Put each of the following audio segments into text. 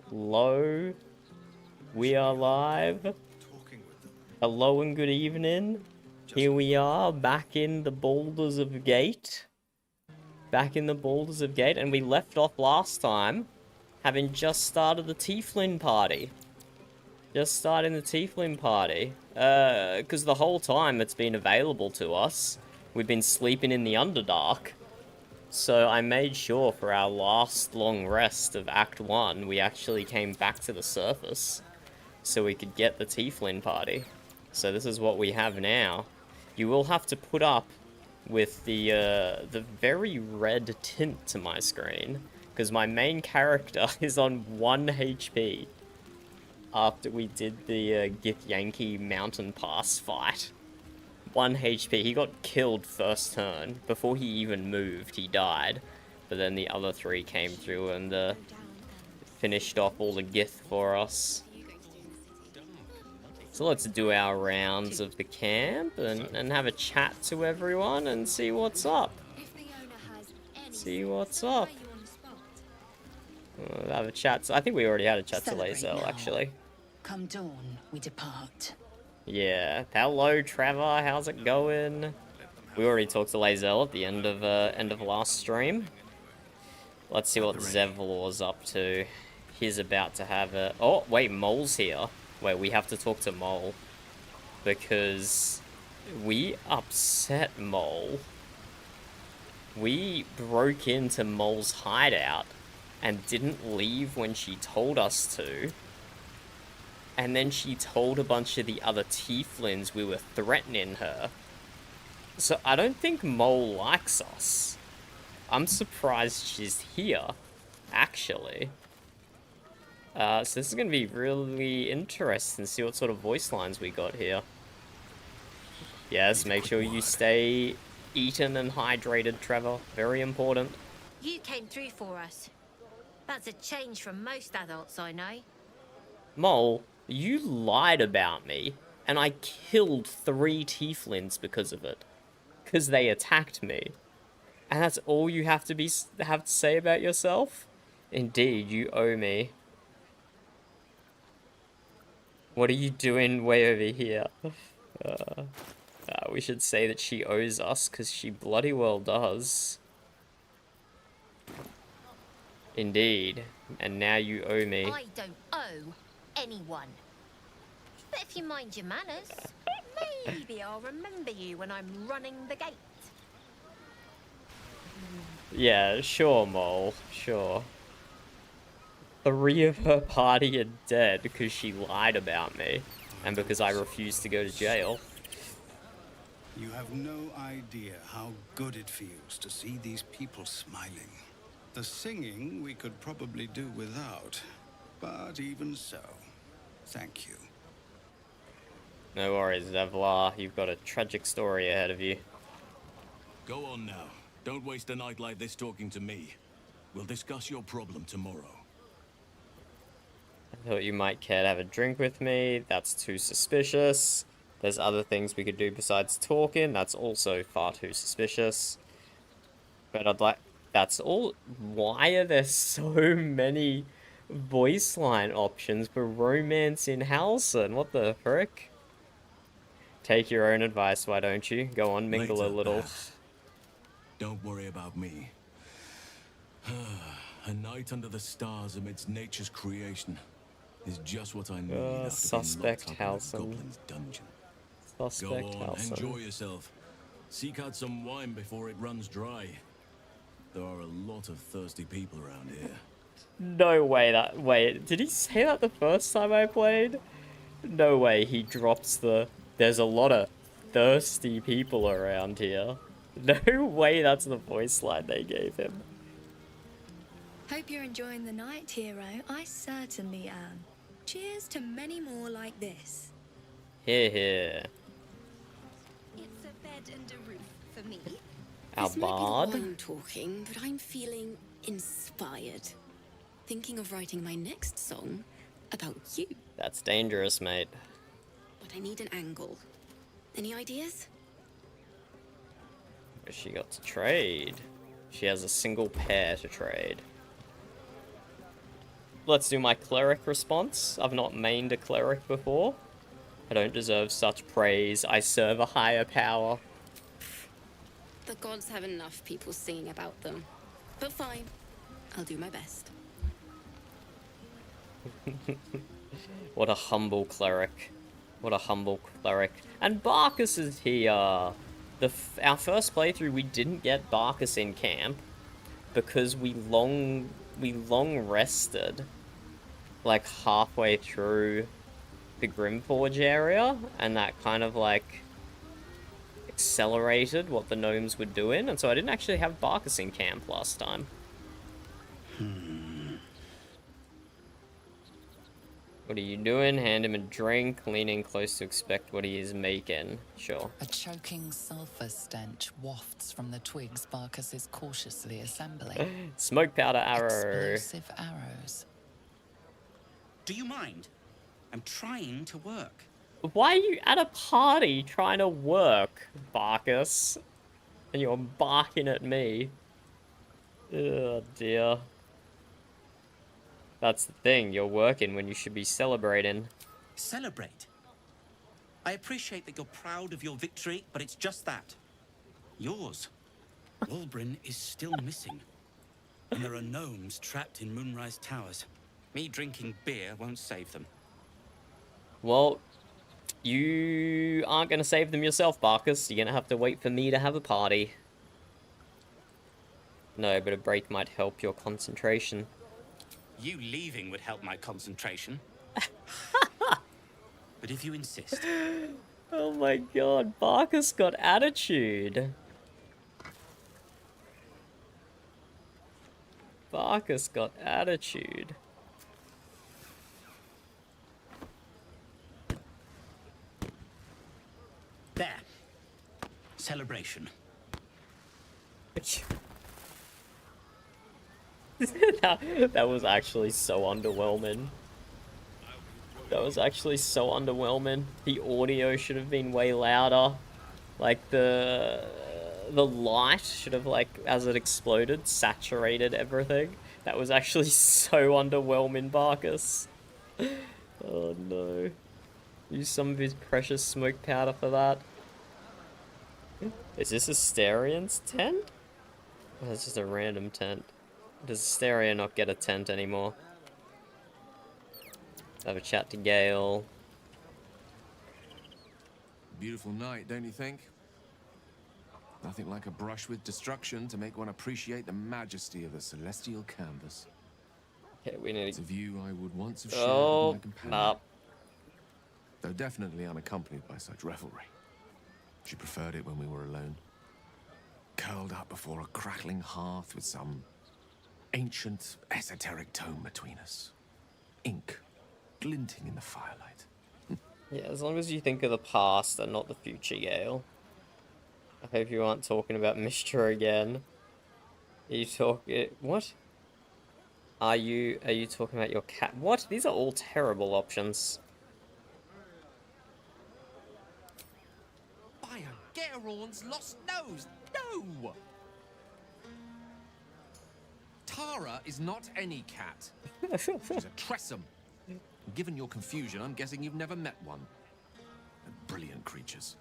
Hello. We are live. Hello and good evening. Here we are, back in the Boulders of Gate. Back in the Boulders of Gate, and we left off last time, having just started the Tiefling party. Just starting the Tiefling party. Because the whole time it's been available to us, we've been sleeping in the Underdark. So I made sure for our last long rest of Act 1, we actually came back to the surface so we could get the Tiefling party. So this is what we have now. You will have to put up with the very red tint to my screen, because my main character is on 1 HP after we did the Githyanki mountain pass fight. 1 HP. He got killed first turn. Before he even moved, he died. But then the other 3 came through and finished off all the Gith for us. So let's do our rounds of the camp and have a chat to everyone and see what's up. See what's up. We'll have a chat. I think we already had a chat to Lazel, actually. Come dawn, we depart. Yeah. Hello, Trevor. How's it going? We already talked to Lazel at the end of last stream. Let's see what Zevlor's up to. He's about to have a... Oh, wait, Mole's here. Wait, we have to talk to Mole. Because we upset Mole. We broke into Mole's hideout and didn't leave when she told us to. And then she told a bunch of the other tieflings we were threatening her. So I don't think Mole likes us. I'm surprised she's here, actually. So this is going to be really interesting to see what sort of voice lines we got here. Yes, make sure you stay eaten and hydrated, Trevor. Very important. You came through for us. That's a change from most adults I know. Mole, you lied about me, and I killed 3 tieflings because of it. Because they attacked me. And that's all you have to say about yourself? Indeed, you owe me. What are you doing way over here? We should say that she owes us, because she bloody well does. Indeed. And now you owe me. I don't owe anyone. But if you mind your manners, maybe I'll remember you when I'm running the gate. Yeah, sure, Mole. Sure. 3 of her party are dead because she lied about me. And because I refused to go to jail. You have no idea how good it feels to see these people smiling. The singing we could probably do without. But even so, thank you. No worries, Zevlar. You've got a tragic story ahead of you. Go on now. Don't waste a night like this talking to me. We'll discuss your problem tomorrow. I thought you might care to have a drink with me. That's too suspicious. There's other things we could do besides talking. That's also far too suspicious. But I'd like... That's all... Why are there so many voice line options for romance in Halson? What the frick? Take your own advice, why don't you? Go on, mingle a little. Don't worry about me. A night under the stars amidst nature's creation is just what I need. Suspect Halson. Goblin's dungeon. Suspect Go on, Halson. enjoy yourself. Seek out some wine before it runs dry. There are a lot of thirsty people around here. No way that... Wait, did he say that the first time I played? No way he drops the... There's a lot of thirsty people around here. No way that's the voice line they gave him. Hope you're enjoying the night, hero. I certainly am. Cheers to many more like this. Here, here. It's a bed and a roof for me. Our This might bard. be the wine talking, but I'm feeling inspired. Thinking of writing my next song about you. That's dangerous, mate. But I need an angle. Any ideas? What's she got to trade? She has a single pair to trade. let's do my cleric response. I've not mained a cleric before. I don't deserve such praise. I serve a higher power. The gods have enough people singing about them. But fine, I'll do my best. What a humble cleric. What a humble cleric. And Barkus is here. Our first playthrough, we didn't get Barkus in camp because we long rested like halfway through the Grimforge area, and that kind of like accelerated what the gnomes were doing, and so I didn't actually have Barkus in camp last time. What are you doing? Hand him a drink, leaning close to expect what he is making. Sure. A choking sulfur stench wafts from the twigs Barkus is cautiously assembling. Smoke powder arrow. Explosive arrows. Do you mind? I'm trying to work. Why are you at a party trying to work, Barkus? And you're barking at me. Oh dear. That's the thing, you're working when you should be celebrating. Celebrate? I appreciate that you're proud of your victory, but it's just that. Yours. Walbrin is still missing. And there are gnomes trapped in Moonrise Towers. Me drinking beer won't save them. Well, you aren't going to save them yourself, Barkus. You're going to have to wait for me to have a party. No, but a break might help your concentration. You leaving would help my concentration. But if you insist. Oh my god, Barkus got attitude. Barkus got attitude. There. Celebration. that was actually so underwhelming. That was actually so underwhelming. The audio should have been way louder. Like the light should have, like, as it exploded, saturated everything. That was actually so underwhelming, Barkus. Oh no. Use some of his precious smoke powder for that. Is this Asterian's tent? Oh, that's just a random tent. Does Asteria not get a tent anymore? Have a chat to Gale. Beautiful night, don't you think? Nothing like a brush with destruction to make one appreciate the majesty of the celestial canvas. Okay, we need It's a view I would once have to... shared Oh, with my companion. up. Though definitely unaccompanied by such revelry. She preferred it when we were alone. Curled up before a crackling hearth with some ancient, esoteric tome between us. Ink glinting in the firelight. Yeah, as long as you think of the past and not the future, Gale. I hope you aren't talking about Mishra again. Are you talking... What? Are you talking about your cat? What? These are all terrible options. By a Gerorn's lost nose! No! Tara is not any cat. She's a Tressum. Given your confusion, I'm guessing you've never met one. They're brilliant creatures.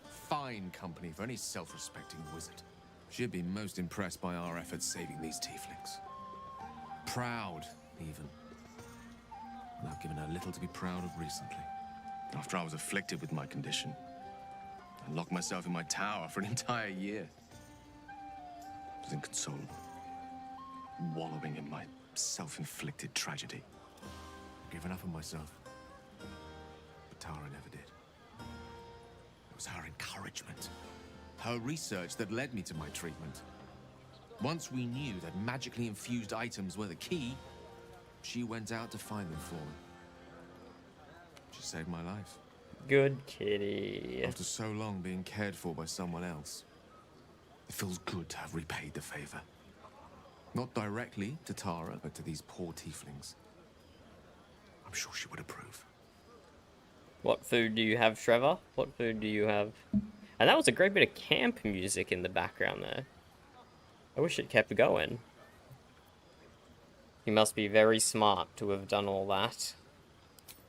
Fine company for any self-respecting wizard. She'd be most impressed by our efforts saving these tieflings. Proud, even. And I've given her little to be proud of recently. After I was afflicted with my condition, I locked myself in my tower for an entire year. I was inconsolable, wallowing in my self-inflicted tragedy. Given up on myself. But Tara never did. It was her encouragement, her research that led me to my treatment. Once we knew that magically infused items were the key, she went out to find them for me. She saved my life. Good kitty. After so long being cared for by someone else, it feels good to have repaid the favor. Not directly to Tara, but to these poor tieflings. I'm sure she would approve. What food do you have, Trevor? What food do you have? And that was a great bit of camp music in the background there. I wish it kept going. He must be very smart to have done all that.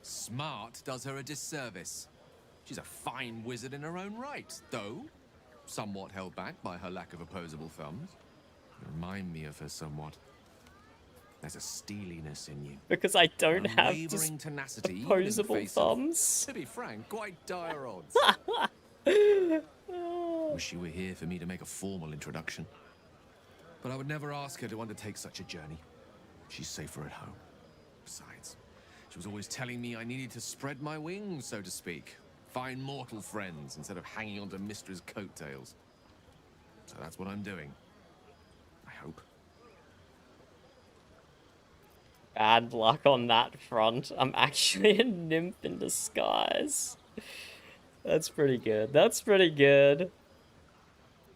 Smart does her a disservice. She's a fine wizard in her own right, though somewhat held back by her lack of opposable thumbs. You remind me of her somewhat. There's a steeliness in you. Because I don't have Unwavering tenacity even in the opposable face thumbs. of, to be frank, quite dire odds. Wish you were here for me to make a formal introduction. But I would never ask her to undertake such a journey. She's safer at home. Besides, she was always telling me I needed to spread my wings, so to speak. Find mortal friends instead of hanging onto Mistress' coattails. So that's what I'm doing. I hope. Bad luck on that front. I'm actually a nymph in disguise. That's pretty good. That's pretty good.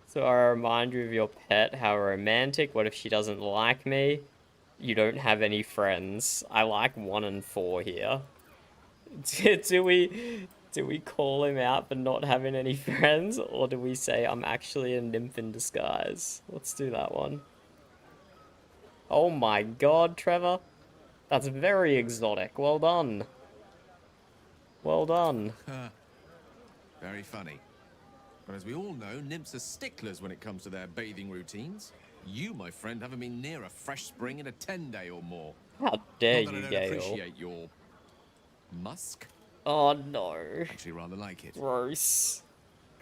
So I remind you of your pet. How romantic. What if she doesn't like me? You don't have any friends. I like 1 and 4 here. Do we call him out for not having any friends? Or do we say I'm actually a nymph in disguise? Let's do that one. Oh my god, Trevor. That's very exotic. Well done. Well done. Very funny. But as we all know, nymphs are sticklers when it comes to their bathing routines. You, my friend, haven't been near a fresh spring in a 10-day or more. How dare Not that you, I don't Gale. appreciate your musk. Oh no. Actually, rather like it. Gross.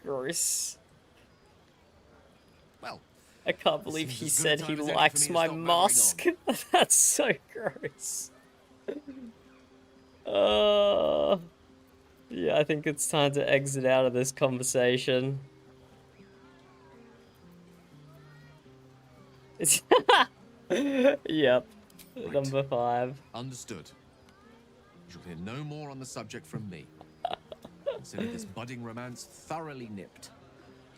Gross. Well, I can't believe seems he as good a said time he as any likes for me to my stop babbling musk. That's so gross. Yeah, I think it's time to exit out of this conversation. Yep. Right. Number 5. Understood. You shall hear no more on the subject from me. Consider this budding romance thoroughly nipped.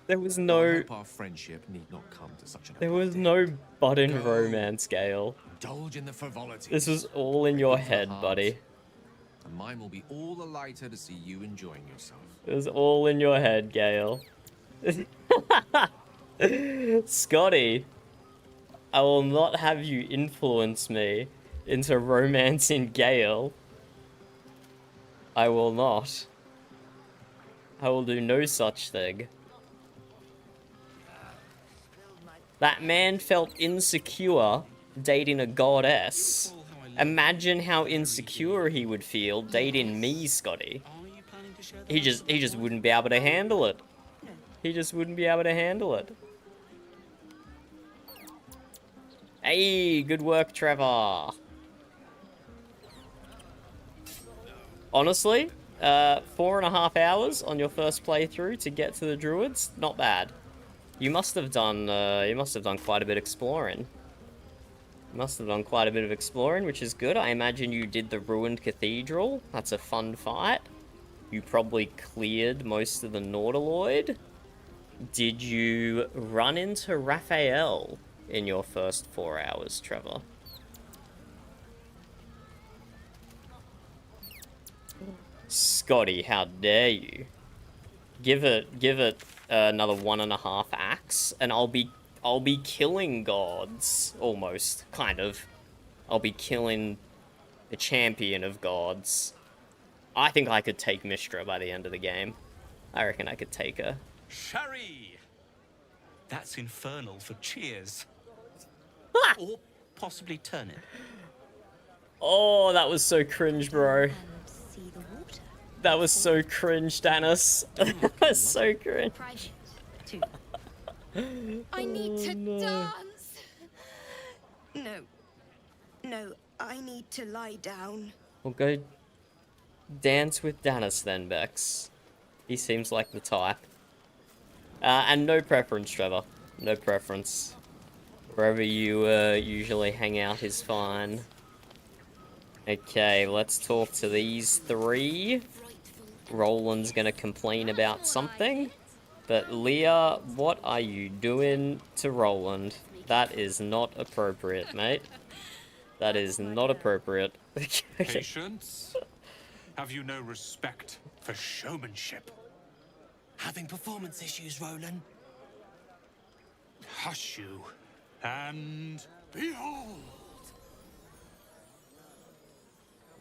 There was I no... hope our friendship need not come to such an There was abrupt no end. budding Go. romance, Gale. Indulge in the frivolity. This was all in your head, buddy. And mine will be all the lighter to see you enjoying yourself. It was all in your head, Gale. Scotty, I will not have you influence me into romancing Gale. I will not. I will do no such thing. That man felt insecure dating a goddess. Imagine how insecure he would feel dating me, Scotty. He just wouldn't be able to handle it. He just wouldn't be able to handle it. Hey, good work, Trevor. Honestly, 4.5 hours on your first playthrough to get to the druids, not bad. You must have done quite a bit exploring. You must have done quite a bit of exploring, which is good. I imagine you did the ruined cathedral. That's a fun fight. You probably cleared most of the Nautiloid. Did you run into Raphael in your first 4 hours, Trevor? Scotty, how dare you? Give it another 1.5 acts, and I'll be killing gods, almost, kind of. I'll be killing the champion of gods. I think I could take Mistra by the end of the game. I reckon I could take her. Sherry! That's infernal for cheers. Or possibly turnip. Oh, that was so cringe, bro. And see the water. That was so cringe, Dennis. That was so cringe. Price too. I need to no. dance. No, I need to lie down. We'll go dance with Dennis then, Bex. He seems like the type. And no preference, Trevor. No preference. Wherever you usually hang out is fine. Okay, let's talk to these 3. Roland's gonna complain about something. But Leah, what are you doing to Roland? That is not appropriate, mate. That is not appropriate. Patience? Have you no respect for showmanship? Having performance issues, Roland? Hush you, and behold!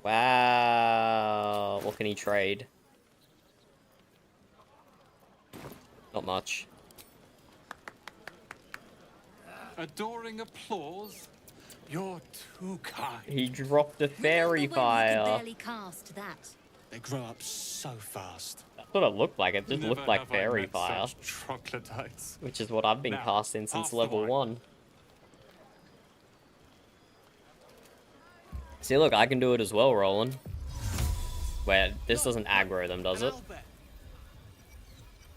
Wow. What can he trade? Not much. Adoring applause? You're too kind. He dropped a fairy Remember when he could fire. barely cast that? They grow up so fast. That's what it looked like. It just looked Never like have I fairy met fire. such troglodytes. Which is what I've been Now, casting since pass the level wine. 1. See, look, I can do it as well, Roland. Wait, this doesn't aggro them, does it?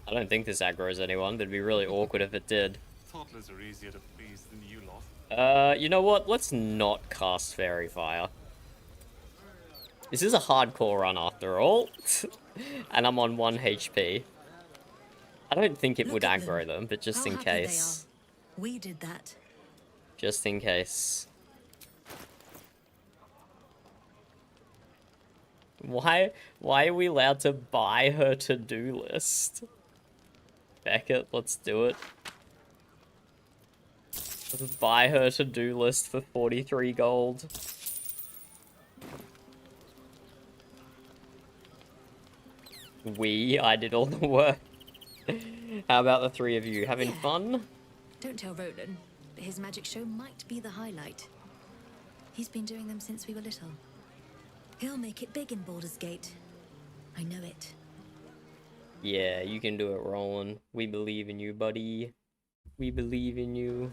I don't think this aggroes anyone. It'd be really awkward if it did. Toddlers are easier to please than you lot. You know what? Let's not cast Fairy Fire. This is a hardcore run after all. And I'm on 1 HP. I don't think it would aggro them, but just in case. We did that. Just in case. Why are we allowed to buy her to-do list? Beckett, let's do it. Let's buy her to-do list for 43 gold. I did all the work. How about the 3 of you? Having fun? Don't tell Roland, but his magic show might be the highlight. He's been doing them since we were little. He'll make it big in Baldur's Gate. I know it. Yeah, you can do it, Roland. We believe in you, buddy. We believe in you.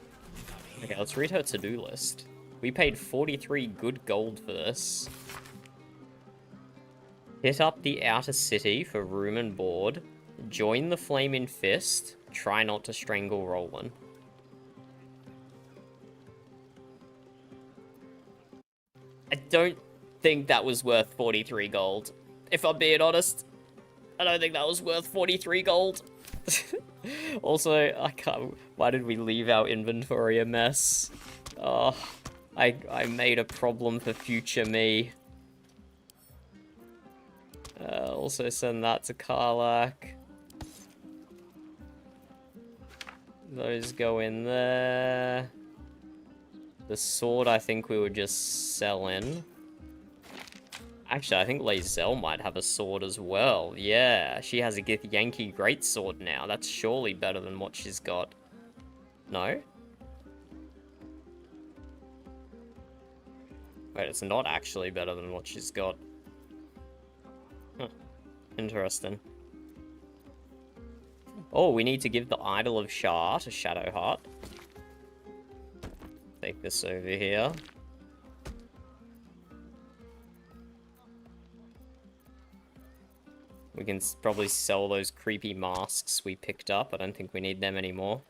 Okay, let's read her to-do list. We paid 43 good gold for this. Hit up the outer city for room and board. Join the Flaming Fist. Try not to strangle Roland. I don't think that was worth 43 gold. If I'm being honest, I don't think that was worth 43 gold. Also, I can't... Why did we leave our inventory a mess? Oh, I made a problem for future me. Also send that to Karlak. Those go in there. The sword I think we would just sell in. Actually, I think Lae'zel might have a sword as well. Yeah, she has a Githyanki greatsword now. That's surely better than what she's got. No? Wait, it's not actually better than what she's got. Huh. Interesting. Oh, we need to give the Idol of Shar to Shadowheart. Take this over here. We can probably sell those creepy masks we picked up. I don't think we need them anymore.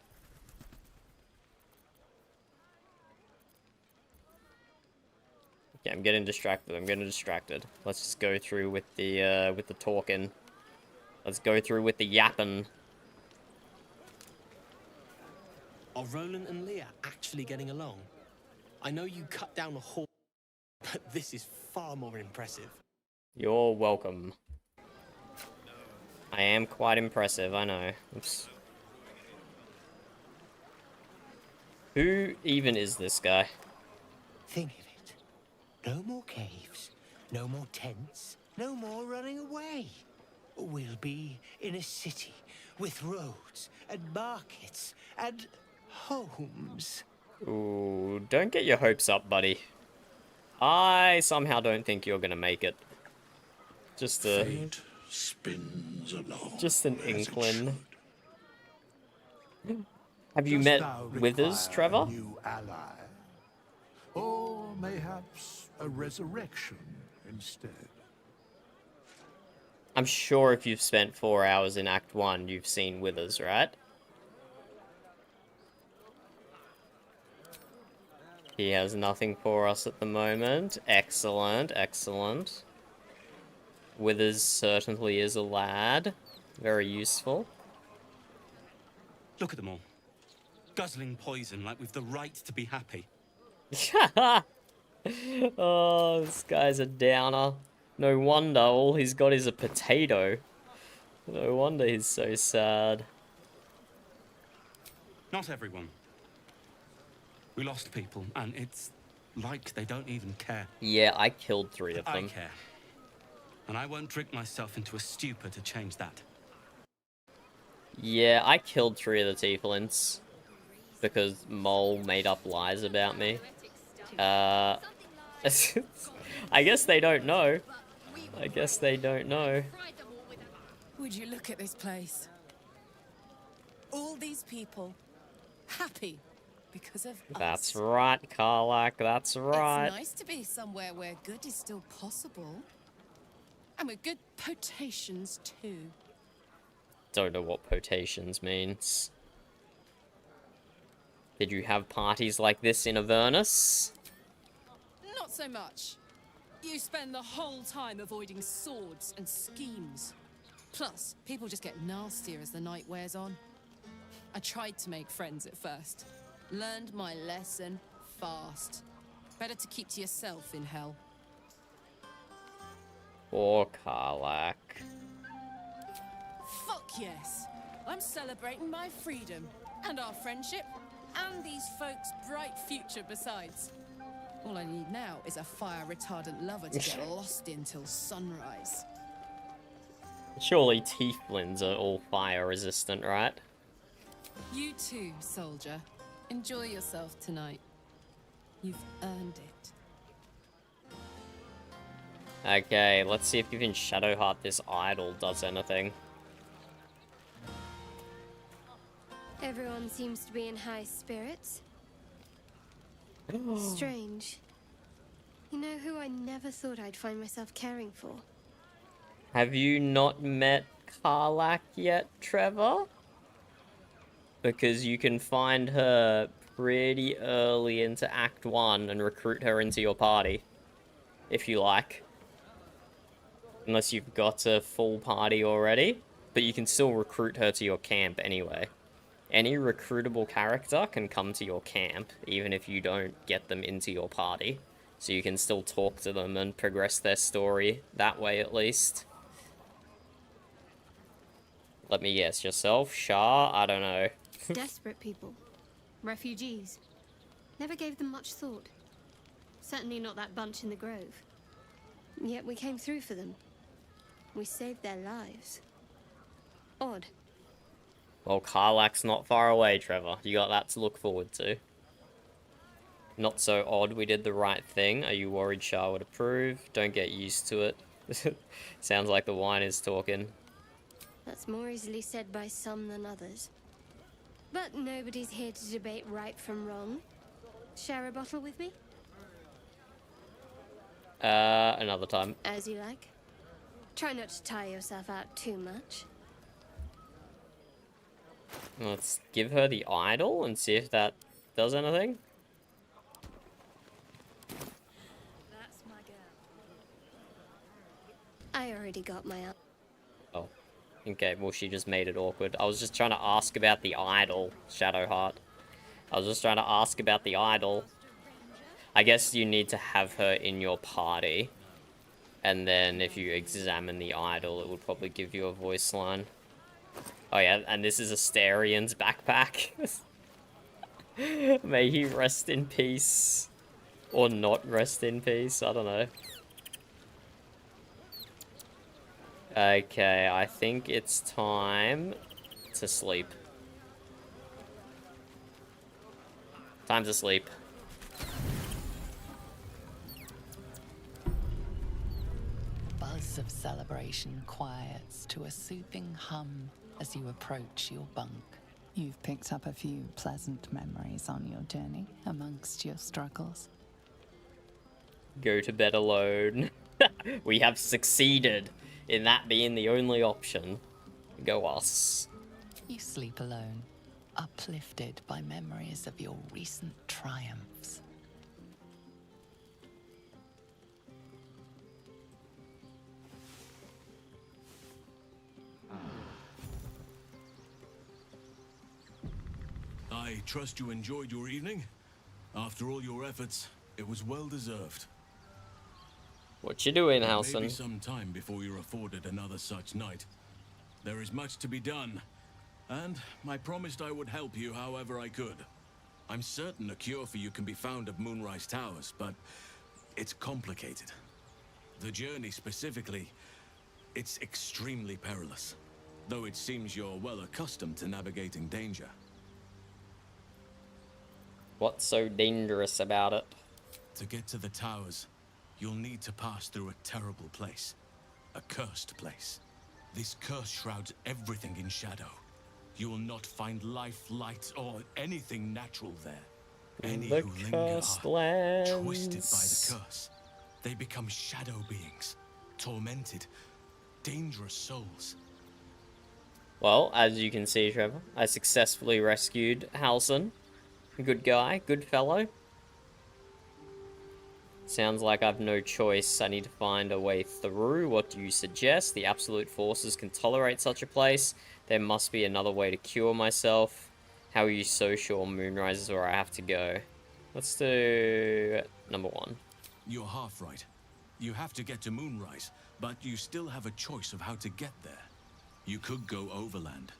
Okay, I'm getting distracted. Let's just go through with the talking. Let's go through with the yapping. Are Roland and Leah actually getting along? I know you cut down a hall, but this is far more impressive. You're welcome. I am quite impressive, I know. Oops. Who even is this guy? Think of it. No more caves, no more tents, no more running away. We'll be in a city with roads and markets and homes. Ooh, don't get your hopes up, buddy. I somehow don't think you're gonna make it. Just a... Fate spins along. Just an inkling. Have you Dost met thou Withers, require Trevor? a new ally? Or mayhaps a resurrection instead? I'm sure if you've spent 4 hours in Act 1, you've seen Withers, right? He has nothing for us at the moment. Excellent, excellent. Withers certainly is a lad. Very useful. Look at them all. Guzzling poison like we've the right to be happy. Oh, this guy's a downer. No wonder all he's got is a potato. No wonder he's so sad. Not everyone. We lost people, and it's Like they don't even care. Yeah, I killed 3 of them. I care. And I won't drink myself into a stupor to change that. Yeah, I killed 3 of the tieflings. Because Mole made up lies about me. I guess they don't know. I guess they don't know. Would you look at this place? All these people happy because of That's us. right, Karlak, that's right. It's nice to be somewhere where good is still possible. And with good potations too. Don't know what potations means. Did you have parties like this in Avernus? Not so much. You spend the whole time avoiding swords and schemes. Plus, people just get nastier as the night wears on. I tried to make friends at first. Learned my lesson fast. Better to keep to yourself in hell. Poor Karlak. Fuck yes! I'm celebrating my freedom, and our friendship, and these folks' bright future besides. All I need now is a fire-retardant lover to get lost in till sunrise. Surely tieflings are all fire resistant, right? You too, soldier. Enjoy yourself tonight. You've earned it. Okay, let's see if giving Shadowheart this idol does anything. Everyone seems to be in high spirits. Strange. You know who I never thought I'd find myself caring for? Have you not met Karlak yet, Trevor? Because you can find her pretty early into Act 1 and recruit her into your party. If you like. Unless you've got a full party already. But you can still recruit her to your camp anyway. Any recruitable character can come to your camp, even if you don't get them into your party. So you can still talk to them and progress their story that way at least. Let me guess, yourself? Shah? I don't know. Desperate people. Refugees. Never gave them much thought. Certainly not that bunch in the grove. Yet we came through for them. We saved their lives. Odd. Well, Karlak's not far away, Trevor. You got that to look forward to. Not so odd, we did the right thing. Are you worried Shah would approve? Don't get used to it. Sounds like the wine is talking. That's more easily said by some than others. But nobody's here to debate right from wrong. Share a bottle with me? Another time. As you like. Try not to tire yourself out too much. Let's give her the idol and see if that does anything. That's my girl. I already got my... Oh. Okay, well she just made it awkward. I was just trying to ask about the idol, Shadowheart. I was just trying to ask about the idol. I guess you need to have her in your party. And then if you examine the idol, it would probably give you a voice line. Oh yeah, and this is Asterian's backpack. May he rest in peace. Or not rest in peace, I don't know. Okay, I think it's time to sleep. Time to sleep. Buzz of celebration quiets to a soothing hum as you approach your bunk. You've picked up a few pleasant memories on your journey amongst your struggles. Go to bed alone. We have succeeded in that being the only option. Go us. You sleep alone, uplifted by memories of your recent triumphs. I trust you enjoyed your evening. After all your efforts, it was well deserved. What you doing, It may Halson? be some time before you're afforded another such night. There is much to be done, and I promised I would help you however I could. I'm certain a cure for you can be found at Moonrise Towers, but it's complicated. The journey specifically, it's extremely perilous, though it seems you're well accustomed to navigating danger. What's so dangerous about it? To get to the towers, you'll need to pass through a terrible place. A cursed place. This curse shrouds everything in shadow. You will not find life, light, or anything natural there. Any The who linger are cursed lands. twisted by the curse. They become shadow beings, tormented, dangerous souls. Well, as you can see, Trevor, I successfully rescued Halson. Good guy, good fellow. Sounds like I've no choice. I need to find a way through. What do you suggest? The absolute forces can tolerate such a place. There must be another way to cure myself. How are you so sure Moonrise is where I have to go? Let's do number 1. You're half right. You have to get to Moonrise, but you still have a choice of how to get there. You could go overland,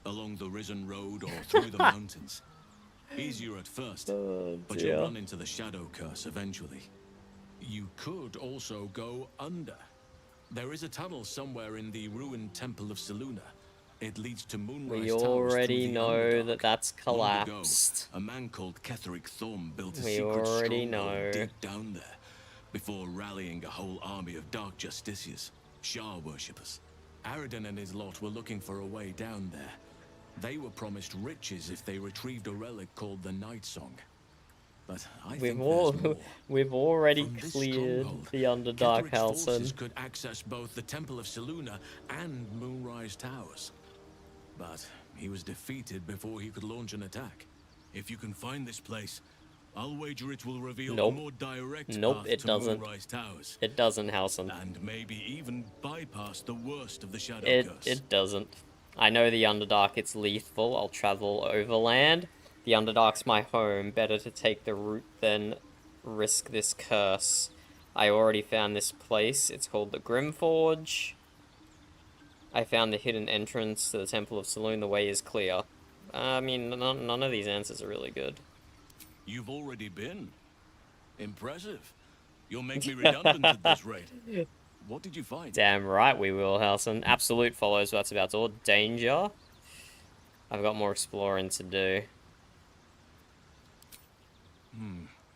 along the Risen Road or through the mountains. Easier at first, but you'll run into the shadow curse eventually. You could also go under. There is a tunnel somewhere in the ruined Temple of Selûne. It leads to Moonrise We Towers already through the know Underdark. that that's Long ago, collapsed. a man called Ketheric Thorm built a We secret already stronghold know. deep down there, before rallying a whole army of dark justiciars, Shah worshippers. Aridin and his lot were looking for a way down there. They were promised riches if they retrieved a relic called the Night Song. But I think there's more. We've already From this cleared stronghold, the Underdark, Ketheric's forces Halson. could access both the Temple of Selûne and Moonrise Towers. But he was defeated before he could launch an attack. If you can find this place, I'll wager it will reveal Nope. a more direct Nope, path it to doesn't. Moonrise Towers. It doesn't, Halson. And maybe even bypass the worst of the Shadow Curse. It doesn't. I know the Underdark, it's lethal. I'll travel overland. The Underdark's my home. Better to take the route than risk this curse. I already found this place. It's called the Grimforge. I found the hidden entrance to the Temple of Selûne. The way is clear. I mean, none of these answers are really good. You've already been. Impressive. You'll make me redundant at this rate. What did you find? Damn right we will, Halson. Absolute follows what's about all. Danger. I've got more exploring to do.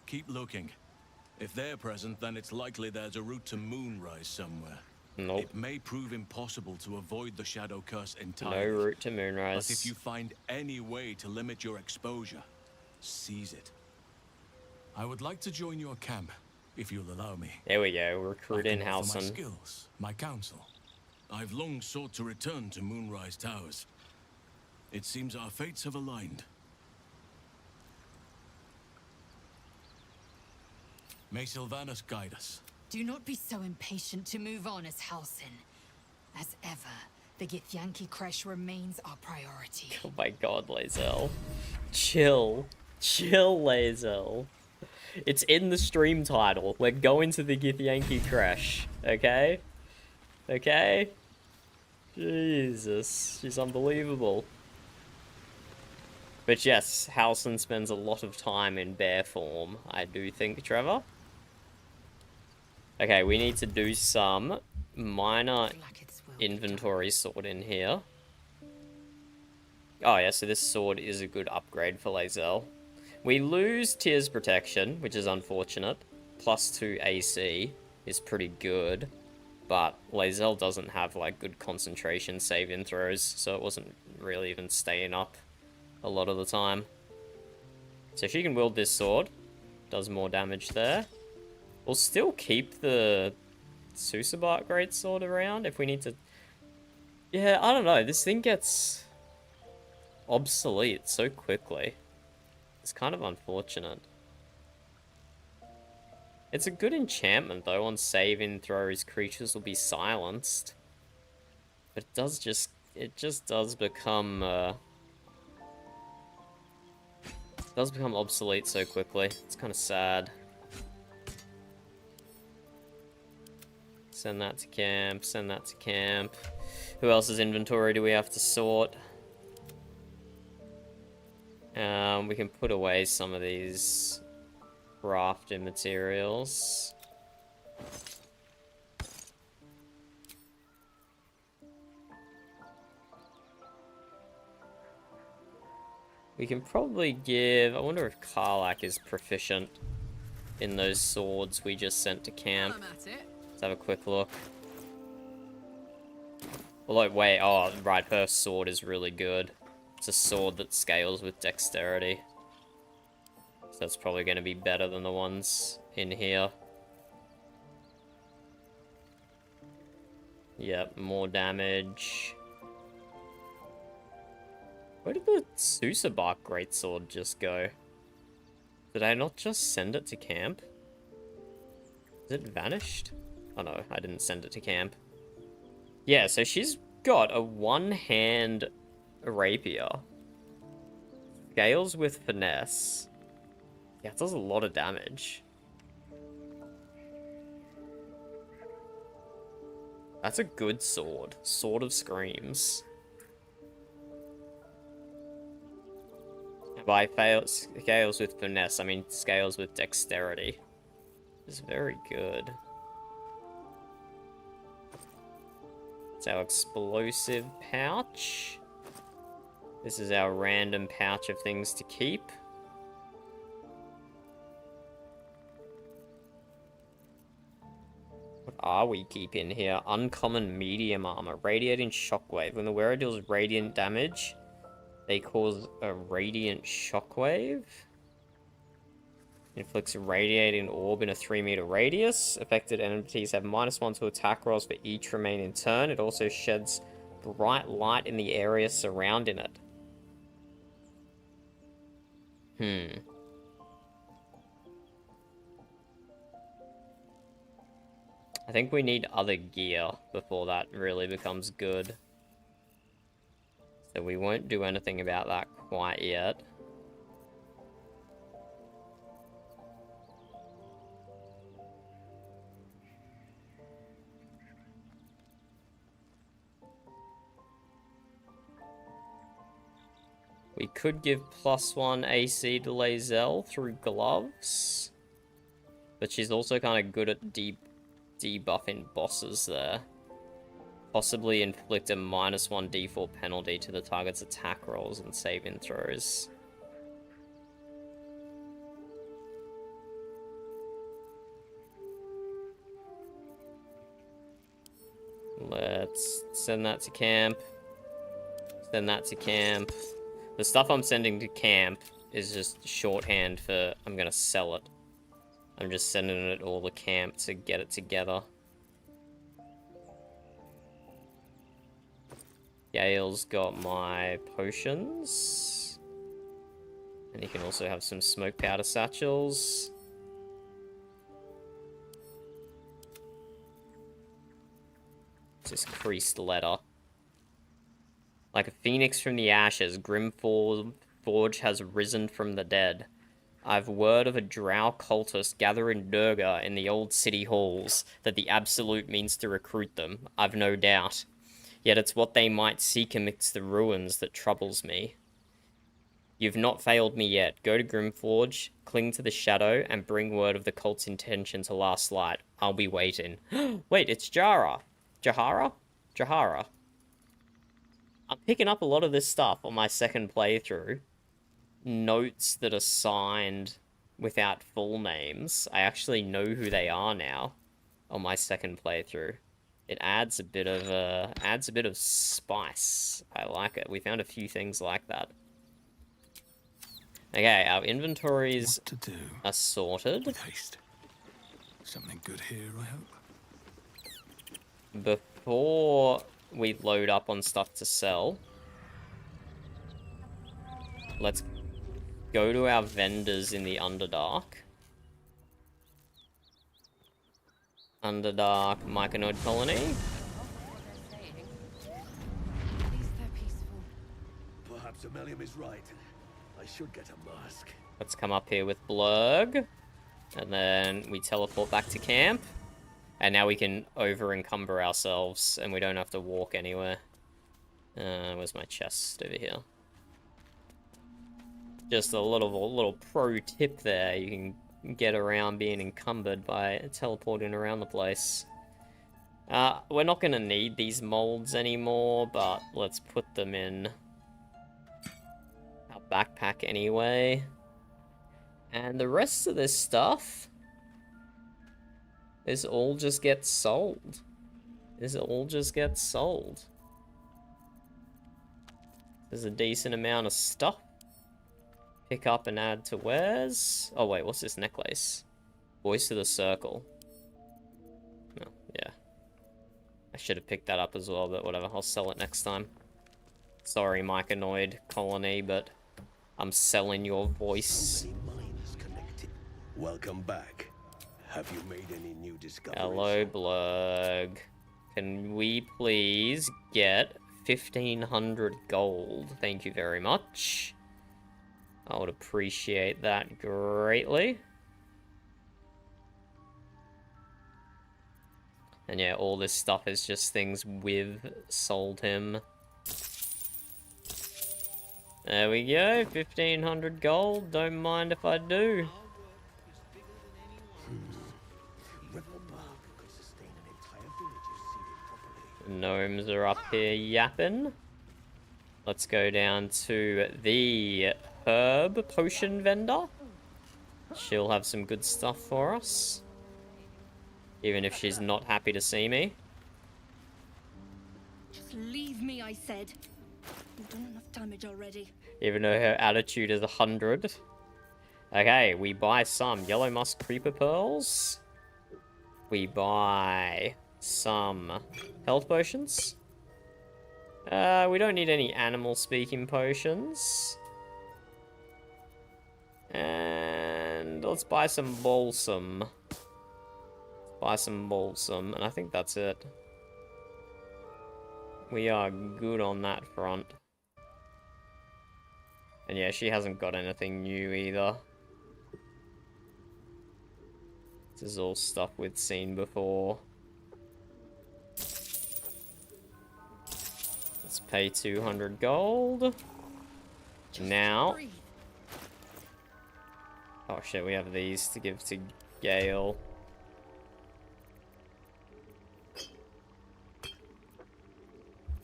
Keep looking. If they're present, then it's likely there's a route to Moonrise somewhere. Nope. It may prove impossible to avoid the Shadow Curse No entirely. route to Moonrise. But if you find any way to limit your exposure, seize it. I would like to join your camp, if you'll allow me. There we go. Recruit in I can offer my Halson. skills, my counsel. I've long sought to return to Moonrise Towers. It seems our fates have aligned. May Sylvanas guide us. Do not be so impatient to move on as Halson. As ever, the Githyanki Crèche remains our priority. Oh my god, Lae'zel. Chill. Chill, Lae'zel. It's in the stream title. We're going to the Githyanki Crèche. Okay? Okay? Jesus. She's unbelievable. But yes, Halson spends a lot of time in bear form, I do think, Trevor. Okay, we need to do some minor inventory sort in here. Oh yeah, so this sword is a good upgrade for Lae'zel. We lose Tears Protection, which is unfortunate. +2 AC is pretty good. But Lae'zel doesn't have like good concentration save-in throws, so it wasn't really even staying up a lot of the time. So she can wield this sword. Does more damage there. We'll still keep the Susabat Greatsword around if we need to... Yeah, I don't know. This thing gets obsolete so quickly. It's kind of unfortunate. It's a good enchantment, though. On save-in throws, creatures will be silenced. But it does just... It just does become... does become obsolete so quickly. It's kind of sad. Send that to camp, send that to camp. Who else's inventory do we have to sort? We can put away some of these crafting materials. We can probably give... I wonder if Karlak is proficient in those swords we just sent to camp. Let's have a quick look. Although, wait, oh, right, her sword is really good. It's a sword that scales with dexterity. So that's probably going to be better than the ones in here. Yep, more damage. Where did the Susabark greatsword just go? Did I not just send it to camp? Is it vanished? Oh no, I didn't send it to camp. Yeah, so she's got a one-hand rapier. Scales with finesse. Yeah, it does a lot of damage. That's a good sword. Sword of Screams. By scales with finesse, I mean scales with dexterity. It's very good. It's our explosive pouch. This is our random pouch of things to keep. What are we keeping here? Uncommon medium armor. Radiating shockwave. When the wearer deals radiant damage, they cause a radiant shockwave. Inflicts a radiating orb in a 3-meter radius. Affected entities have -1 to attack rolls for each remaining turn. It also sheds bright light in the area surrounding it. I think we need other gear before that really becomes good. So we won't do anything about that quite yet. We could give +1 AC to Lae'zel through gloves. But she's also kind of good at debuffing bosses there. Possibly inflict a -1 d4 penalty to the target's attack rolls and saving throws. Let's send that to camp. Send that to camp. The stuff I'm sending to camp is just shorthand for I'm gonna sell it. I'm just sending it all to camp to get it together. Gale's got my potions. And you can also have some smoke powder satchels. This creased letter. Like a phoenix from the ashes, Grimforge has risen from the dead. I've word of a drow cultist gathering Durga in the old city halls, that the Absolute means to recruit them, I've no doubt. Yet it's what they might seek amidst the ruins that troubles me. You've not failed me yet. Go to Grimforge, cling to the shadow, and bring word of the cult's intention to Last Light. I'll be waiting. Wait, it's Jahara. Jahara. I'm picking up a lot of this stuff on my second playthrough. Notes that are signed without full names. I actually know who they are now on my second playthrough. It adds a bit of spice. I like it. We found a few things like that. Okay, our inventories are sorted. With haste. Something good here, I hope. Before we load up on stuff to sell, let's go to our vendors in the Underdark. Underdark Myconid Colony. Perhaps Ammelium is right. I should get a mask. Let's come up here with Blurg. And then we teleport back to camp. And now we can over-encumber ourselves, and we don't have to walk anywhere. Where's my chest? Over here. Just a little pro tip there. You can get around being encumbered by teleporting around the place. We're not gonna need these molds anymore, but let's put them in our backpack anyway. And the rest of this stuff is all just gets sold. There's a decent amount of stuff. Pick up and add to wares. Oh wait, what's this necklace? Voice of the Circle. Oh, yeah. I should have picked that up as well, but whatever, I'll sell it next time. Sorry, Myconoid Colony, but I'm selling your voice. Welcome back. Have you made any new discoveries? Hello, Blurg. Can we please get 1,500 gold? Thank you very much. I would appreciate that greatly. And yeah, all this stuff is just things we've sold him. There we go, 1,500 gold. Don't mind if I do. Gnomes are up here yapping. Let's go down to the herb potion vendor. She'll have some good stuff for us. Even if she's not happy to see me. Just leave me, I said. You've done enough damage already. Even though her attitude is 100. Okay, we buy some yellow musk creeper pearls. We buy some health potions. We don't need any animal speaking potions. And let's buy some balsam. And I think that's it. We are good on that front. And yeah, she hasn't got anything new either. This is all stuff we've seen before. Let's pay 200 gold. Now. Oh shit, we have these to give to Gale.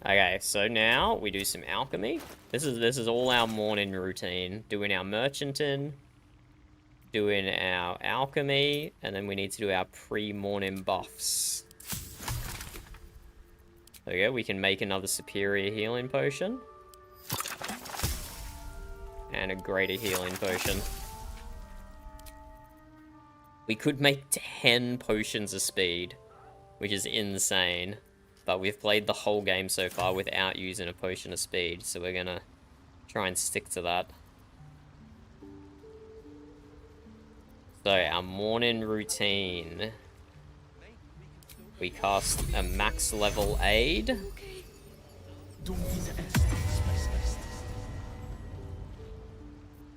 Okay, so now we do some alchemy. This is all our morning routine. Doing our merchanting, doing our alchemy, and then we need to do our pre-morning buffs. There we go, we can make another superior healing potion. And a greater healing potion. We could make 10 potions of speed, which is insane. But we've played the whole game so far without using a potion of speed, so we're gonna try and stick to that. So, our morning routine. We cast a max level aid.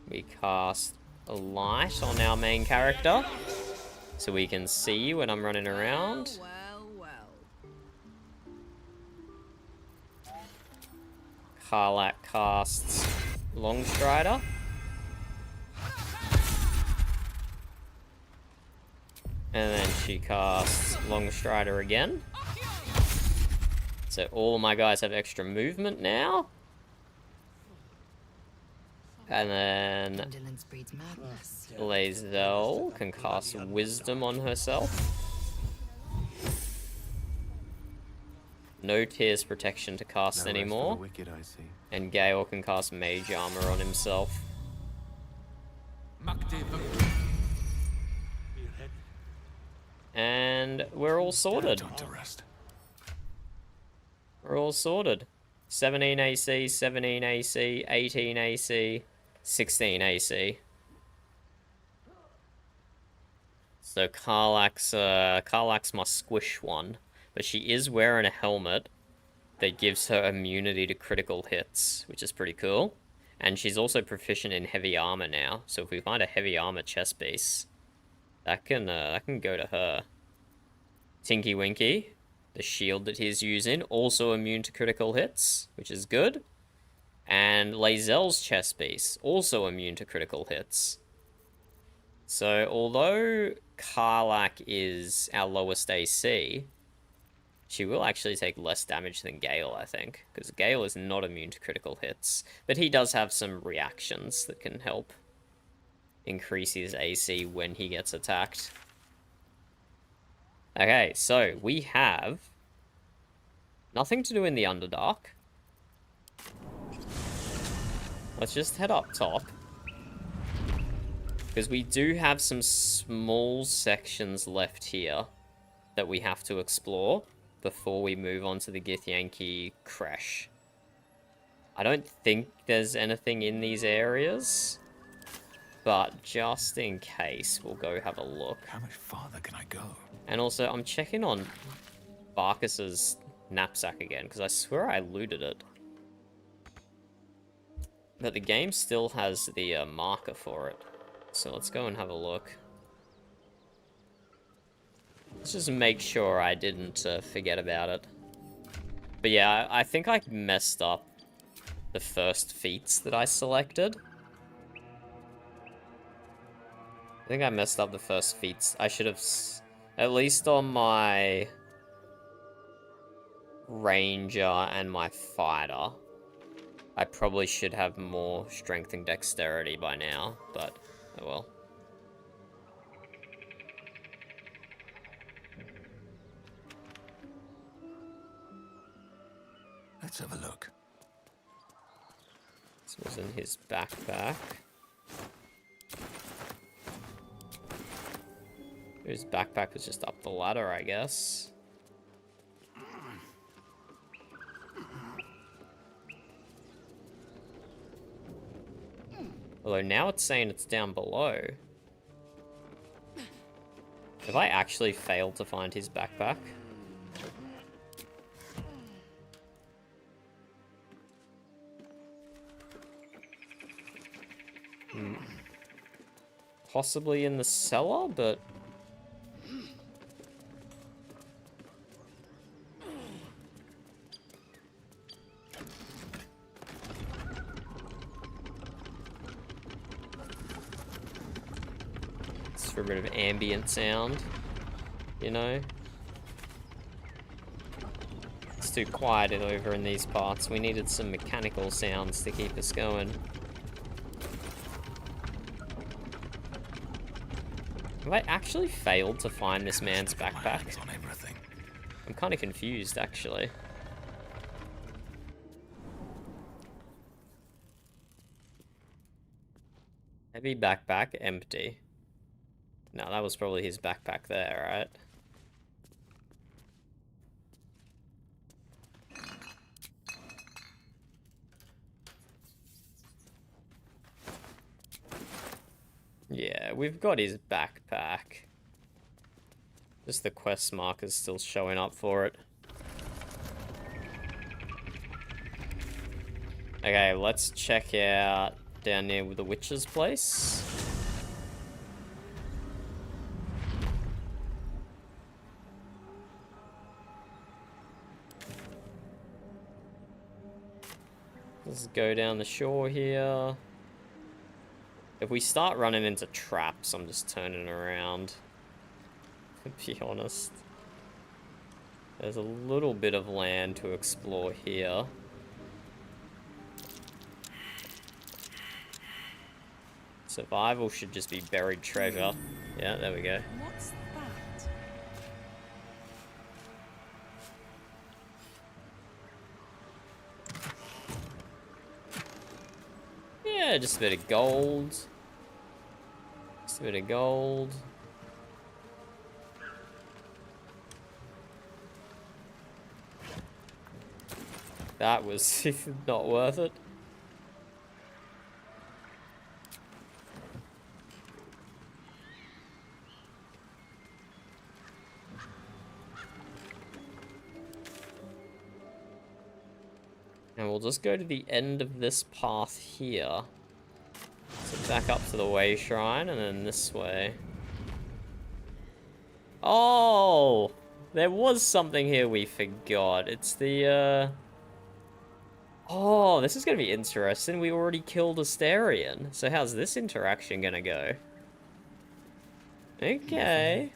We cast a light on our main character, so we can see when I'm running around. Karlak casts Longstrider. And then she casts Longstrider again. So all my guys have extra movement now. And then Lae'zel can cast Wisdom on herself. No Tears Protection to cast anymore. And Gale can cast Mage Armor on himself. And we're all sorted. We're all sorted. 17 AC, 17 AC, 18 AC, 16 AC. So Karlak's my squish one. But she is wearing a helmet that gives her immunity to critical hits, which is pretty cool. And she's also proficient in heavy armor now. So if we find a heavy armor chest piece, that can go to her. Tinky Winky, the shield that he's using, also immune to critical hits, which is good. And Lae'zel's chest piece, also immune to critical hits. So, although Karlak is our lowest AC, she will actually take less damage than Gale, I think. Because Gale is not immune to critical hits. But he does have some reactions that can help increase his AC when he gets attacked. Okay, so we have nothing to do in the Underdark. Let's just head up top. Because we do have some small sections left here that we have to explore before we move on to the Githyanki Crèche. I don't think there's anything in these areas, but just in case, we'll go have a look. How much farther can I go? And also, I'm checking on Barkus's knapsack again, because I swear I looted it. But the game still has the marker for it. So let's go and have a look. Let's just make sure I didn't forget about it. But yeah, I think I messed up the first feats that I selected. I think I messed up the first feats. I should have, at least on my ranger and my fighter, I probably should have more strength and dexterity by now, but oh well. Let's have a look. This was in his backpack. His backpack was just up the ladder, I guess. Although now it's saying it's down below. Have I actually failed to find his backpack? Possibly in the cellar, but... It's for a bit of ambient sound, you know? It's too quiet over in these parts. We needed some mechanical sounds to keep us going. Have I actually failed to find this man's backpack? I'm kind of confused, actually. Heavy backpack, empty. No, that was probably his backpack there, right? Yeah, we've got his backpack. Just the quest marker's still showing up for it. Okay, let's check out down near the witch's place. Let's go down the shore here. If we start running into traps, I'm just turning around. To be honest. There's a little bit of land to explore here. Survival should just be buried treasure. Yeah, there we go. What's that? Yeah, just a bit of gold. Just a bit of gold. That was not worth it. And we'll just go to the end of this path here. So back up to the way shrine and then this way. Oh! There was something here we forgot. It's the, Oh, this is gonna be interesting. We already killed Astarion. So how's this interaction gonna go? Okay.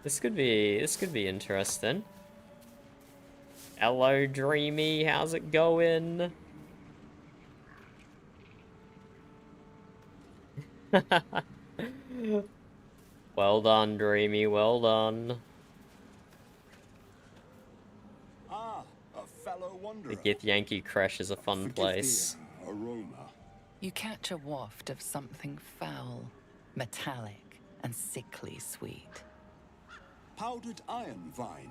This could be interesting. Hello, Dreamy. How's it going? Well done, Dreamy. Well done. Ah, a fellow wanderer. The Githyanki Crèche is a fun place. Aroma. You catch a waft of something foul, metallic, and sickly sweet. Powdered iron vine.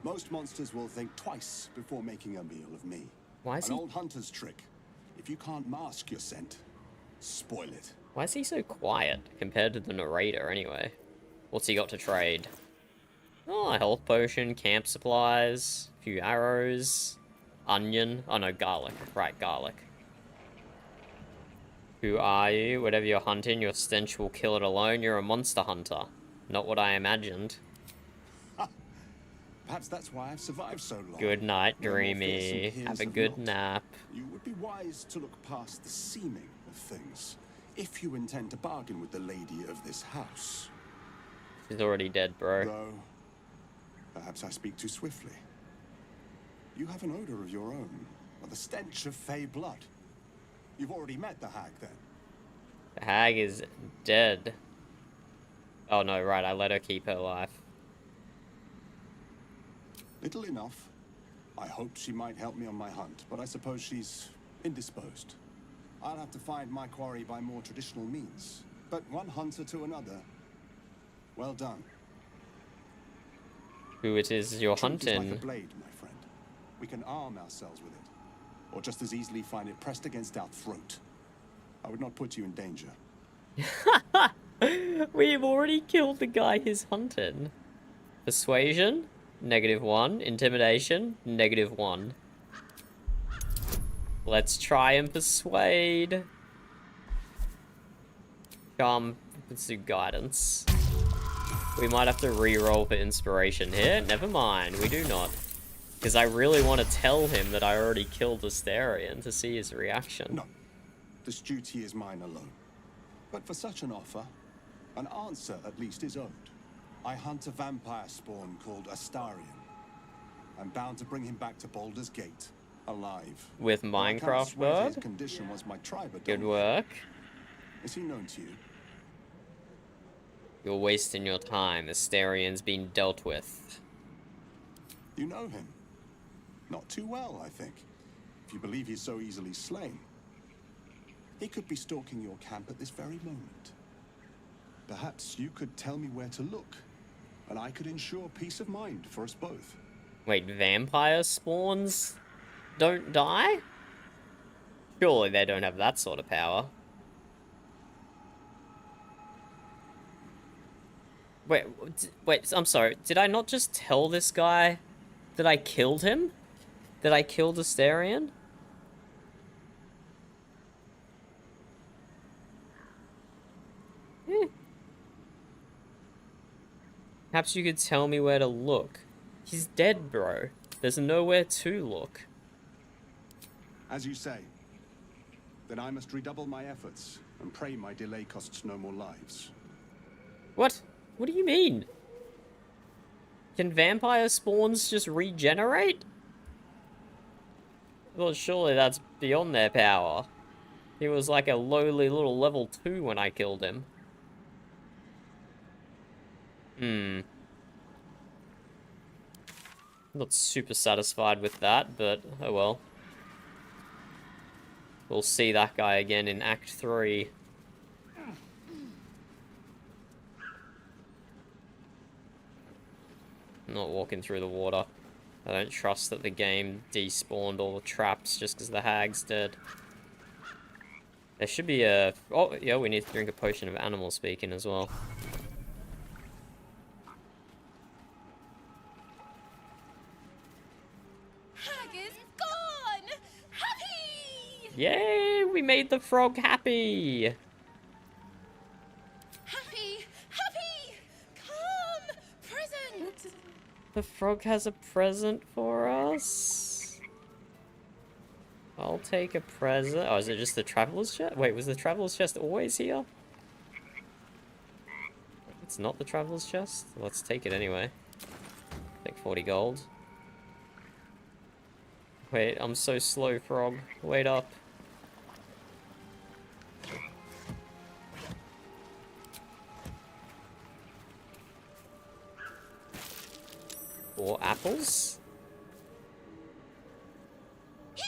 Most monsters will think twice before making a meal of me. Why is An he... old hunter's trick. If you can't mask your scent, spoil it. Why is he so quiet compared to the narrator anyway? What's he got to trade? Oh, a health potion, camp supplies, a few arrows, onion. Oh no, garlic. Right, garlic. Who are you? Whatever you're hunting, your stench will kill it alone. You're a monster hunter. Not what I imagined. Perhaps that's why I've survived so long. Good night, No more Dreamy. fearsome Have a peers of good naught. nap. You would be wise to look past the seeming of things, if you intend to bargain with the lady of this house. She's already dead, bro. Though, perhaps I speak too swiftly. You have an odor of your own, or the stench of fey blood. You've already met the hag, then. The hag is dead. Oh no, right, I let her keep her life. Little enough. I hoped she might help me on my hunt, but I suppose she's indisposed. I'll have to find my quarry by more traditional means. But one hunter to another. Well done. Who it is you're Truth is like hunting? a blade, my friend. We can arm ourselves with it, or just as easily find it pressed against our throat. I would not put you in danger. We've already killed the guy he's hunting. Persuasion? -1. Intimidation? -1. Let's try and persuade. Charm, pursue guidance. We might have to re-roll for inspiration here. Never mind, we do not. Because I really want to tell him that I already killed Astarion to see his reaction. No. This duty is mine alone. But for such an offer, an answer at least is owed. I hunt a vampire spawn called Astarion. I'm bound to bring him back to Baldur's Gate, alive. With Though I cannot Minecraft swear to his word? condition was my tribe at Good dawn. work. Is he known to you? You're wasting your time. Astarion's been dealt with. You know him? Not too well, I think. If you believe he's so easily slain. He could be stalking your camp at this very moment. Perhaps you could tell me where to look, and I could ensure peace of mind for us both. Wait, vampire spawns don't die? Surely they don't have that sort of power. Wait, I'm sorry. Did I not just tell this guy that I killed him? That I killed Astarion? Perhaps you could tell me where to look. He's dead, bro. There's nowhere to look. As you say. Then I must redouble my efforts, and pray my delay costs no more lives. What? What do you mean? Can vampire spawns just regenerate? Well, surely that's beyond their power. He was like a lowly little level 2 when I killed him. Not super satisfied with that, but oh well. We'll see that guy again in Act 3. I'm not walking through the water. I don't trust that the game despawned all the traps just because the hag's dead. There should be a... Oh, yeah, we need to drink a potion of animal speaking as well. Hag is gone! Happy! Yay! We made the frog happy! Happy! Happy! Come! Present! The frog has a present for us. I'll take a present. Oh, is it just the traveler's chest? Wait, was the traveler's chest always here? It's not the traveler's chest? Let's take it anyway. Take 40 gold. Wait, I'm so slow, frog. Wait up. Or apples? Here!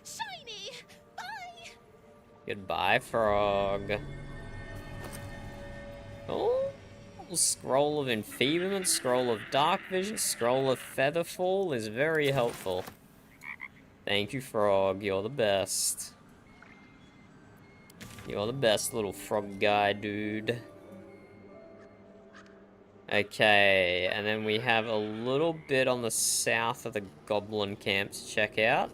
Shiny! Bye! Goodbye, frog. Oh, scroll of enfeeblement, scroll of dark vision, scroll of featherfall is very helpful. Thank you, frog. You're the best. You're the best little frog guy, dude. Okay, and then we have a little bit on the south of the goblin camp to check out.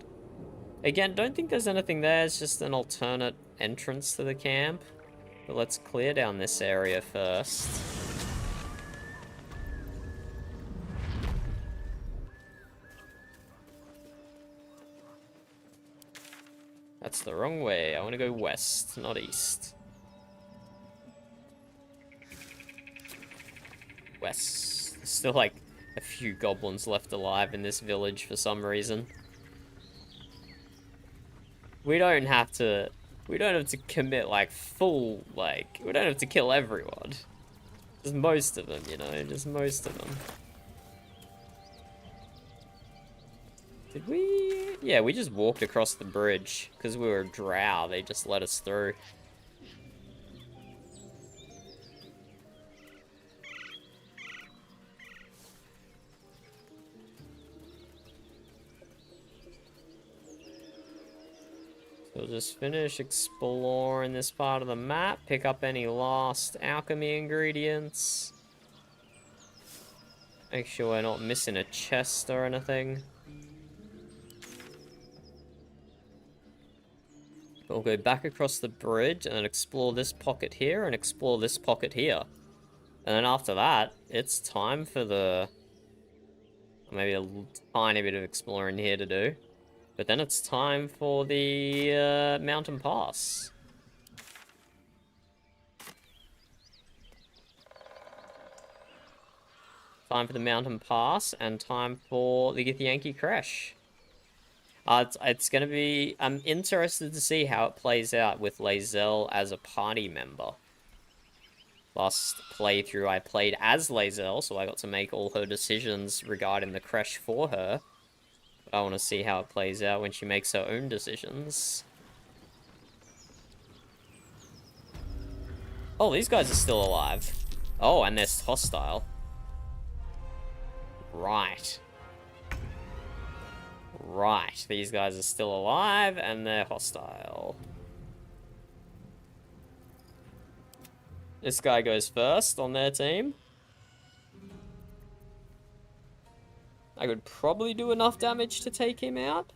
Again, don't think there's anything there, it's just an alternate entrance to the camp. But let's clear down this area first. That's the wrong way. I want to go west, not east. West. There's still like a few goblins left alive in this village for some reason. We don't have to commit like full, like, we don't have to kill everyone. Just most of them, you know, just most of them. Did we? Yeah, we just walked across the bridge because we were drow. They just let us through. We'll just finish exploring this part of the map, pick up any lost alchemy ingredients. Make sure we're not missing a chest or anything. We'll go back across the bridge and then explore this pocket here and explore this pocket here. And then after that, it's time for the... maybe a tiny bit of exploring here to do. But then it's time for the mountain pass. Time for the mountain pass and time for the Githyanki Crèche. It's going to be... I'm interested to see how it plays out with Lae'zel as a party member. Last playthrough I played as Lae'zel, so I got to make all her decisions regarding the Crèche for her. I want to see how it plays out when she makes her own decisions. Oh, these guys are still alive. Oh, and they're hostile. Right. Right, these guys are still alive and they're hostile. This guy goes first on their team. I could probably do enough damage to take him out.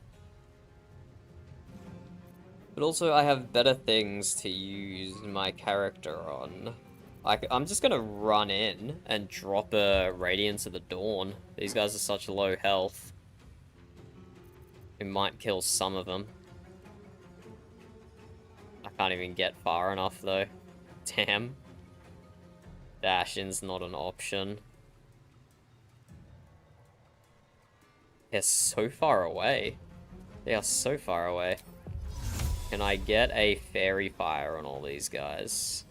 But also I have better things to use my character on. I'm just gonna run in and drop a Radiance of the Dawn. These guys are such low health. It might kill some of them. I can't even get far enough though. Damn. Dash-in's not an option. They're so far away. They are so far away. Can I get a fairy fire on all these guys?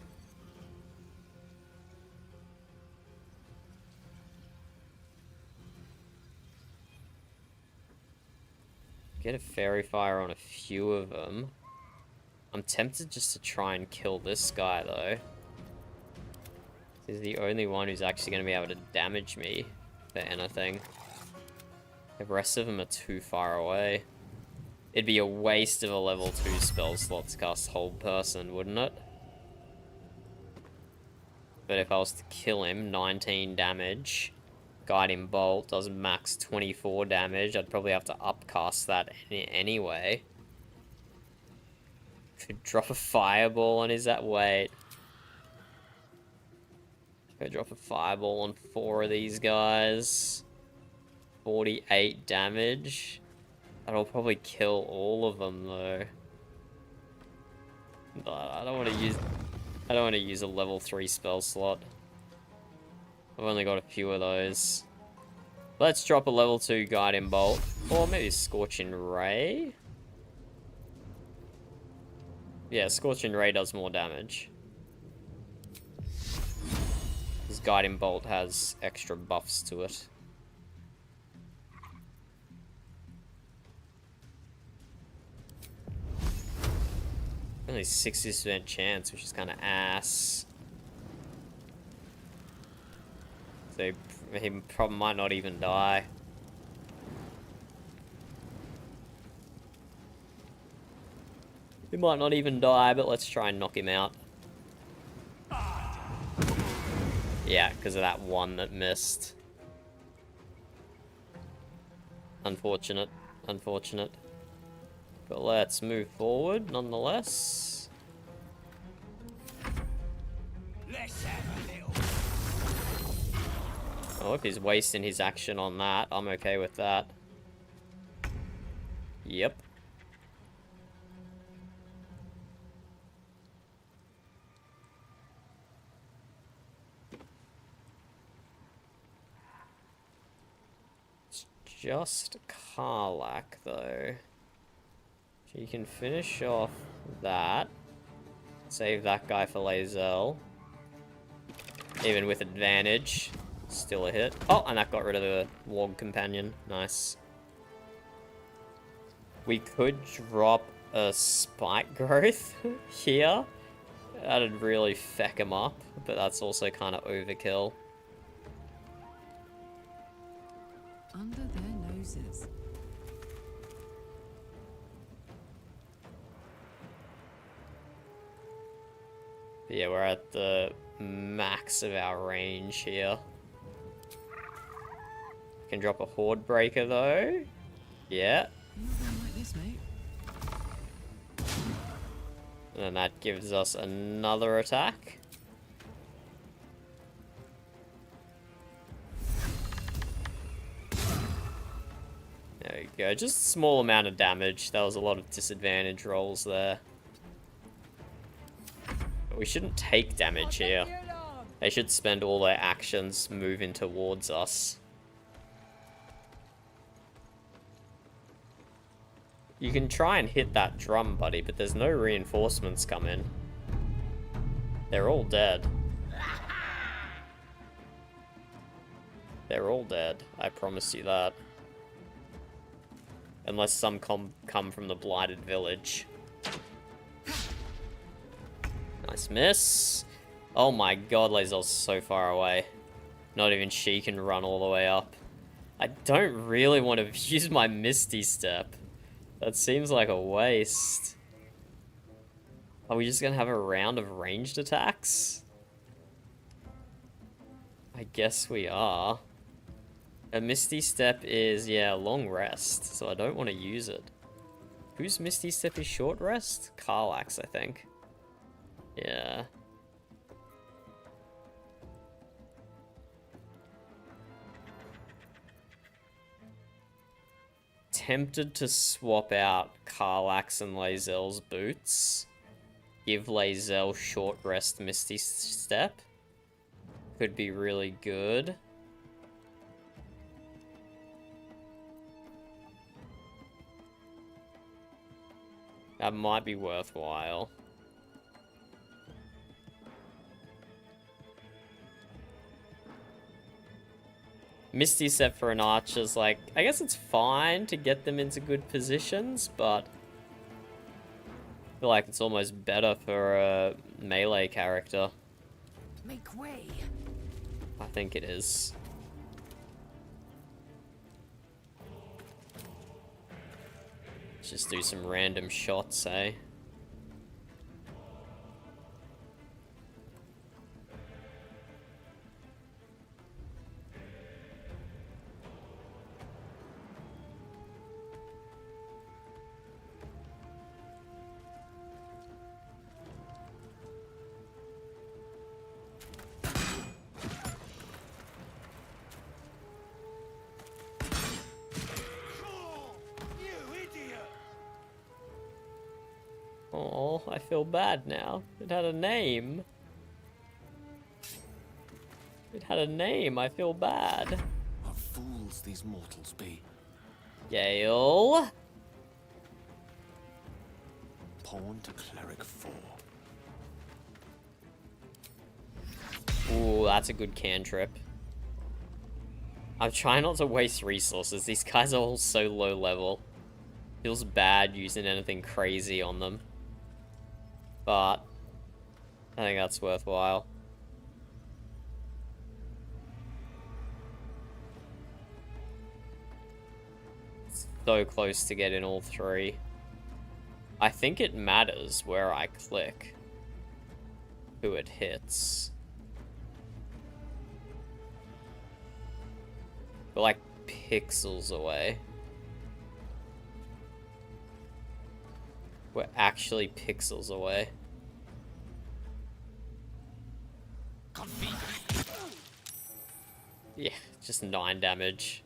Get a fairy fire on a few of them. I'm tempted just to try and kill this guy though. He's the only one who's actually going to be able to damage me for anything. The rest of them are too far away. It'd be a waste of a level 2 spell slot to cast Hold Person, wouldn't it? But if I was to kill him, 19 damage. Guiding Bolt does max 24 damage. I'd probably have to upcast that anyway. Could drop a fireball on his that weight. Could drop a fireball on 4 of these guys. 48 damage. That'll probably kill all of them though. But I don't want to use a level 3 spell slot. I've only got a few of those. Let's drop a level 2 Guiding Bolt. Or maybe Scorching Ray? Yeah, Scorching Ray does more damage. This Guiding Bolt has extra buffs to it. Only 60% chance, which is kind of ass. So he probably might not even die. He might not even die, but let's try and knock him out. Yeah, because of that one that missed. Unfortunate. Unfortunate. But let's move forward, nonetheless. Let's have a little. Oh, if he's wasting his action on that, I'm okay with that. Yep. It's just Karlak, though. So you can finish off that. Save that guy for Lae'zel. Even with advantage. Still a hit. Oh, and that got rid of the Warg Companion. Nice. We could drop a Spike Growth here. That'd really feck him up, but that's also kind of overkill. Under their noses. But yeah, we're at the max of our range here. Can drop a Horde Breaker though. Yeah. Like this, mate. And then that gives us another attack. There we go. Just a small amount of damage. That was a lot of disadvantage rolls there. But we shouldn't take damage here. They should spend all their actions moving towards us. You can try and hit that drum, buddy, but there's no reinforcements coming. They're all dead. They're all dead. I promise you that. Unless some come from the Blighted Village. Nice miss. Oh my god, Lae'zel's so far away. Not even she can run all the way up. I don't really want to use my Misty Step. That seems like a waste. Are we just gonna have a round of ranged attacks? I guess we are. A Misty Step is, yeah, long rest, so I don't want to use it. Whose Misty Step is short rest? Karlak's, I think. Yeah. Tempted to swap out Karlak's and Lae'zel's boots. Give Lae'zel short rest Misty Step. Could be really good. That might be worthwhile. Misty Step for an archer's like, I guess it's fine to get them into good positions, but I feel like it's almost better for a melee character. Make way. I think it is. Let's just do some random shots, eh? You Oh, I feel bad now. It had a name. It had a name. I feel bad. What fools these mortals be. Gale. Pawn to cleric 4. Ooh, that's a good cantrip. I'm trying not to waste resources. These guys are all so low level. Feels bad using anything crazy on them. But I think that's worthwhile. It's so close to getting all 3. I think it matters where I click who it hits. We're like pixels away. We're actually pixels away. Yeah, just 9 damage.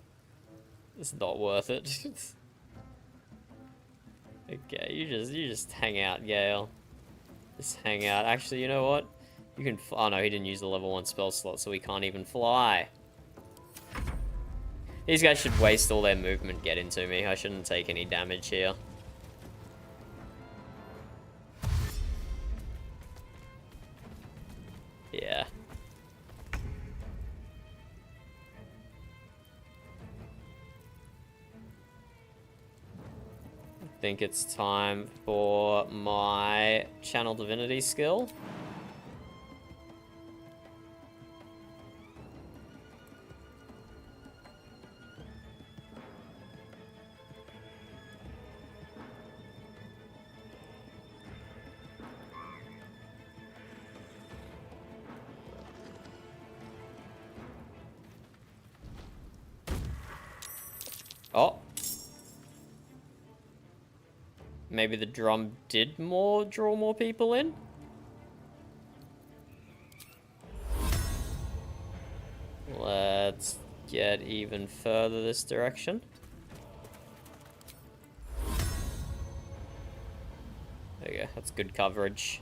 It's not worth it. Okay, you just hang out, Gale. Just hang out. Actually, you know what? You can. Oh no, he didn't use the level 1 spell slot, so he can't even fly. These guys should waste all their movement getting to me. I shouldn't take any damage here. Yeah. I think it's time for my Channel Divinity skill. Oh. Maybe the drum did draw more people in? Let's get even further this direction. There you go, that's good coverage.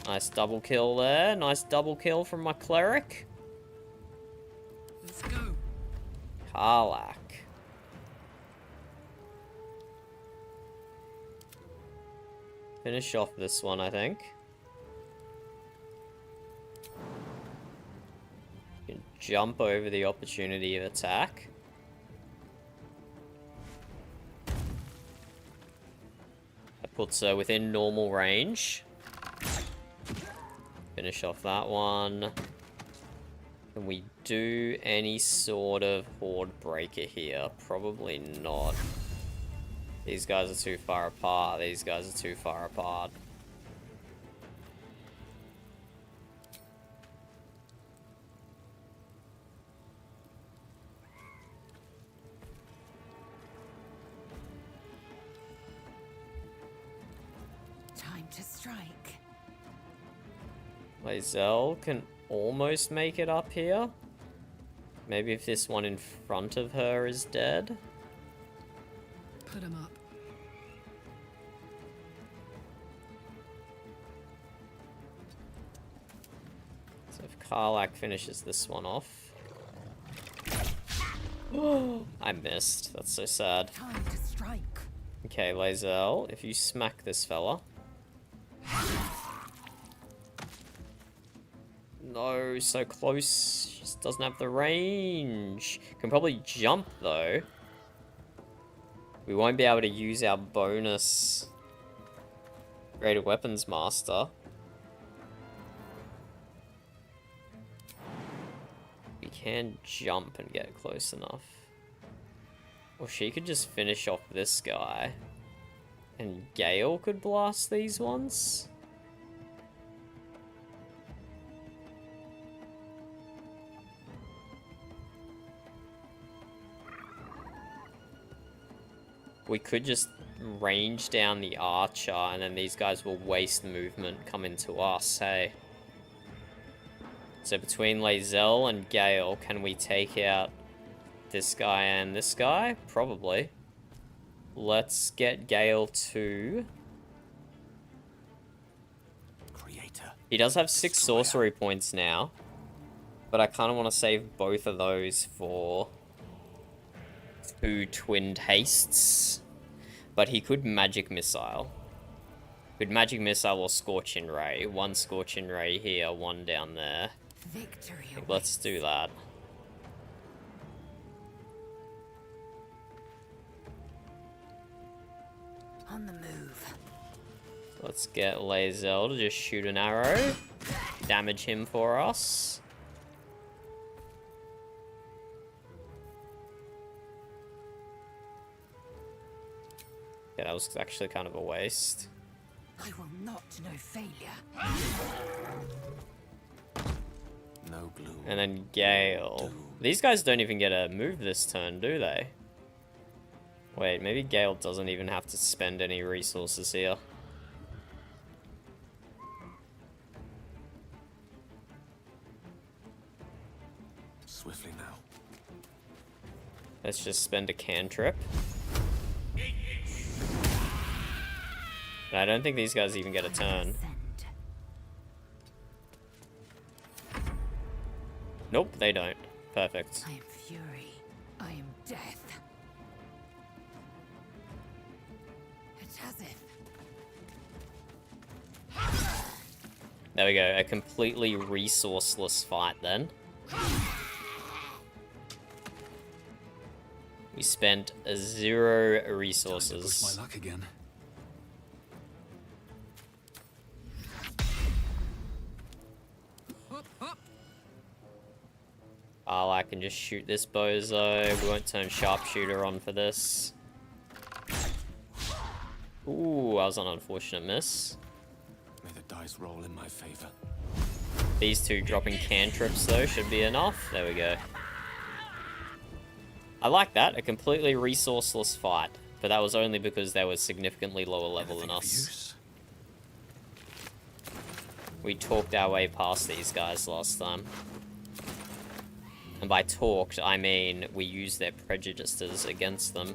Nice double kill there. Nice double kill from my cleric. Let's go. Karlach. Finish off this one, I think. You can jump over the opportunity of attack. That puts her within normal range. Finish off that one. Can we do any sort of horde breaker here? Probably not. These guys are too far apart. These guys are too far apart. Time to strike. Lae'zel can almost make it up here. Maybe if this one in front of her is dead. Put him up. So if Karlach finishes this one off. I missed. That's so sad. Time to strike. Okay, Lae'zel, if you smack this fella. No, so close. She just doesn't have the range. Can probably jump though. We won't be able to use our bonus Greater Weapons Master. We can jump and get close enough. Or she could just finish off this guy. And Gale could blast these ones. We could just range down the archer, and then these guys will waste movement coming to us, hey? So between Lae'zel and Gale, can we take out this guy and this guy? Probably. Let's get Gale to... Creator. He does have 6 sorcery points now. But I kind of want to save both of those for 2 twinned hastes. But he could magic missile. Could magic missile or scorching ray. 1 scorching ray here, 1 down there. Victory. Let's do that. On the move. Let's get Lae'zel to just shoot an arrow. Damage him for us. Yeah, that was actually kind of a waste. I will not know failure. No glue. And then Gale. These guys don't even get a move this turn, do they? Wait, maybe Gale doesn't even have to spend any resources here. Swiftly now. Let's just spend a cantrip. I don't think these guys even get a turn. Nope, they don't. Perfect. I am fury. I am death. It's as if. There we go. A completely resourceless fight then. We spent 0 resources. Push my luck again. Oh, I can just shoot this bozo. We won't turn sharpshooter on for this. Ooh, that was an unfortunate miss. May the dice roll in my favor. These 2 dropping cantrips though should be enough. There we go. I like that. A completely resourceless fight. But that was only because they were significantly lower level than us. We talked our way past these guys last time. And by talked, I mean we used their prejudices against them.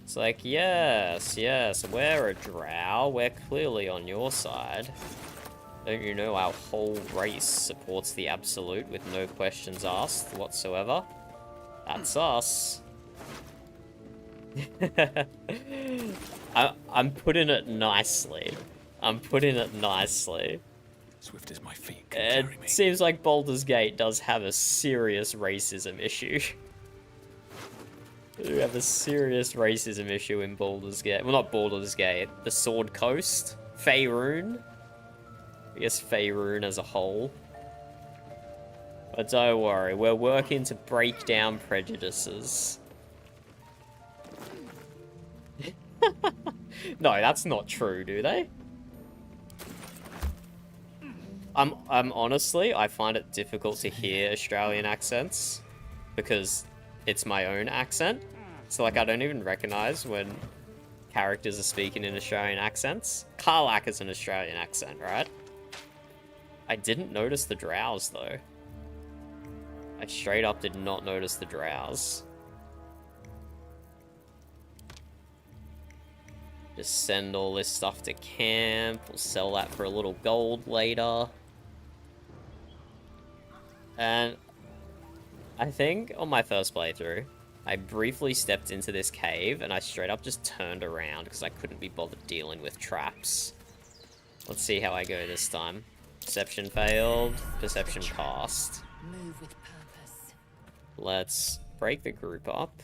It's like, yes, yes, we're a drow. We're clearly on your side. Don't you know our whole race supports the absolute with no questions asked whatsoever? That's us. I'm putting it nicely. I'm putting it nicely. Swift as my feet. It seems like Baldur's Gate does have a serious racism issue. We have a serious racism issue in Baldur's Gate. Well, not Baldur's Gate. The Sword Coast. Faerun. I guess Faerun as a whole. But don't worry, we're working to break down prejudices. No, that's not true, do they? I'm honestly, I find it difficult to hear Australian accents because it's my own accent. So like, I don't even recognize when characters are speaking in Australian accents. Karlak is an Australian accent, right? I didn't notice the drows though. I straight up did not notice the drows. Just send all this stuff to camp. We'll sell that for a little gold later. And I think on my first playthrough, I briefly stepped into this cave and I straight up just turned around because I couldn't be bothered dealing with traps. Let's see how I go this time. Perception failed. Perception passed. Move with purpose. Let's break the group up.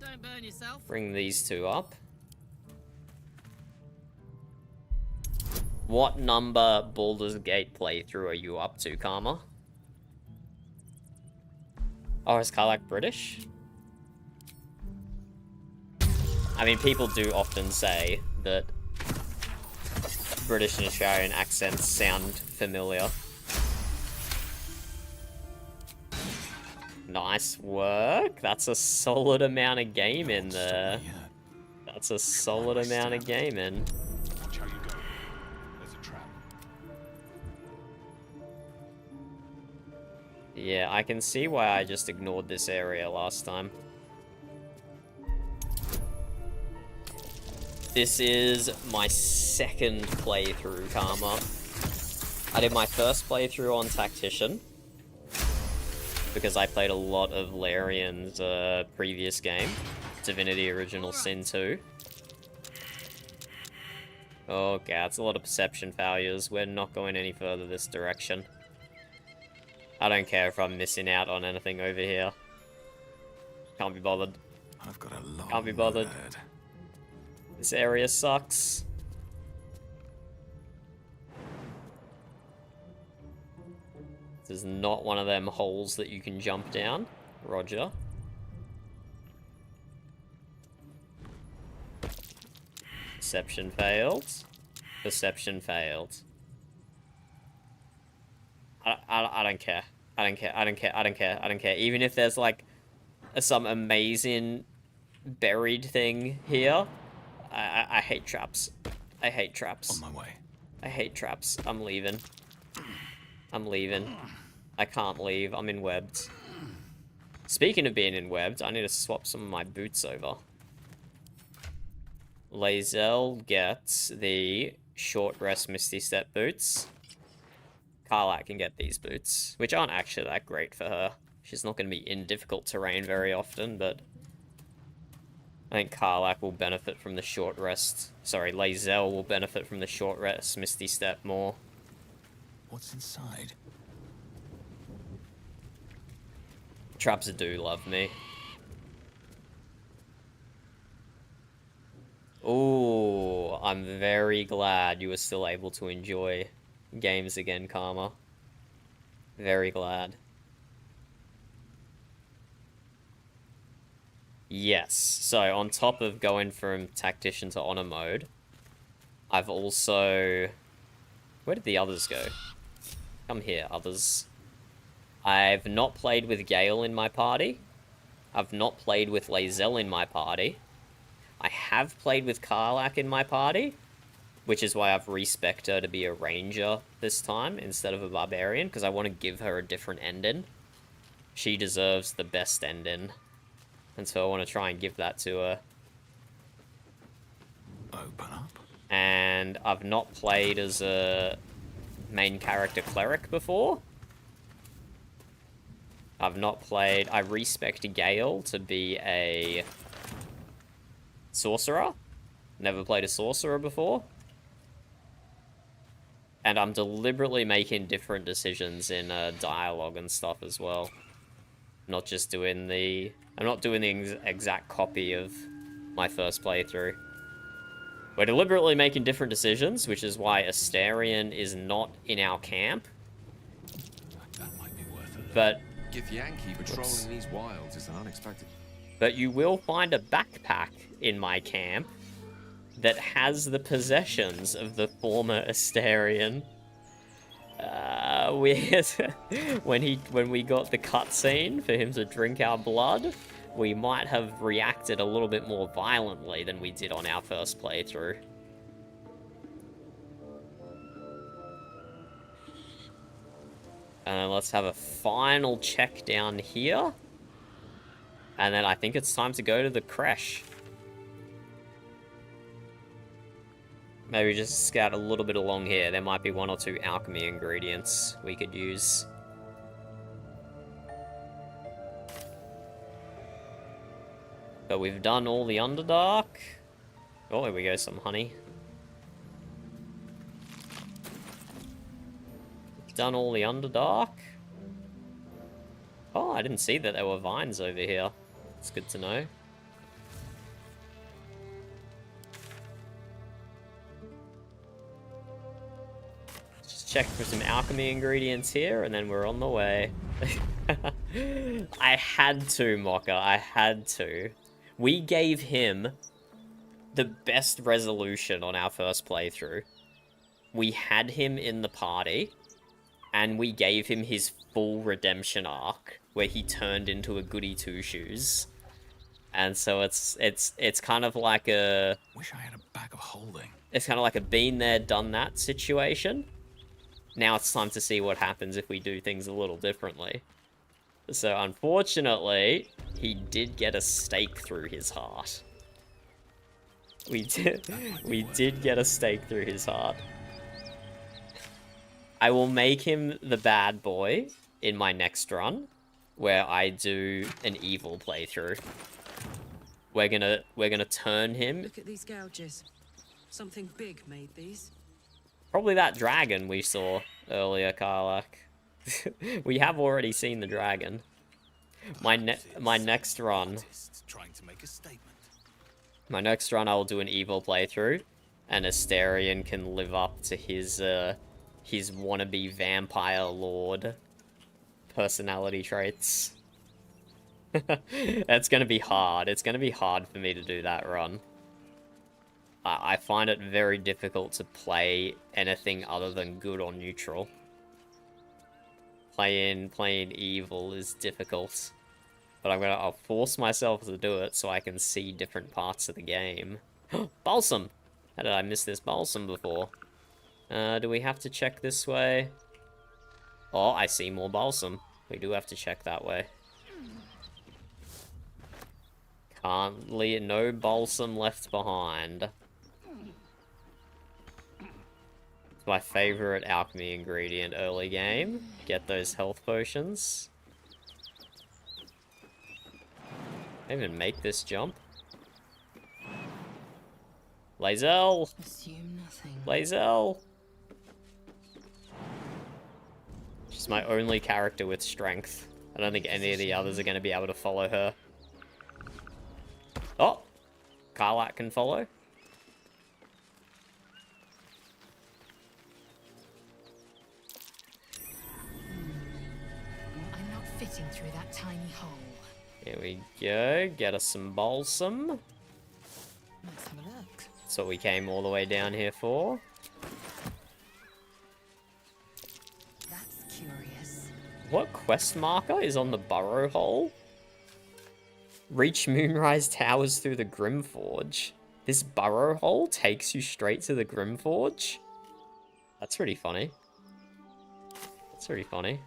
Don't burn yourself. Bring these 2 up. What number Baldur's Gate playthrough are you up to, Karma? Oh, is Karlak British? I mean, people do often say that British and Australian accents sound familiar. Nice work. That's a solid amount of game in there. That's a solid amount of game in. Watch how you go. There's a trap. Yeah, I can see why I just ignored this area last time. This is my second playthrough, Karma. I did my first playthrough on Tactician, because I played a lot of Larian's previous game, Divinity Original Sin 2. Oh god, it's a lot of perception failures. We're not going any further this direction. I don't care if I'm missing out on anything over here. Can't be bothered. I've got a long Can't be bothered. road ahead. This area sucks. This is not one of them holes that you can jump down. Roger. Perception failed. Perception failed. I don't care. I don't care. I don't care. I don't care. I don't care. Even if there's like some amazing buried thing here. I hate traps. I hate traps. On my way. I hate traps. I'm leaving. I'm leaving. I can't leave. I'm in webbed. Speaking of being in webbed, I need to swap some of my boots over. Lae'zel gets the short rest Misty Step boots. Karlach can get these boots, which aren't actually that great for her. She's not going to be in difficult terrain very often, but I think Karlach will benefit from the short rest. Sorry, Lae'zel will benefit from the short rest Misty Step more. What's inside? Traps do love me. Ooh, I'm very glad you were still able to enjoy games again, Karma. Very glad. Yes, so on top of going from Tactician to Honor mode, I've also... Where did the others go? Come here, others. I've not played with Gale in my party. I've not played with Lae'zel in my party. I have played with Karlach in my party, which is why I've respec'd her to be a ranger this time instead of a barbarian, because I want to give her a different ending. She deserves the best ending, and so I want to try and give that to her. Open up. And I've not played as a main character cleric before. I've not played... I respect Gale to be a sorcerer. Never played a sorcerer before. And I'm deliberately making different decisions in dialogue and stuff as well. Not just doing the... I'm not doing the exact copy of my first playthrough. We're deliberately making different decisions, which is why Astarion is not in our camp. That might be worth it. But... Githyanki patrolling these wilds is an unexpected... But you will find a backpack in my camp that has the possessions of the former Astarion. When we got the cutscene for him to drink our blood, we might have reacted a little bit more violently than we did on our first playthrough. And let's have a final check down here. And then I think it's time to go to the Crèche. Maybe just scout a little bit along here. There might be 1 or 2 alchemy ingredients we could use. But we've done all the Underdark. Oh, here we go, some honey. Done all the Underdark. Oh, I didn't see that there were vines over here. It's good to know. Just check for some alchemy ingredients here, and then we're on the way. I had to, Mocha. I had to. We gave him the best resolution on our first playthrough. We had him in the party, and we gave him his full redemption arc, where he turned into a goody two-shoes. And so it's kind of like a... Wish I had a bag of holding. It's kind of like a been there, done that situation. Now it's time to see what happens if we do things a little differently. So unfortunately, he did get a stake through his heart. We did get a stake through his heart. I will make him the bad boy in my next run, where I do an evil playthrough. We're gonna turn him. Look at these gouges. Something big made these. Probably that dragon we saw earlier, Karlak. We have already seen the dragon. My next run. My next run, I will do an evil playthrough, and Asterion can live up to his wannabe vampire lord personality traits. That's gonna be hard. It's gonna be hard for me to do that run. I find it very difficult to play anything other than good or neutral. Playing evil is difficult. But I'll force myself to do it so I can see different parts of the game. Balsam! How did I miss this balsam before? Do we have to check this way? Oh, I see more balsam. We do have to check that way. Can't leave, no balsam left behind. It's my favorite alchemy ingredient early game. Get those health potions. Can't even make this jump. Lae'zel! Assume nothing. Lae'zel! She's my only character with strength. I don't think any of the others are going to be able to follow her. Oh! Karlak can follow. I'm not fitting through that tiny hole. Here we go. Get us some balsam. Let's have a look. That's what we came all the way down here for. That's curious. What quest marker is on the burrow hole? Reach Moonrise Towers through the Grimforge. This burrow hole takes you straight to the Grimforge? That's pretty funny. That's pretty funny.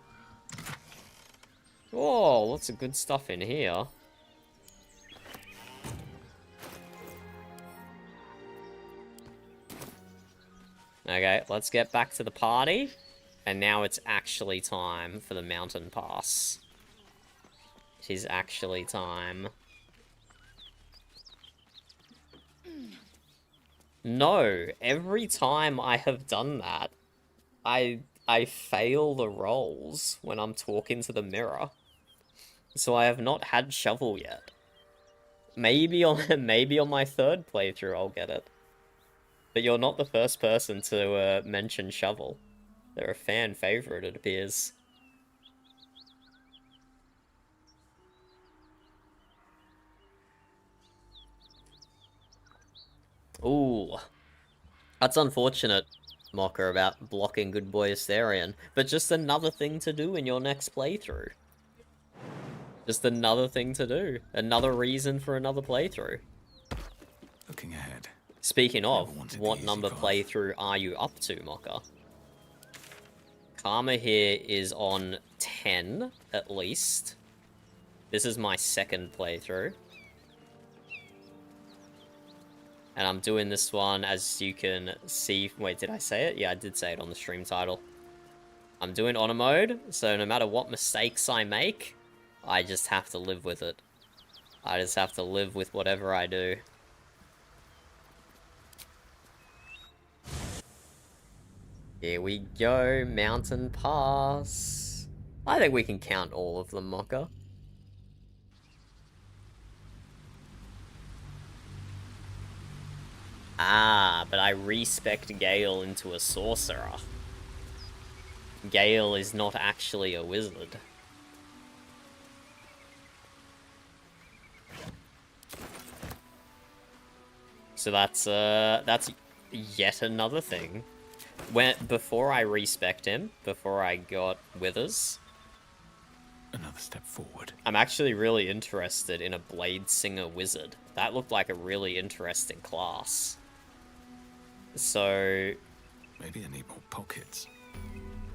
Oh, lots of good stuff in here. Okay, let's get back to the party. And now it's actually time for the mountain pass. It is actually time. No, every time I have done that, I fail the rolls when I'm talking to the mirror. So I have not had shovel yet. Maybe on my third playthrough I'll get it. But you're not the first person to mention shovel. They're a fan favorite, it appears. Ooh. That's unfortunate, Mocker, about blocking good boy Asterion. But just another thing to do in your next playthrough. Just another thing to do. Another reason for another playthrough. Looking ahead. Speaking of, what number playthrough are you up to, Mocker? Karma here is on 10, at least. This is my second playthrough. And I'm doing this one, as you can see... Wait, did I say it? Yeah, I did say it on the stream title. I'm doing honor mode, so no matter what mistakes I make, I just have to live with it. I just have to live with whatever I do. Here we go, Mountain Pass. I think we can count all of them, Mocker. Ah, but I respect Gale into a sorcerer. Gale is not actually a wizard. So that's yet another thing. Before I respect him, before I got Withers, another step forward. I'm actually really interested in a Blade Singer Wizard. That looked like a really interesting class. So... maybe I need more pockets.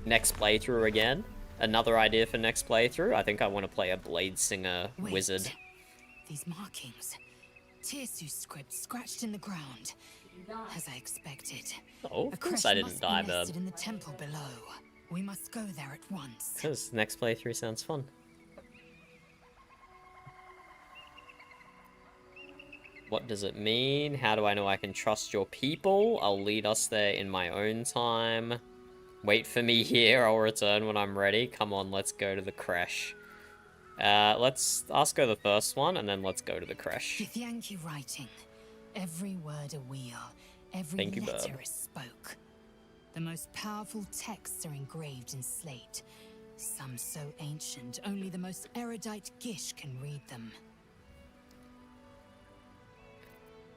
Next playthrough again, Another idea for next playthrough. I think I want to play a Blade Singer Wait. wizard. These markings. Tirsu's script scratched in the ground. As I expected. Oh, A of course Crèche I didn't must die, be Verb. nested in the temple below. We must go there at once. Because next playthrough sounds fun. What does it mean? How do I know I can trust your people? I'll lead us there in my own time. Wait for me here, I'll return when I'm ready. Come on, let's go to the Crèche. Let's go the first one, and then let's go to the Crèche. Githyanki writing. Every word a wheel, every Thank you, letter Burb. is spoke. The most powerful texts are engraved in slate. Some so ancient, only the most erudite Gish can read them.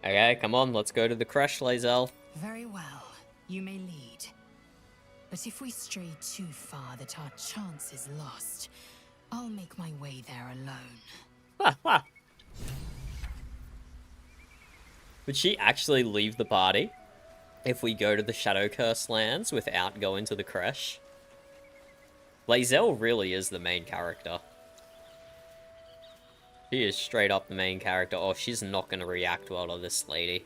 Okay, come on, let's go to the Crèche, Lae'zel. Very well, you may lead. But if we stray too far that our chance is lost, I'll make my way there alone. Would she actually leave the party if we go to the Shadow Curse lands without going to the Crèche? Lae'zel really is the main character. She is straight up the main character. Oh, she's not going to react well to this lady.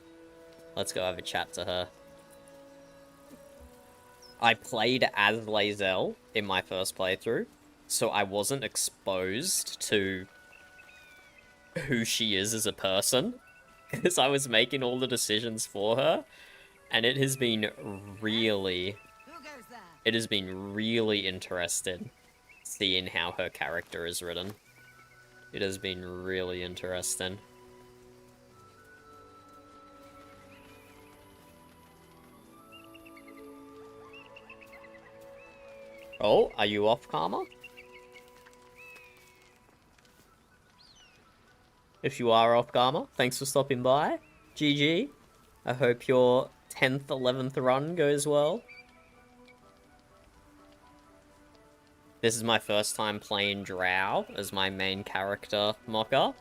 Let's go have a chat to her. I played as Lae'zel in my first playthrough, so I wasn't exposed to who she is as a person, because I was making all the decisions for her, and it has been really interesting seeing how her character is written. It has been really interesting. Oh, are you off, Karma? If you are off, Karma, thanks for stopping by. GG. I hope your 10th, 11th run goes well. This is my first time playing Drow as my main character, Mocha.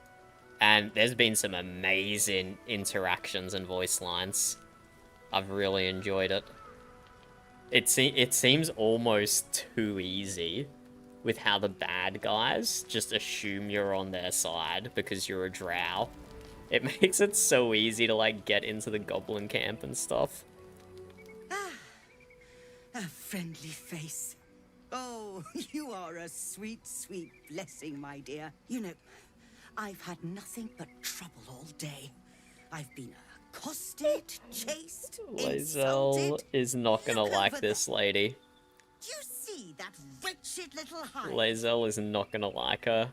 And there's been some amazing interactions and voice lines. I've really enjoyed it. It seems almost too easy with how the bad guys just assume you're on their side because you're a Drow. It makes it so easy to, like, get into the goblin camp and stuff. A friendly face. Oh, you are a sweet, sweet blessing, my dear. You know, I've had nothing but trouble all day. I've been accosted, chased, Lae'zel insulted. is not gonna Look like over this lady. Do you see that wretched little hive? Lae'zel is not gonna like her.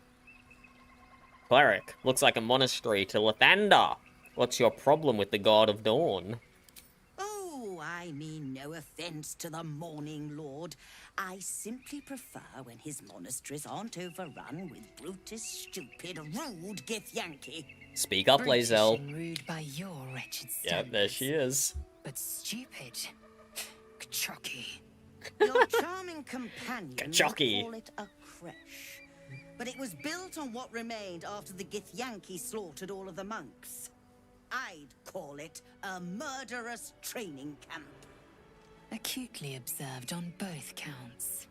Cleric, looks like a monastery to Lathander. What's your problem with the God of Dawn? Oh, I mean no offense to the Morning Lord. I simply prefer when his monasteries aren't overrun with brutish, stupid, rude Githyanki. Speak up, Brutish Lae'zel. and rude by your wretched Yeah, standards. there she is. But stupid. Kachaki. Your charming companion would Kachaki. call it a creche. But it was built on what remained after the Githyanki slaughtered all of the monks. I'd call it a murderous training camp. Acutely observed on both counts.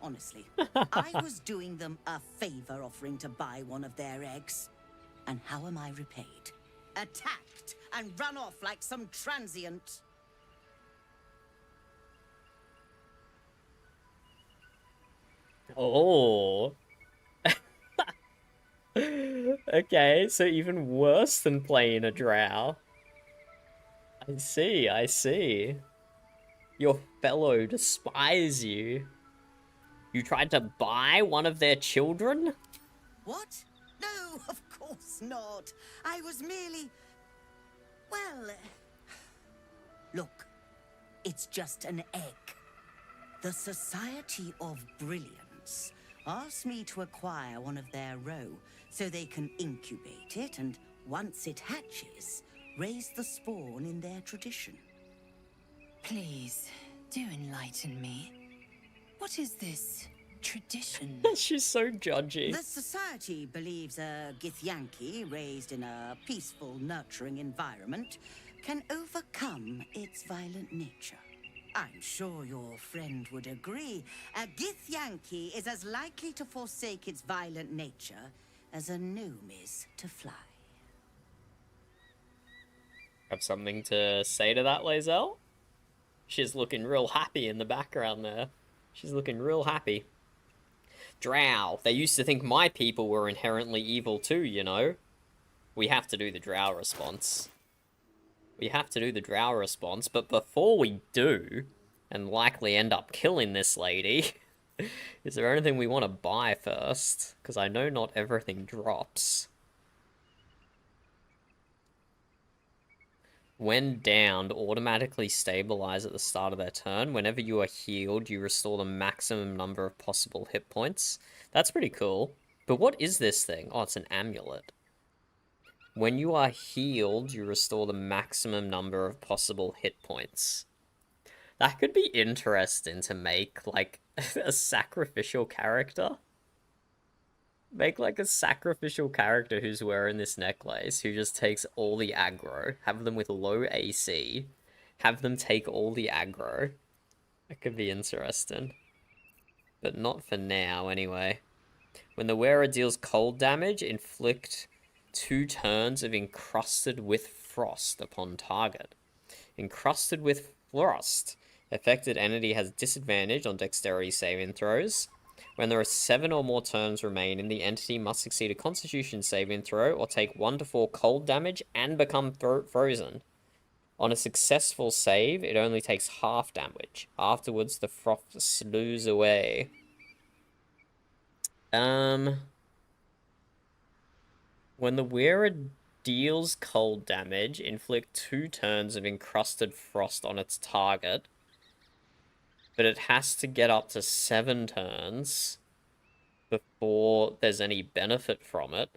Honestly, I was doing them a favor offering to buy one of their eggs. And how am I repaid? Attacked and run off like some transient. Oh. Okay, so even worse than playing a Drow. I see, I see. Your fellow despise you. You tried to buy one of their children? What? No, of course not. I was merely... Well... Look, it's just an egg. The Society of Brilliance asked me to acquire one of their roe so they can incubate it and, once it hatches, raise the spawn in their tradition. Please, do enlighten me. What is this tradition? She's so judgy. The Society believes a Githyanki raised in a peaceful, nurturing environment can overcome its violent nature. I'm sure your friend would agree. A Githyanki is as likely to forsake its violent nature as a gnome is to fly. Have something to say to that, Lae'zel? She's looking real happy in the background there. She's looking real happy. Drow. They used to think my people were inherently evil too, you know? We have to do the Drow response. We have to do the Drow response, but before we do, and likely end up killing this lady, is there anything we want to buy first? Because I know not everything drops. When downed, automatically stabilize at the start of their turn. Whenever you are healed, you restore the maximum number of possible hit points. That's pretty cool. But what is this thing? Oh, it's an amulet. When you are healed, you restore the maximum number of possible hit points. That could be interesting to make, like, a sacrificial character. Make, like, a sacrificial character who's wearing this necklace, who just takes all the aggro, have them with low AC, have them take all the aggro. That could be interesting. But not for now, anyway. When the wearer deals cold damage, inflict 2 turns of encrusted with frost upon target. Encrusted with frost. Affected entity has disadvantage on dexterity saving throws. When there are 7 or more turns remaining, the entity must succeed a constitution saving throw or take 1 to 4 cold damage and become frozen. On a successful save, it only takes half damage. Afterwards, the frost slews away. When the wearer deals cold damage, inflict 2 turns of encrusted frost on its target. But it has to get up to 7 turns before there's any benefit from it.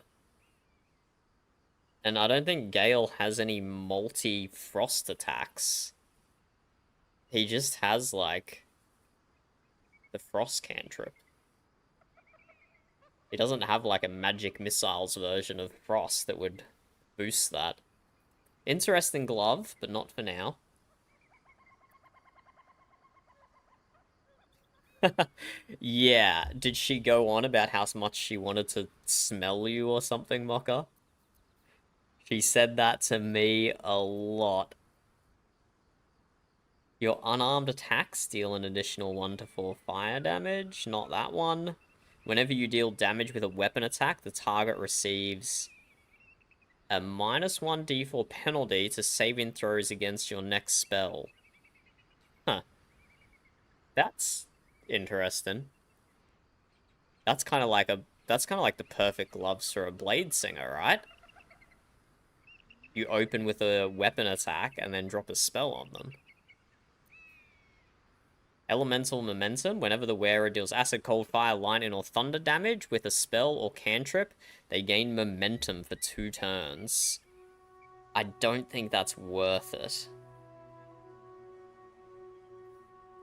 And I don't think Gale has any multi-frost attacks. He just has, like, the frost cantrip. He doesn't have, like, a magic missiles version of frost that would boost that. Interesting glove, but not for now. Yeah, did she go on about how much she wanted to smell you or something, Mocha? She said that to me a lot. Your unarmed attacks deal an additional 1 to 4 fire damage. Not that one. Whenever you deal damage with a weapon attack, the target receives a -1 d4 penalty to saving throws against your next spell. Huh. That's interesting. That's kind of like the perfect gloves for a blade singer, right? You open with a weapon attack and then drop a spell on them. Elemental momentum. Whenever the wearer deals acid, cold, fire, lightning, or thunder damage with a spell or cantrip, they gain momentum for 2 turns. I don't think that's worth it.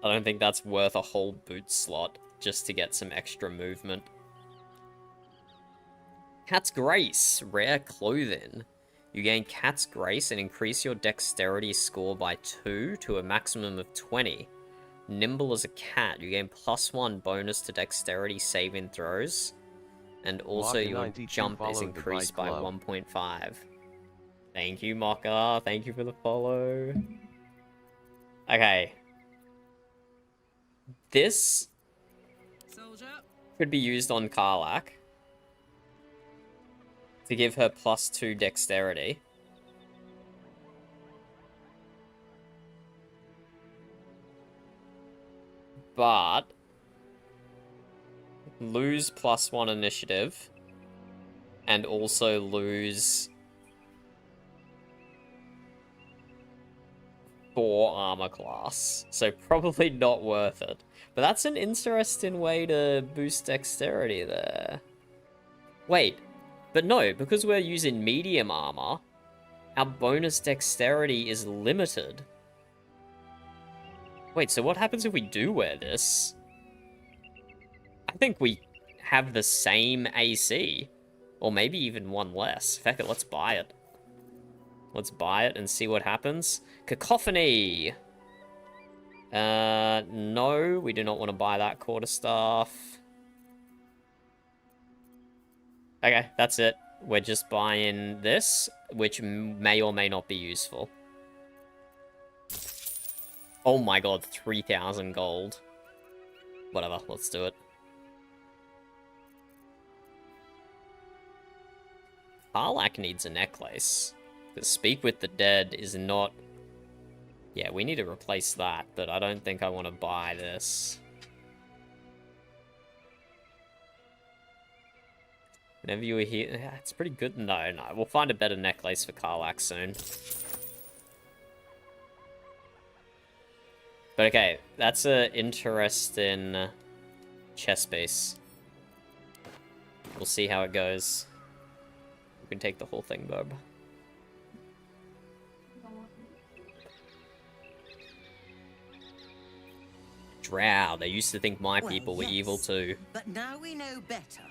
I don't think that's worth a whole boot slot just to get some extra movement. Cat's Grace. Rare clothing. You gain Cat's Grace and increase your dexterity score by 2 to a maximum of 20. Nimble as a cat. You gain +1 bonus to dexterity saving throws. And also your jump is increased by 1.5. Thank you, Mocha. Thank you for the follow. Okay. This could be used on Karlach to give her +2 dexterity. But lose +1 initiative and also lose 4 armor class. So probably not worth it. But that's an interesting way to boost dexterity there. Wait, but no, because we're using medium armor, our bonus dexterity is limited. Wait, so what happens if we do wear this? I think we have the same AC. Or maybe even 1 less. Feck it, let's buy it. Let's buy it and see what happens. Cacophony! No, we do not want to buy that quarterstaff. Okay, that's it. We're just buying this, which may or may not be useful. Oh my god, 3,000 gold. Whatever, let's do it. Harlak needs a necklace. Because Speak with the Dead is not... Yeah, we need to replace that, but I don't think I want to buy this. Whenever you were here... Yeah, it's pretty good. No, we'll find a better necklace for Karlak soon. But okay, that's an interesting chest base. We'll see how it goes. We can take the whole thing, Bob. Drow, they used to think my people were evil too. But now we know better.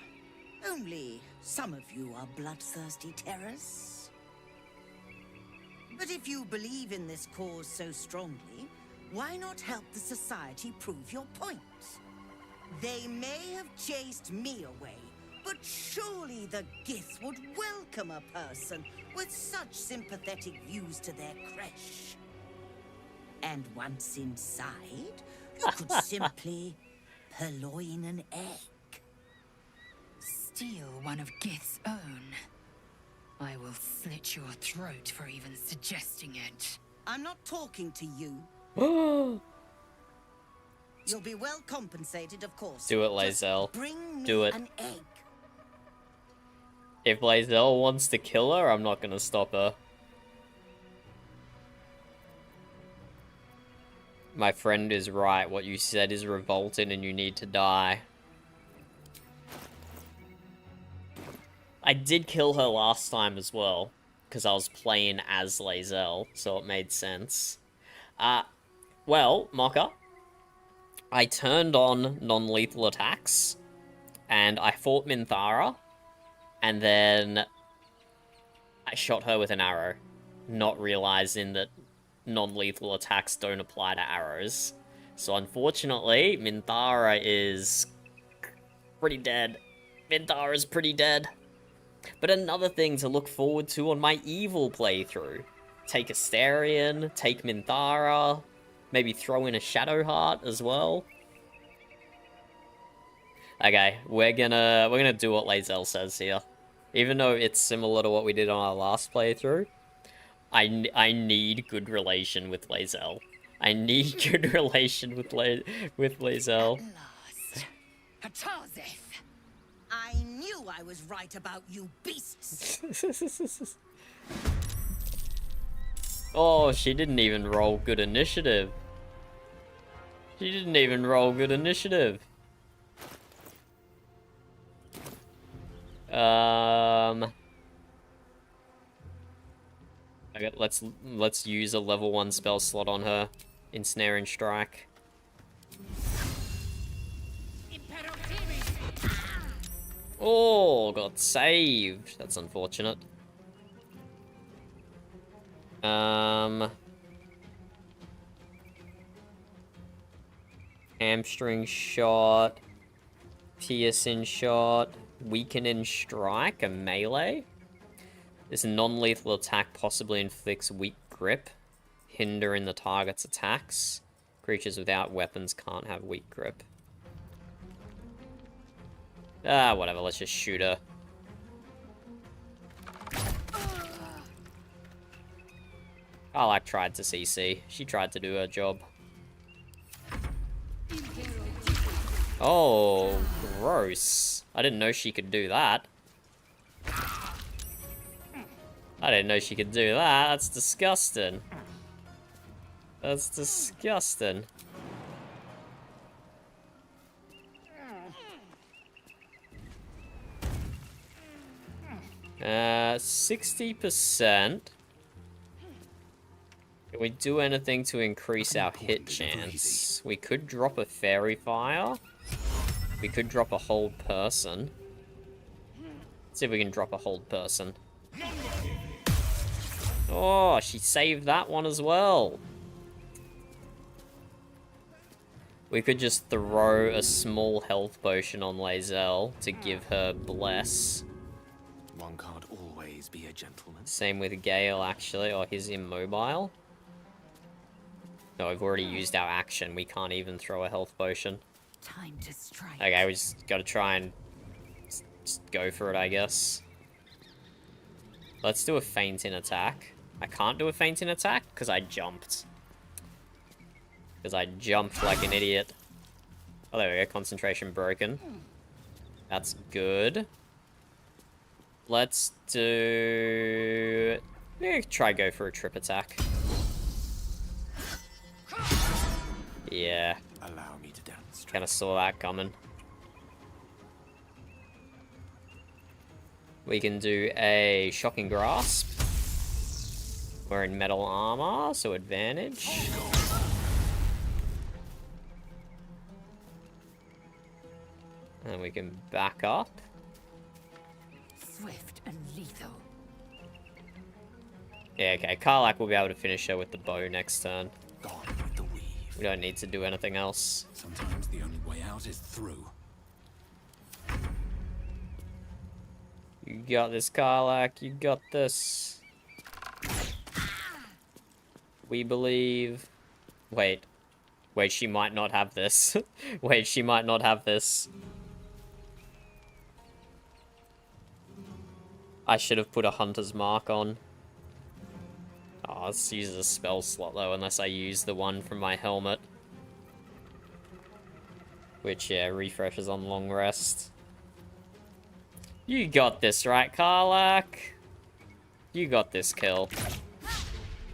Only some of you are bloodthirsty terrorists. But if you believe in this cause so strongly, why not help the society prove your point? They may have chased me away, but surely the Gith would welcome a person with such sympathetic views to their Crèche. And once inside, you could simply purloin an egg. Steal one of Gith's own. I will slit your throat for even suggesting it. I'm not talking to you. You'll be well compensated, of course. Do it, Lae'zel. Do it. An egg. If Lae'zel wants to kill her, I'm not gonna stop her. My friend is right. What you said is revolting and you need to die. I did kill her last time as well, because I was playing as Lae'zel, so it made sense. Well, Mocha, I turned on non-lethal attacks, and I fought Minthara, and then I shot her with an arrow, not realizing that non-lethal attacks don't apply to arrows. So unfortunately, Minthara is pretty dead. Minthara's pretty dead. But another thing to look forward to on my evil playthrough. Take Astarion, take Minthara, maybe throw in a Shadowheart as well. Okay, we're gonna do what Lae'zel says here. Even though it's similar to what we did on our last playthrough, I need good relation with Lae'zel. I need good relation with Lae'zel. I knew I was right about you beasts. Oh, she didn't even roll good initiative. She didn't even roll good initiative. Okay, let's use a level 1 spell slot on her. Ensnaring Strike. Oh, got saved. That's unfortunate. Hamstring shot. Piercing shot. Weakening Strike, a melee. This non-lethal attack possibly inflicts weak grip, hindering the target's attacks. Creatures without weapons can't have weak grip. Ah, whatever, let's just shoot her. Karlak tried to CC. She tried to do her job. Oh, gross. I didn't know she could do that. I didn't know she could do that. That's disgusting. That's disgusting. 60%. Can we do anything to increase our hit chance? We could drop a Fairy Fire. We could drop a Hold Person. Let's see if we can drop a Hold Person. Oh, she saved that one as well. We could just throw a small health potion on Lae'zel to give her bless. One can't always be a gentleman. Same with Gale, actually. Or he's immobile. No, we've already used our action. We can't even throw a health potion. Time to strike. Okay, we just gotta try and just go for it, I guess. Let's do a fainting attack. I can't do a fainting attack because I jumped. Because I jumped like an idiot. Oh, there we go. Concentration broken. That's good. Let's do... Yeah, try go for a trip attack. Yeah. Allow me to demonstrate. Kind of saw that coming. We can do a shocking grasp. We're in metal armor, so advantage. And we can back up. Swift and lethal. Yeah, okay. Karlak will be able to finish her with the bow next turn. Gone with the weave. We don't need to do anything else. Sometimes the only way out is through. You got this, Karlak. You got this. We believe... Wait. Wait, she might not have this. Wait, she might not have this. I should have put a hunter's mark on. Oh, let's use a spell slot though, unless I use the one from my helmet. Which, yeah, refreshes on long rest. You got this, right, Karlak? You got this kill.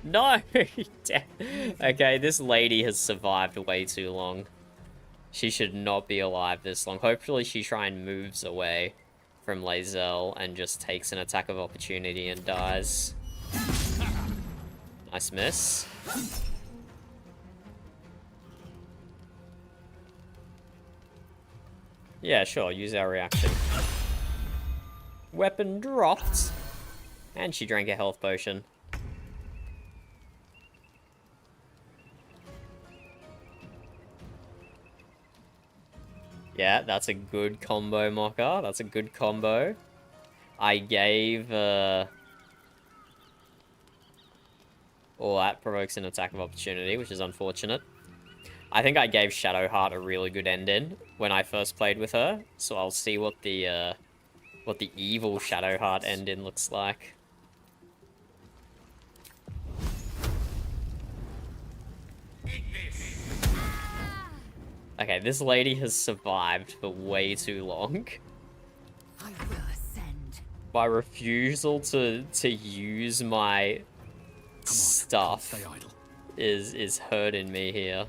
No! Okay, this lady has survived way too long. She should not be alive this long. Hopefully she try and moves away from Lae'zel and just takes an attack of opportunity and dies. Nice miss. Yeah, sure, use our reaction. Weapon dropped. And she drank a health potion. Yeah, that's a good combo, Mocha. That's a good combo. I gave, Oh, that provokes an attack of opportunity, which is unfortunate. I think I gave Shadowheart a really good ending when I first played with her, so I'll see what the evil Shadowheart ending looks like. Okay, this lady has survived for way too long. I will ascend. My refusal to use my stuff is hurting me here.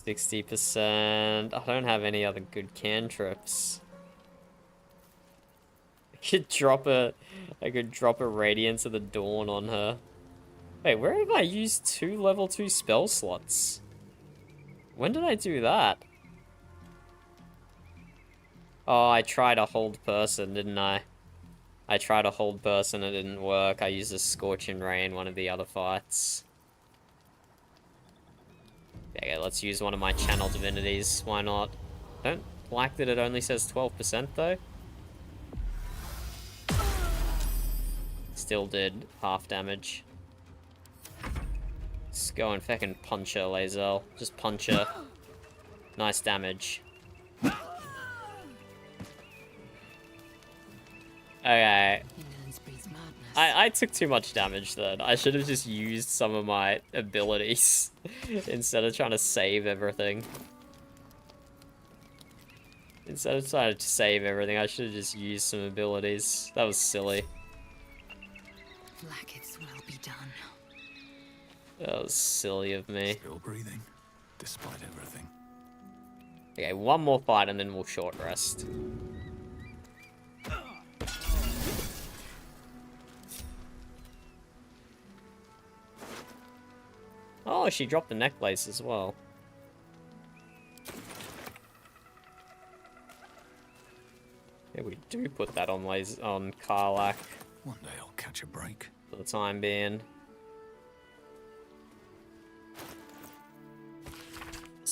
60%. I don't have any other good cantrips. I could drop a Radiance of the Dawn on her. Wait, where have I used 2 level 2 spell slots? When did I do that? Oh, I tried a hold person, didn't I? I tried a hold person, it didn't work. I used a Scorching Ray in one of the other fights. Okay, let's use one of my channel divinities. Why not? Don't like that it only says 12% though. Still did half damage. Let's go and fucking punch her, Lae'zel. Just punch her. Nice damage. Okay. I took too much damage then. I should have just used some of my abilities instead of trying to save everything. Instead of trying to save everything, I should have just used some abilities. That was silly. Blackets will be done. That was silly of me. Still breathing, despite everything. Okay, one more fight and then we'll short rest. Oh, she dropped the necklace as well. Yeah, we do put that on Karlak. One day I'll catch a break. For the time being.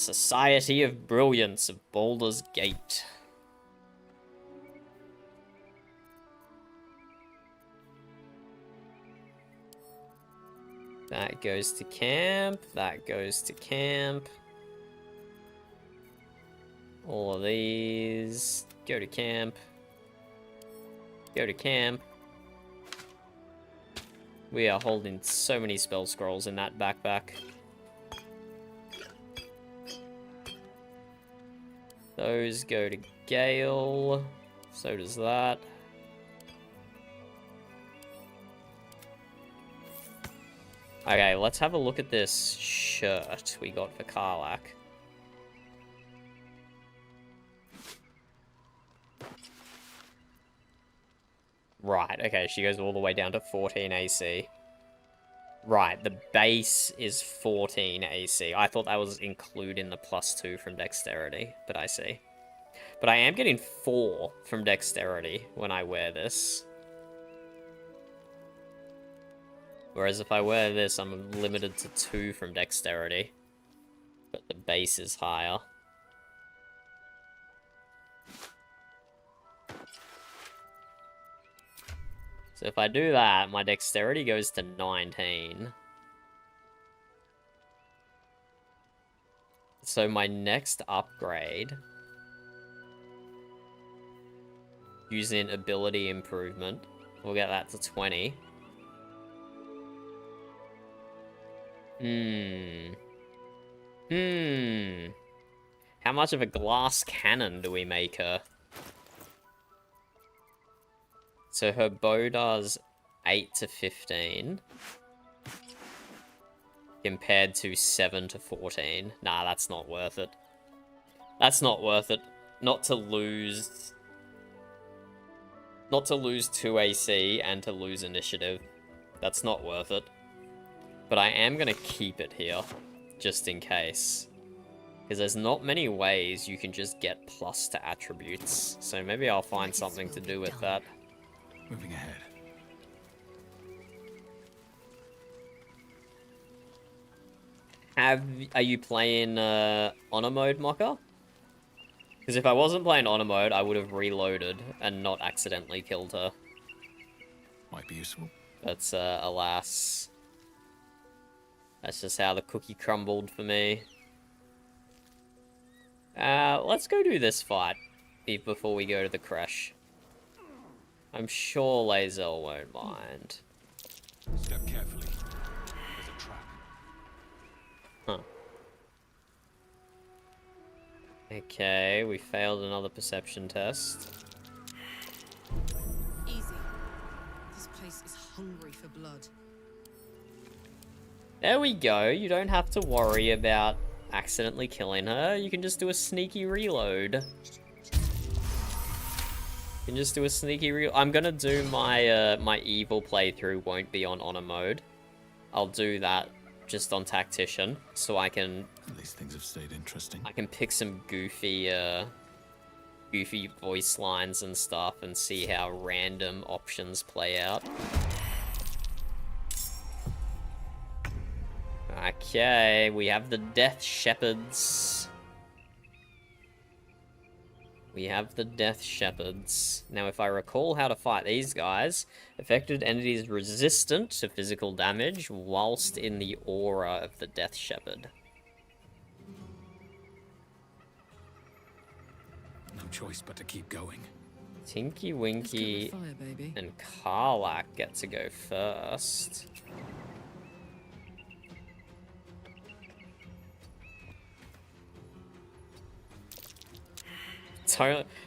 Society of Brilliance of Baldur's Gate. That goes to camp. That goes to camp. All of these go to camp. Go to camp. We are holding so many spell scrolls in that backpack. Those go to Gale. So does that. Okay, let's have a look at this shirt we got for Karlak. Right, okay, she goes all the way down to 14 AC. Right, the base is 14 AC. I thought that was including the +2 from Dexterity, but I see. But I am getting 4 from Dexterity when I wear this. Whereas if I wear this, I'm limited to 2 from Dexterity. But the base is higher. So if I do that, my Dexterity goes to 19. So my next upgrade, using Ability Improvement, we'll get that to 20. How much of a glass cannon do we make her? So her bow does 8 to 15. Compared to 7 to 14. Nah, that's not worth it. That's not worth it. Not to lose 2 AC and to lose initiative. That's not worth it. But I am going to keep it here, just in case. Because there's not many ways you can just get plus to attributes. So maybe I'll find something to do with that. Moving ahead. Are you playing honor mode, Mocha? Because if I wasn't playing honor mode, I would have reloaded and not accidentally killed her. Might be useful. But alas. That's just how the cookie crumbled for me. Let's go do this fight before we go to the Crèche. I'm sure Lae'zel won't mind. Step carefully. There's a trap. Huh. Okay, we failed another perception test. Easy. This place is hungry for blood. There we go. You don't have to worry about accidentally killing her. You can just do a sneaky reload. You can just do a sneaky reload. I'm gonna do my my evil playthrough won't be on honor mode. I'll do that just on tactician, so I can. At least things have stayed interesting. I can pick some goofy voice lines and stuff and see how random options play out. Okay, we have the Death Shepherds. We have the Death Shepherds. Now, if I recall how to fight these guys, affected entities resistant to physical damage whilst in the aura of the Death Shepherd. No choice but to keep going. Tinky Winky fire, baby. and Karlak get to go first.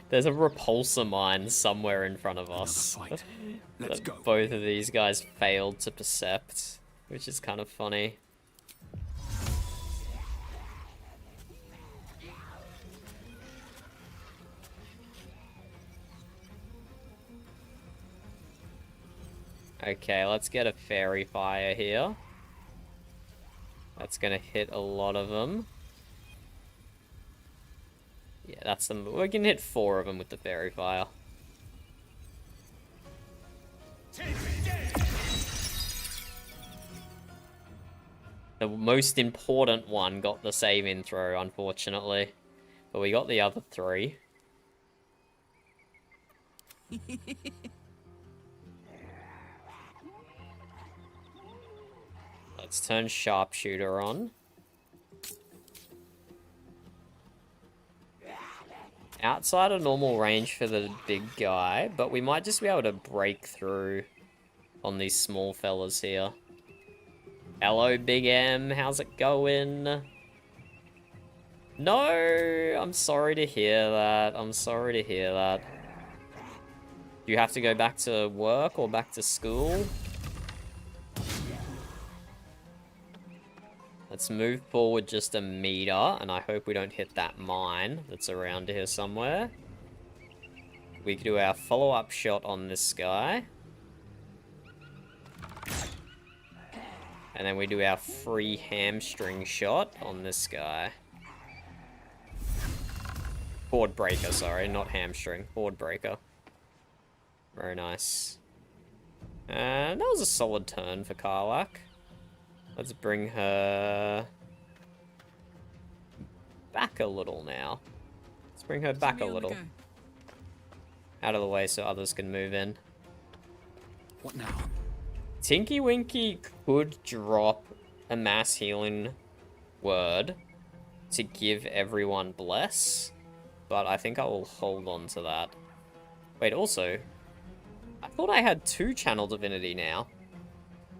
There's a repulsor mine somewhere in front of us. Let's go. Both of these guys failed to percept, which is kind of funny. Okay, let's get a fairy fire here. That's gonna hit a lot of them. Yeah, that's them. We can hit 4 of them with the fairy fire. The most important one got the save-in throw, unfortunately. But we got the other 3. Let's turn Sharpshooter on. Outside of normal range for the big guy, but we might just be able to break through on these small fellas here. Hello, Big M. How's it going? No! I'm sorry to hear that. I'm sorry to hear that. Do you have to go back to work or back to school? Let's move forward just a meter, and I hope we don't hit that mine that's around here somewhere. We can do our follow-up shot on this guy. And then we do our free hamstring shot on this guy. Board breaker, sorry, not hamstring. Board breaker. Very nice. And that was a solid turn for Karlach. Let's bring her back a little now. Let's bring her back a little. Out of the way so others can move in. What now? Tinky Winky could drop a mass healing word to give everyone bless, but I think I will hold on to that. Wait, also, I thought I had 2 channel divinity now.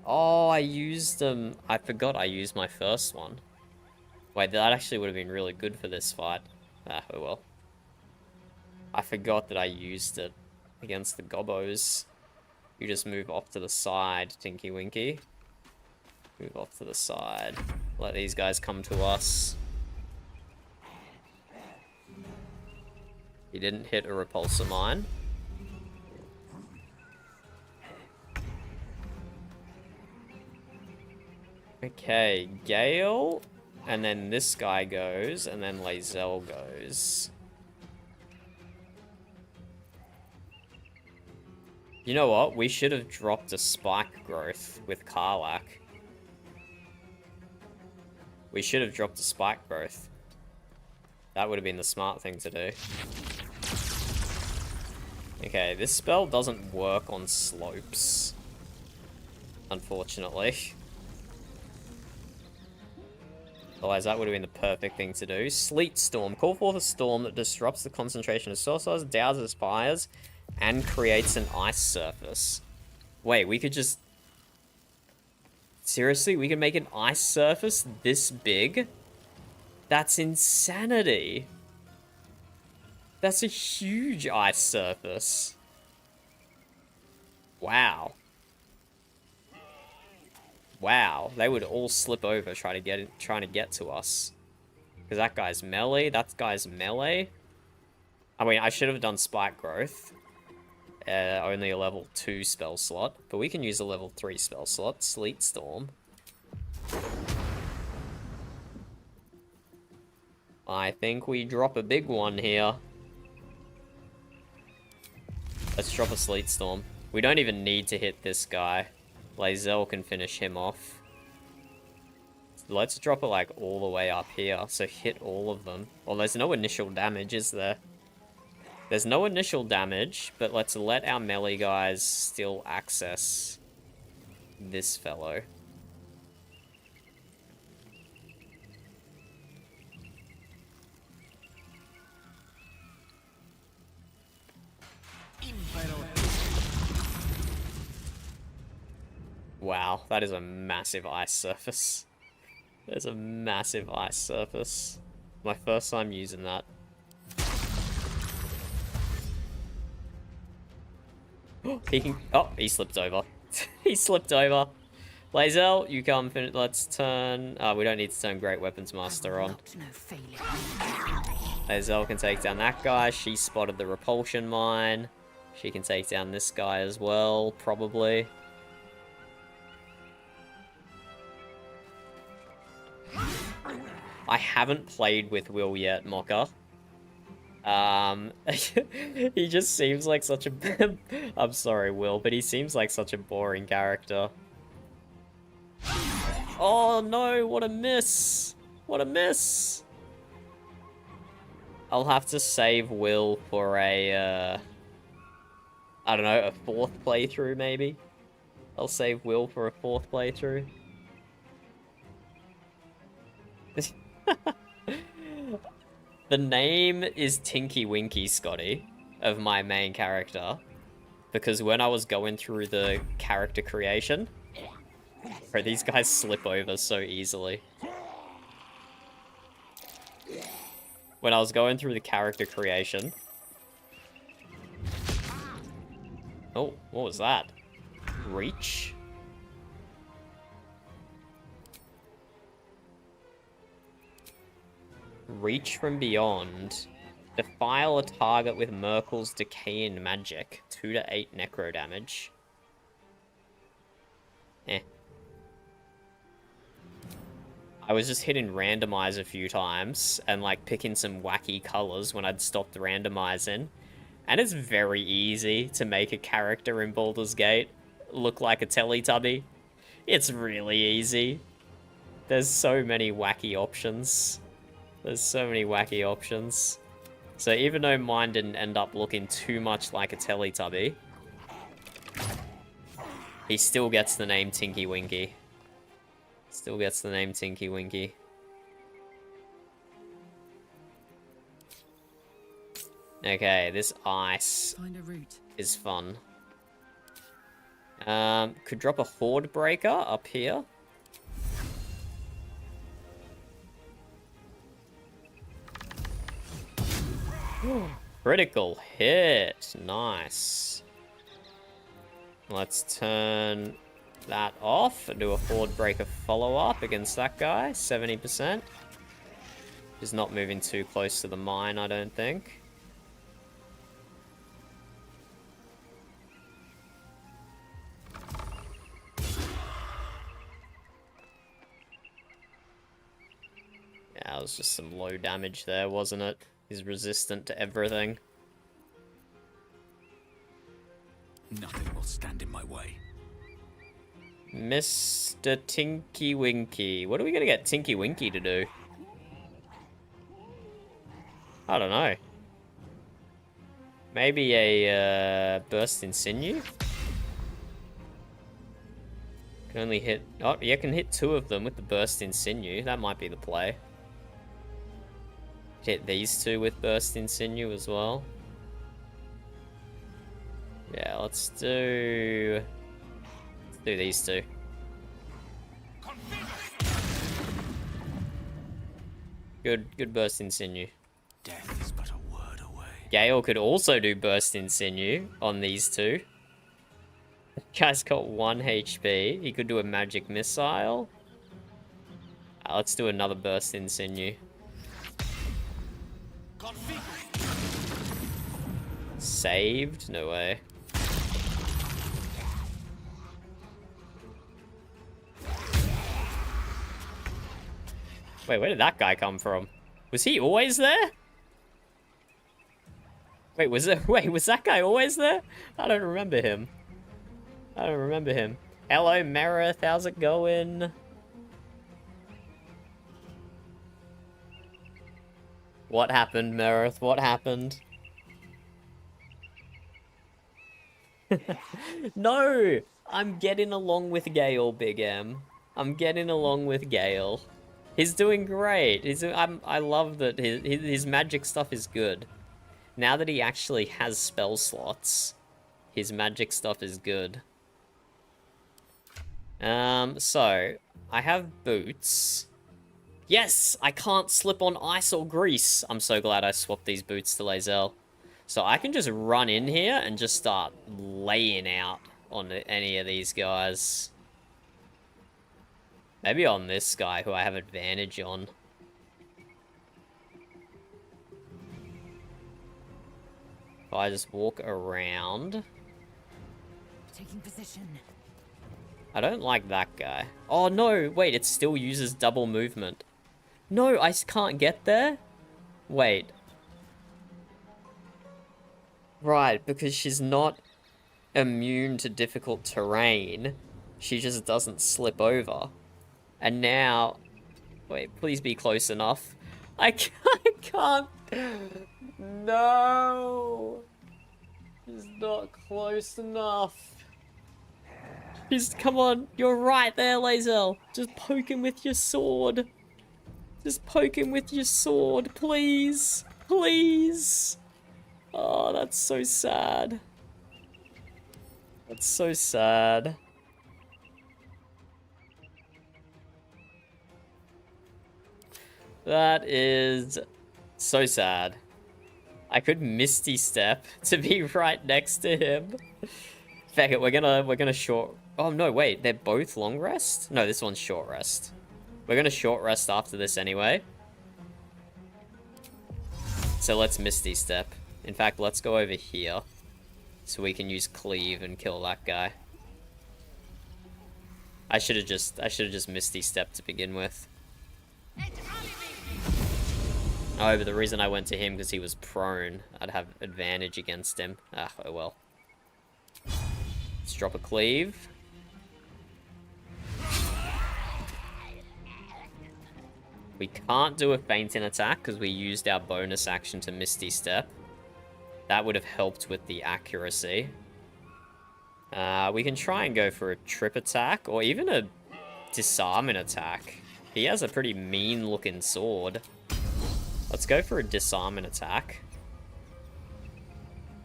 Oh, I used them. I forgot I used my first one. Wait, that actually would have been really good for this fight. Ah, oh well. I forgot that I used it against the Gobbos. You just move off to the side, Tinky Winky. Move off to the side. Let these guys come to us. He didn't hit a repulsor mine. Okay, Gale, and then this guy goes, and then Lae'zel goes. You know what? We should have dropped a spike growth with Karlach. We should have dropped a spike growth. That would have been the smart thing to do. Okay, this spell doesn't work on slopes. Unfortunately. Otherwise, that would have been the perfect thing to do. Sleet Storm. Call forth a storm that disrupts the concentration of sorcerers, douses fires, and creates an ice surface. Wait, we could just... Seriously? We could make an ice surface this big? That's insanity. That's a huge ice surface. Wow. Wow, they would all slip over trying to get to us. Because that guy's melee, that guy's melee. I mean, I should have done Spike Growth. Only a level 2 spell slot. But we can use a level 3 spell slot. Sleet Storm. I think we drop a big one here. Let's drop a Sleet Storm. We don't even need to hit this guy. Lae'zel can finish him off. Let's drop it like all the way up here, so hit all of them. Well, there's no initial damage, is there? There's no initial damage, but let's let our melee guys still access this fellow. Wow, that is a massive ice surface. There's a massive ice surface. My first time using that. He can... Oh, he slipped over. He slipped over. Lae'zel, you come finish. Let's turn... we don't need to turn Great Weapons Master on. Lae'zel can take down that guy. She spotted the repulsion mine. She can take down this guy as well, probably. I haven't played with Will yet, Mocha. He just seems like such a... I'm sorry, Will, but he seems like such a boring character. Oh no, what a miss. What a miss. I'll have to save Will for a, I don't know, a 4th playthrough maybe? I'll save Will for a 4th playthrough. The name is Tinky Winky, Scotty, of my main character. Because when I was going through the character creation, bro, these guys slip over so easily. When I was going through the character creation... Oh, what was that? Reach? Reach from beyond. Defile a target with Merkel's Decaying Magic. 2 to 8 necro damage. Eh. I was just hitting randomize a few times and like picking some wacky colors when I'd stopped randomizing. And it's very easy to make a character in Baldur's Gate look like a Teletubby. It's really easy. There's so many wacky options. There's so many wacky options. So even though mine didn't end up looking too much like a Teletubby, he still gets the name Tinky Winky. Still gets the name Tinky Winky. Okay, this ice is fun. Could drop a Horde Breaker up here. Critical hit. Nice. Let's turn that off and do a Horde Breaker follow-up against that guy. 70%. He's not moving too close to the mine, I don't think. Yeah, it was just some low damage there, wasn't it? He's resistant to everything. Nothing will stand in my way. Mr. Tinky Winky. What are we gonna get Tinky Winky to do? I don't know. Maybe a burst in sinew? Can only hit... Oh, yeah, can hit 2 of them with the burst in sinew. That might be the play. Hit these 2 with burst in sinew as well. Yeah, let's do these 2. Good burst in sinew. Death is but a word away. Gale could also do burst in sinew on these 2. The guy's got 1 HP. He could do a magic missile. Let's do another burst in sinew. Saved? No way. Wait, where did that guy come from? Was he always there? Wait, was that guy always there? I don't remember him. I don't remember him. Hello, Merith, how's it going? What happened, Merith? What happened? No! I'm getting along with Gale, Big M. I'm getting along with Gale. He's doing great. I love that his magic stuff is good. Now that he actually has spell slots, his magic stuff is good. So, I have boots. Yes! I can't slip on ice or grease. I'm so glad I swapped these boots to Lae'zel. So I can just run in here and just start laying out on any of these guys. Maybe on this guy who I have advantage on. If I just walk around. Taking position. I don't like that guy. Oh no, wait, it still uses double movement. No, I can't get there? Wait. Right, because she's not immune to difficult terrain. She just doesn't slip over. And now... Wait, please be close enough. I can't. No. He's not close enough. Just, come on. You're right there, Lae'zel. Just poke him with your sword. Just poke him with your sword, please. Please. Oh, that's so sad. That's so sad. That is so sad. I could Misty Step to be right next to him. Fuck it, we're gonna short... Oh, no, wait. They're both long rest? No, this one's short rest. We're gonna short rest after this anyway. So let's Misty Step. In fact, let's go over here. So we can use Cleave and kill that guy. I should have just Misty Step to begin with. Oh, but the reason I went to him because he was prone. I'd have advantage against him. Ah, oh well. Let's drop a Cleave. We can't do a fainting attack because we used our bonus action to Misty Step. That would have helped with the accuracy. We can try and go for a trip attack or even a disarming attack. He has a pretty mean looking sword. Let's go for a disarming attack.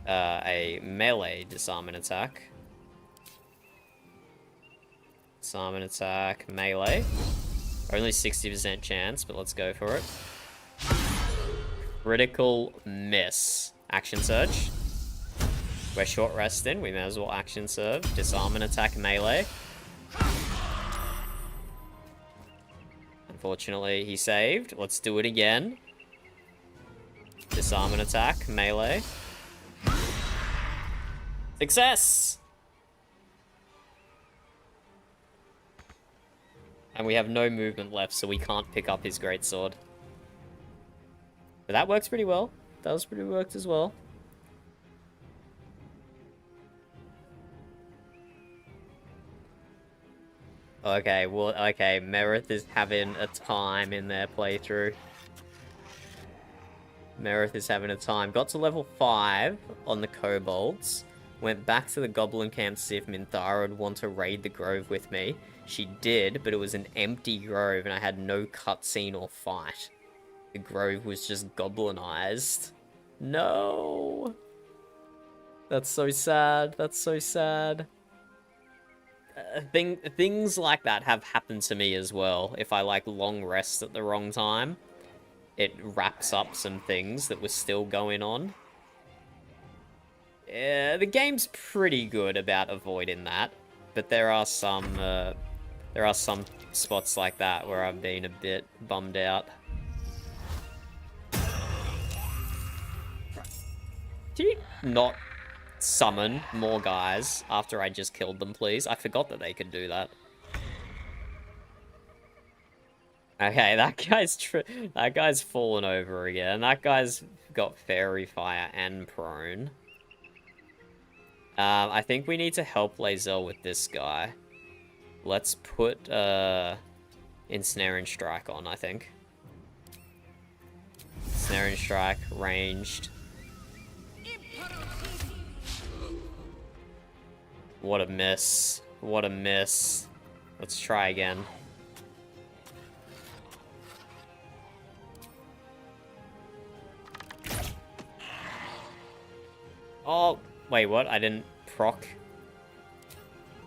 A melee disarming attack. Disarming attack, melee. Only 60% chance, but let's go for it. Critical miss. Action surge. We're short resting. We may as well action surge. Disarming attack, melee. Unfortunately, he saved. Let's do it again. Disarming attack, melee. Success! And we have no movement left, so we can't pick up his greatsword. But that works pretty well. That was pretty worked as well. Okay, well, okay, Merith is having a time in their playthrough. Merith is having a time. Got to level 5 on the kobolds. Went back to the goblin camp to see if Minthara would want to raid the grove with me. She did, but it was an empty grove and I had no cutscene or fight. The grove was just goblinized. No! That's so sad. That's so sad. Things like that have happened to me as well. If I like long rest at the wrong time, it wraps up some things that were still going on. Yeah, the game's pretty good about avoiding that, but there are some spots like that where I've been a bit bummed out. Do you not summon more guys after I just killed them, please? I forgot that they could do that. Okay, that guy's fallen over again. That guy's got Fairy Fire and Prone. I think we need to help Lae'zel with this guy. Let's put Ensnaring Strike on, I think. Ensnaring Strike, ranged. What a miss. What a miss. Let's try again. Oh, wait, what? I didn't proc.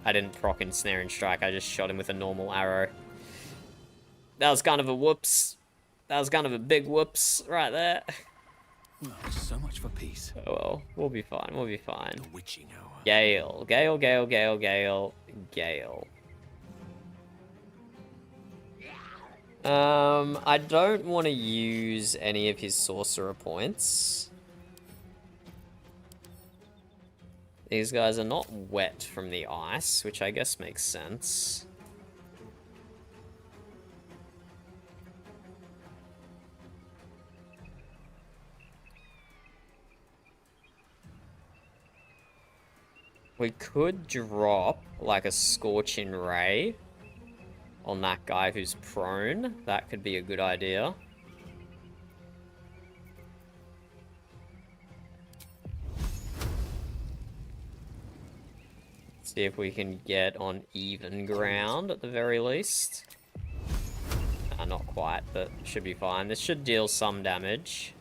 I didn't proc Ensnaring Strike. I just shot him with a normal arrow. That was kind of a whoops. That was kind of a big whoops right there. Oh, so much for peace. Oh well, we'll be fine. We'll be fine. The witching hour. Gale, Gale, Gale, Gale, Gale, Gale. I don't want to use any of his sorcerer points. These guys are not wet from the ice, which I guess makes sense. We could drop, like, a Scorching Ray on that guy who's prone. That could be a good idea. See if we can get on even ground at the very least. Not quite, but should be fine. This should deal some damage.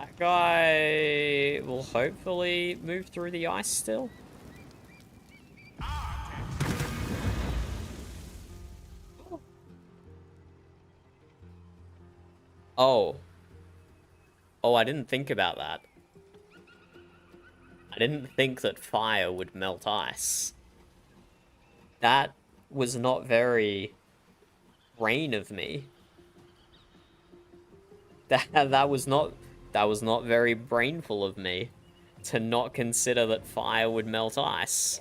That guy will hopefully move through the ice still. Oh. Oh, I didn't think about that. I didn't think that fire would melt ice. That was not very brain of me. That was not very brainful of me to not consider that fire would melt ice.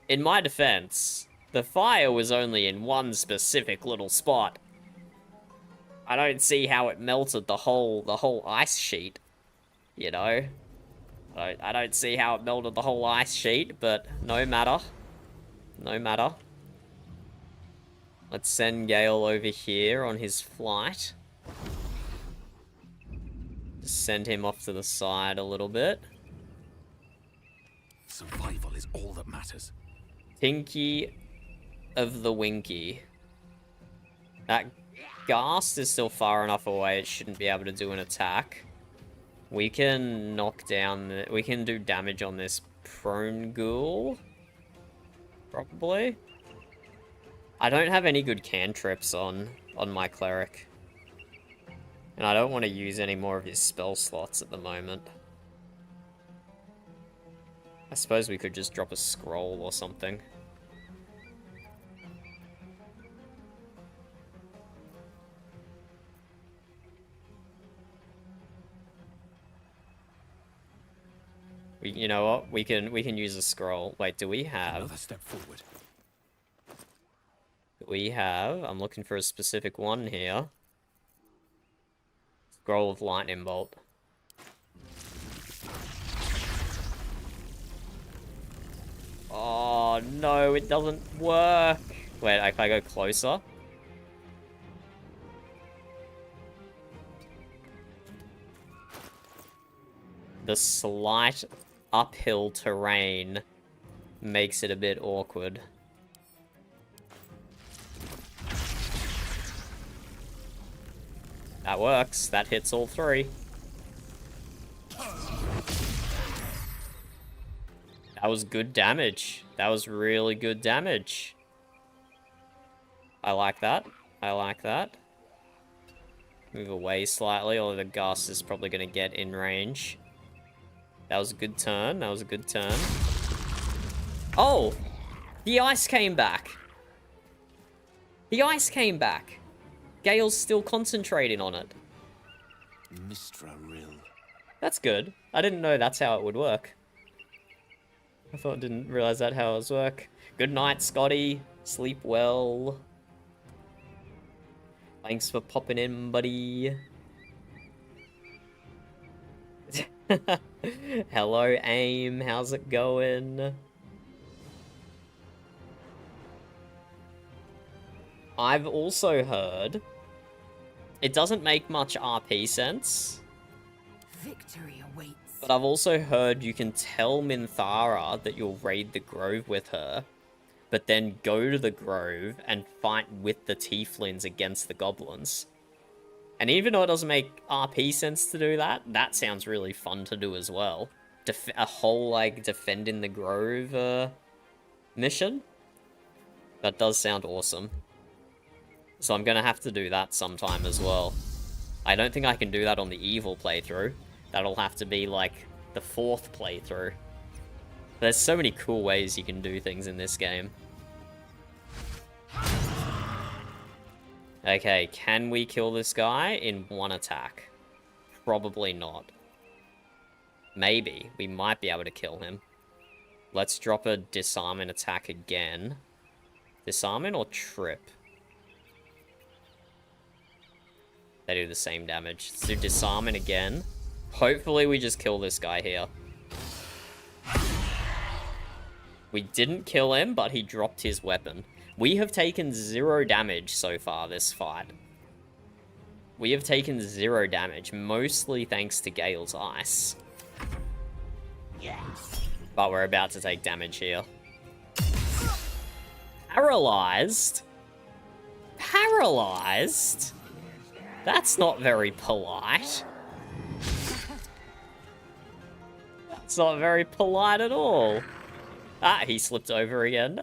In my defense, the fire was only in one specific little spot. I don't see how it melted the whole ice sheet, you know? I don't see how it melted the whole ice sheet, but no matter. No matter. Let's send Gale over here on his flight. Just send him off to the side a little bit. Survival is all that matters. Tinky of the Winky. That Ghast is still far enough away, it shouldn't be able to do an attack. We can knock down... we can do damage on this prone ghoul. Probably. I don't have any good cantrips on my cleric. And I don't want to use any more of his spell slots at the moment. I suppose we could just drop a scroll or something. You know what? We can use a scroll. Wait, do we have... Another step forward. We have... I'm looking for a specific one here. Scroll of Lightning Bolt. Oh, no, it doesn't work. Wait, can I go closer? The slight uphill terrain makes it a bit awkward. That works. That hits all three. That was good damage. That was really good damage. I like that. I like that. Move away slightly, although the Ghast is probably going to get in range. That was a good turn. That was a good turn. Oh! The ice came back. The ice came back. Gale's still concentrating on it. Mistra Rill. That's good. I didn't know that's how it would work. Didn't realize that how it was work. Good night, Scotty. Sleep well. Thanks for popping in, buddy. Hello, AIM. How's it going? I've also heard it doesn't make much RP sense. Victory awaits. But I've also heard you can tell Minthara that you'll raid the grove with her, but then go to the grove and fight with the tieflings against the goblins. And even though it doesn't make RP sense to do that, that sounds really fun to do as well. A whole, like, defending the grove mission. That does sound awesome. So I'm gonna have to do that sometime as well. I don't think I can do that on the evil playthrough. That'll have to be, like, the 4th playthrough. There's so many cool ways you can do things in this game. Okay, can we kill this guy in one attack? Probably not. Maybe. We might be able to kill him. Let's drop a disarming attack again. Disarming or trip? They do the same damage. Let's do disarming again. Hopefully we just kill this guy here. We didn't kill him, but he dropped his weapon. We have taken 0 damage so far this fight. We have taken 0 damage, mostly thanks to Gale's ice. But we're about to take damage here. Paralyzed? Paralyzed? That's not very polite. That's not very polite at all. Ah, he slipped over again.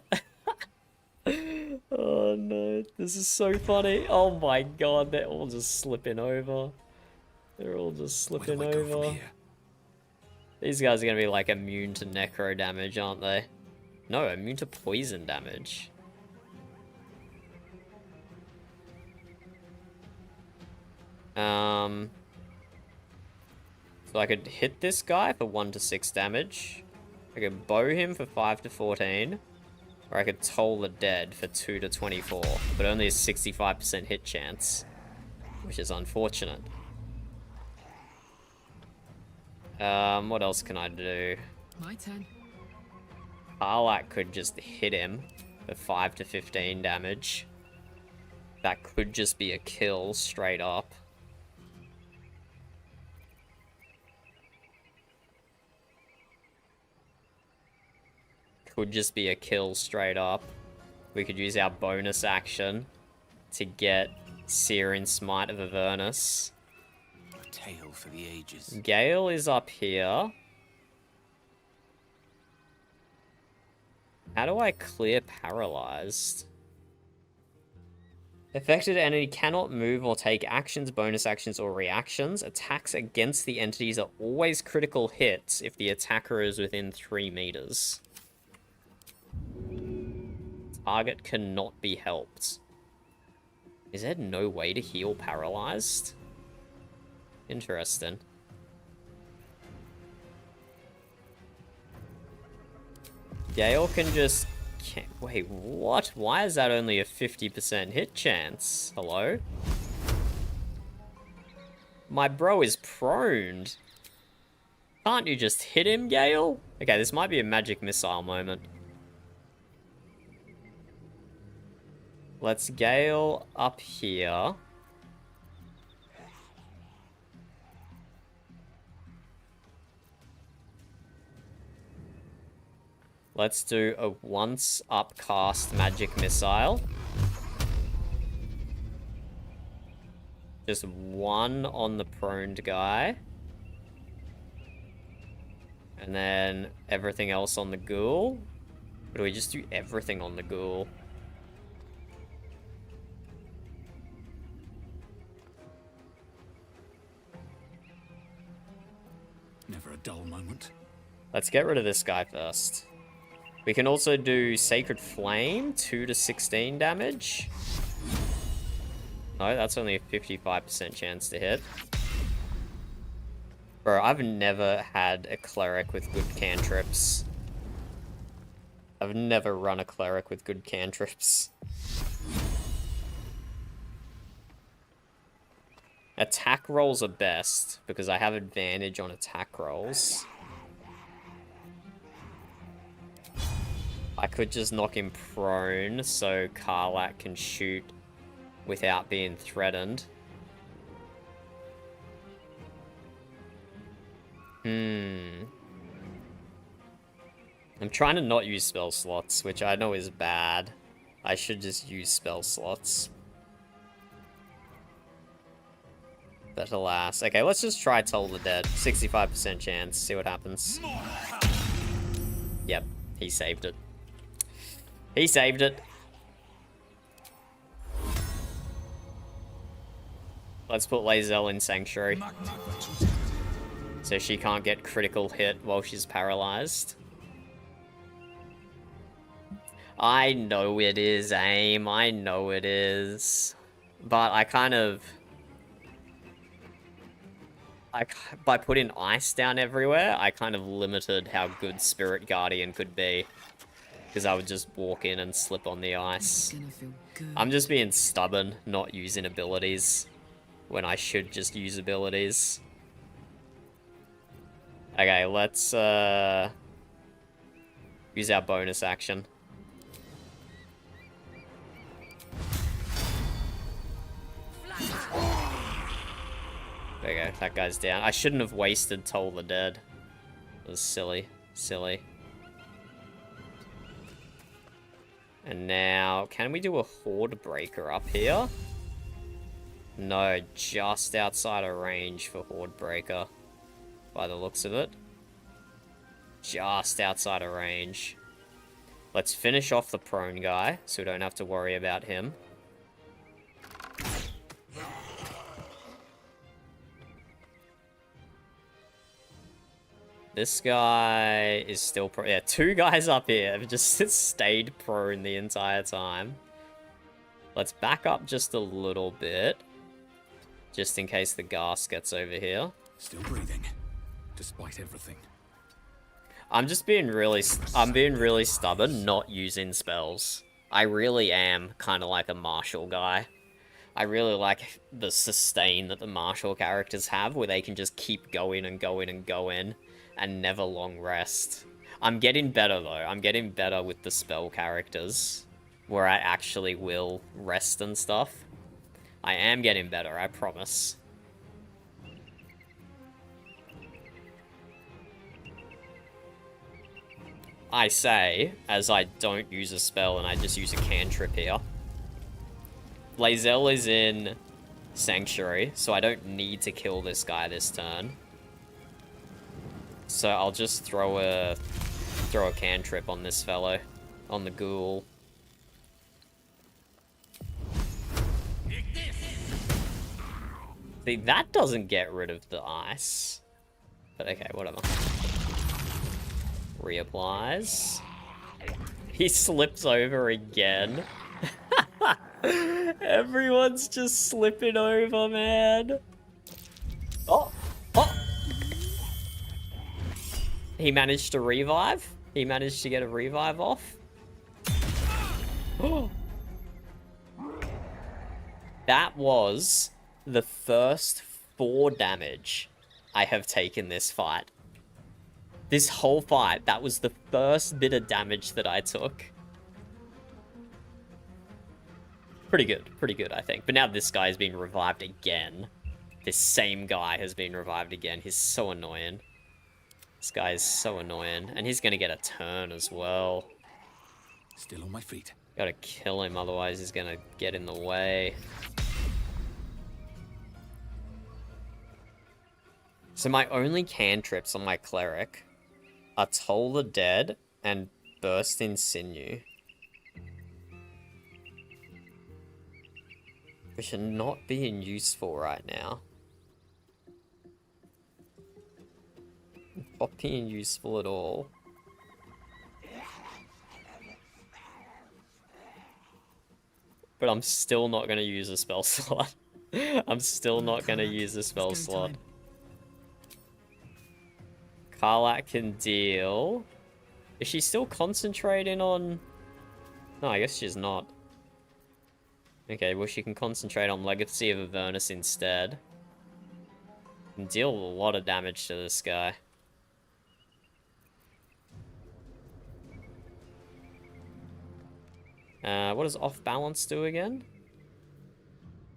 Oh no, this is so funny. Oh my god, they're all just slipping over. They're all just slipping over. These guys are gonna be like immune to necro damage, aren't they? No, immune to poison damage. So I could hit this guy for 1 to 6 damage. I could bow him for 5 to 14. Or I could toll the dead for 2 to 24. But only a 65% hit chance. Which is unfortunate. What else can I do? My turn. Karlak could just hit him for 5 to 15 damage. That could just be a kill straight up. Could just be a kill straight up. We could use our bonus action to get Searing Smite of Avernus. A tale for the ages. Gale is up here. How do I clear paralyzed? Affected entity cannot move or take actions, bonus actions, or reactions. Attacks against the entities are always critical hits if the attacker is within 3 meters. Target cannot be helped. Is there no way to heal paralyzed? Interesting. Gale can just... Wait, what? Why is that only a 50% hit chance? Hello? My bro is proned. Can't you just hit him, Gale? Okay, this might be a magic missile moment. Let's Gale up here. Let's do a once upcast magic missile. Just 1 on the proned guy. And then everything else on the ghoul. Or do we just do everything on the ghoul? Never a dull moment. Let's get rid of this guy first. We can also do Sacred Flame, 2 to 16 damage. No, that's only a 55% chance to hit. Bro, I've never had a cleric with good cantrips. I've never run a cleric with good cantrips. Attack rolls are best, because I have advantage on attack rolls. I could just knock him prone, so Karlak can shoot without being threatened. I'm trying to not use spell slots, which I know is bad. I should just use spell slots. But alas. Okay, let's just try Toll the Dead. 65% chance. See what happens. Yep, he saved it. He saved it. Let's put Lae'zel in Sanctuary. So she can't get critical hit while she's paralyzed. I know it is, AIM. I know it is. But I kind of... by putting ice down everywhere, I kind of limited how good Spirit Guardian could be. Because I would just walk in and slip on the ice. I'm just being stubborn, not using abilities. When I should just use abilities. Okay, let's use Use our bonus action. There you go, that guy's down. I shouldn't have wasted Toll the Dead. It was silly. Silly. And now, can we do a Horde Breaker up here? No, just outside of range for Horde Breaker. By the looks of it. Just outside of range. Let's finish off the prone guy, so we don't have to worry about him. This guy is still prone. Yeah, 2 guys up here have just stayed prone the entire time. Let's back up just a little bit. Just in case the gas gets over here. Still breathing, despite everything. I'm being really stubborn not using spells. I really am kind of like a martial guy. I really like the sustain that the martial characters have, where they can just keep going and going and going, and never long rest. I'm getting better, though. I'm getting better with the spell characters, where I actually will rest and stuff. I am getting better, I promise. I say, as I don't use a spell and I just use a cantrip here. Lae'zel is in Sanctuary, so I don't need to kill this guy this turn. So I'll just throw a cantrip on this fellow, on the ghoul. See, that doesn't get rid of the ice. But okay, whatever. Reapplies. He slips over again. Everyone's just slipping over, man. Oh! Oh! He managed to revive. He managed to get a revive off. Oh! That was the first 4 damage I have taken this fight. This whole fight, that was the first bit of damage that I took. Pretty good, I think. But now this guy is being revived again. This same guy has been revived again. He's so annoying. This guy is so annoying. And he's gonna get a turn as well. Still on my feet. Gotta kill him, otherwise he's gonna get in the way. So my only cantrips on my cleric are Toll the Dead and Burst in Sinew, which are not being useful right now. Not being useful at all. But I'm still not going to use a spell slot. I'm still not going to use a spell slot. Karlach can deal. Is she still concentrating on... No, I guess she's not. Okay, well she can concentrate on Legacy of Avernus instead. Can deal a lot of damage to this guy. What does Off Balance do again?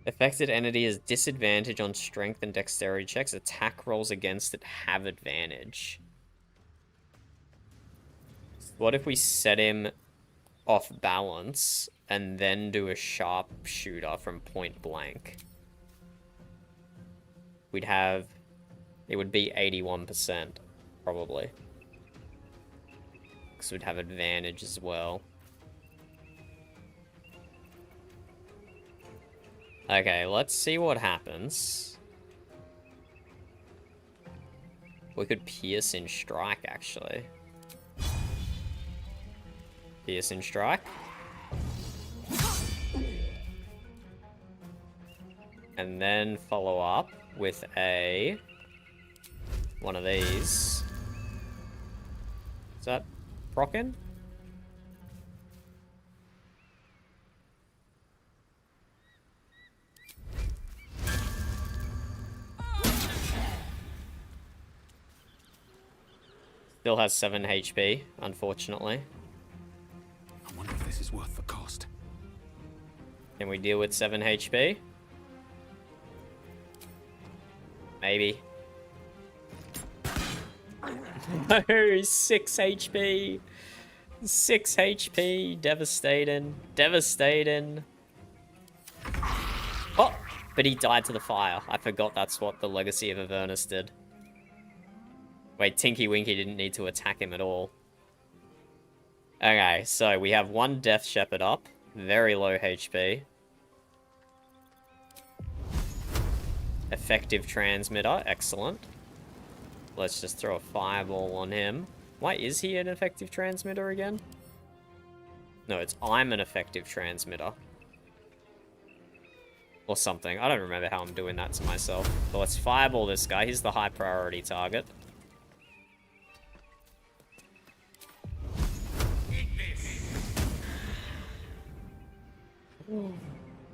Affected entity has disadvantage on strength and dexterity checks. Attack rolls against it have advantage. What if we set him off balance and then do a sharpshooter from point blank? We'd have... It would be 81%, probably. Because we'd have advantage as well. Okay, let's see what happens. We could Pierce in Strike, actually. Pierce in Strike. And then follow up with a... one of these. Is that Prockin? Still has 7 HP, unfortunately. I wonder if this is worth the cost. Can we deal with 7 HP? Maybe. No, 6 HP. 6 HP. Devastating. Devastating. Oh! But he died to the fire. I forgot that's what the Legacy of Avernus did. Wait, Tinky Winky didn't need to attack him at all. Okay, so we have 1 Death Shepherd up. Very low HP. Effective Transmitter. Excellent. Let's just throw a fireball on him. Why is he an effective transmitter again? No, it's I'm an effective transmitter. Or something. I don't remember how I'm doing that to myself. But let's fireball this guy. He's the high priority target.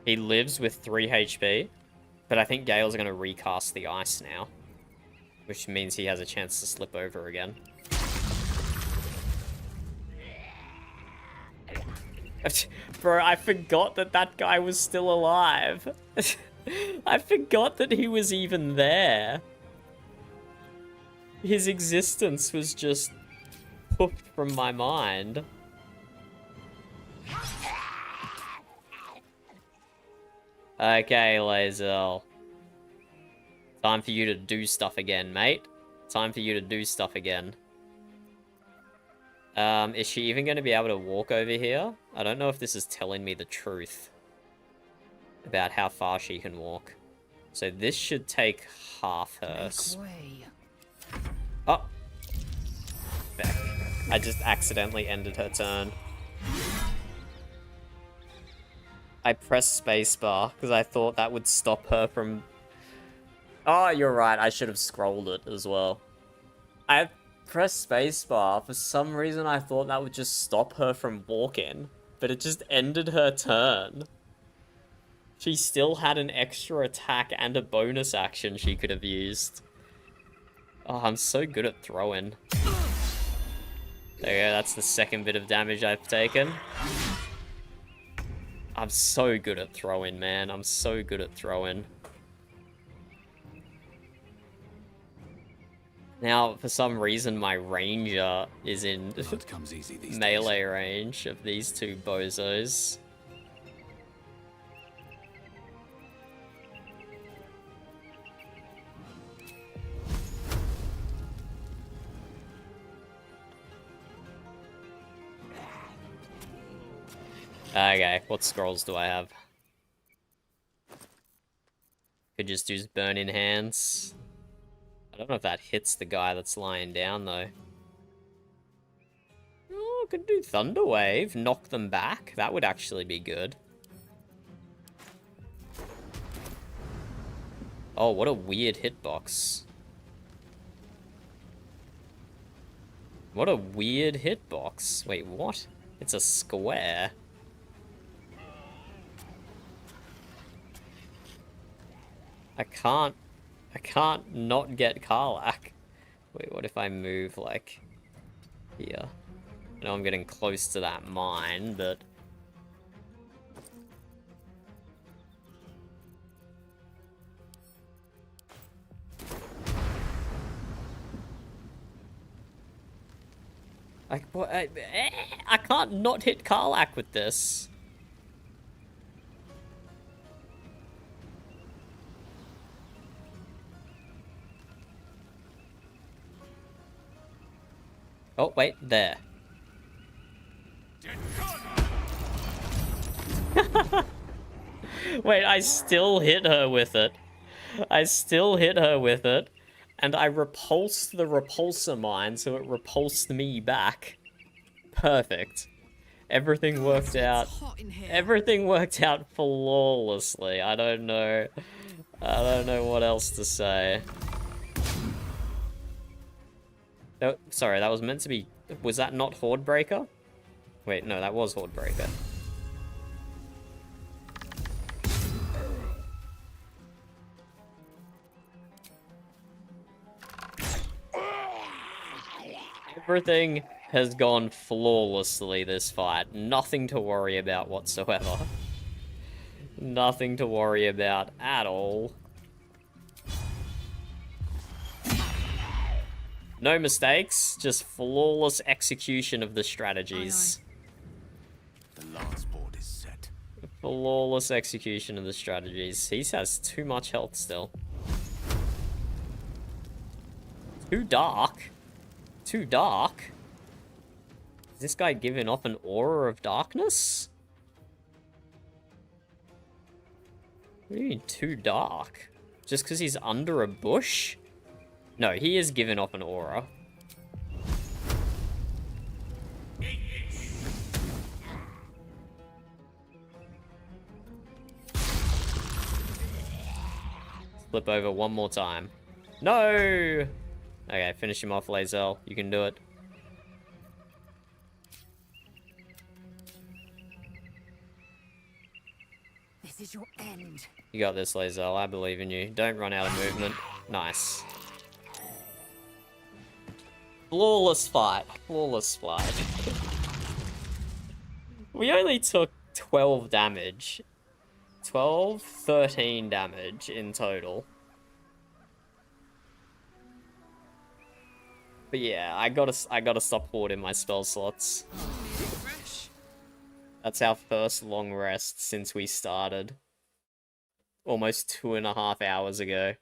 He lives with 3 HP. But I think Gale's going to recast the ice now. Which means he has a chance to slip over again. Bro, I forgot that that guy was still alive. I forgot that he was even there. His existence was just poofed from my mind. Okay, Lae'zel. Time for you to do stuff again, mate. Time for you to do stuff again. Is she even going to be able to walk over here? I don't know if this is telling me the truth about how far she can walk. So this should take half hers. Oh! Beck. I just accidentally ended her turn. I pressed spacebar because I thought that would stop her from... Oh, you're right. I should have scrolled it as well. I pressed spacebar. For some reason, I thought that would just stop her from walking. But it just ended her turn. She still had an extra attack and a bonus action she could have used. Oh, I'm so good at throwing. There you go. That's the second bit of damage I've taken. I'm so good at throwing, man. I'm so good at throwing. Now, for some reason, my ranger is in melee range of these two bozos. Okay, what scrolls do I have? Could just use Burning Hands. I don't know if that hits the guy that's lying down, though. Oh, I could do Thunder Wave, knock them back. That would actually be good. Oh, what a weird hitbox. What a weird hitbox. Wait, what? It's a square. I can't not get Karlach. Wait, what if I move, like, here? I know I'm getting close to that mine, but... I can't not hit Karlach with this. Oh, wait, there. Wait, I still hit her with it. I still hit her with it. And I repulsed the repulsor mine, so it repulsed me back. Perfect. Everything worked out. Everything worked out flawlessly. I don't know what else to say. No, sorry, that was meant to be... Was that not Horde Breaker? Wait, no, that was Horde Breaker. Everything has gone flawlessly this fight. Nothing to worry about whatsoever. Nothing to worry about at all. No mistakes, just flawless execution of the strategies. The last board is set. Flawless execution of the strategies. He has too much health still. Too dark? Too dark? Is this guy giving off an aura of darkness? What do you mean, too dark? Just because he's under a bush? No, he is giving off an aura. Flip over one more time. No! Okay, finish him off, Lae'zel. You can do it. This is your end. You got this, Lae'zel. I believe in you. Don't run out of movement. Nice. Flawless fight. Flawless fight. We only took 12 damage. 12, 13 damage in total. But yeah, I gotta stop hoarding my spell slots. That's our first long rest since we started. Almost 2.5 hours ago.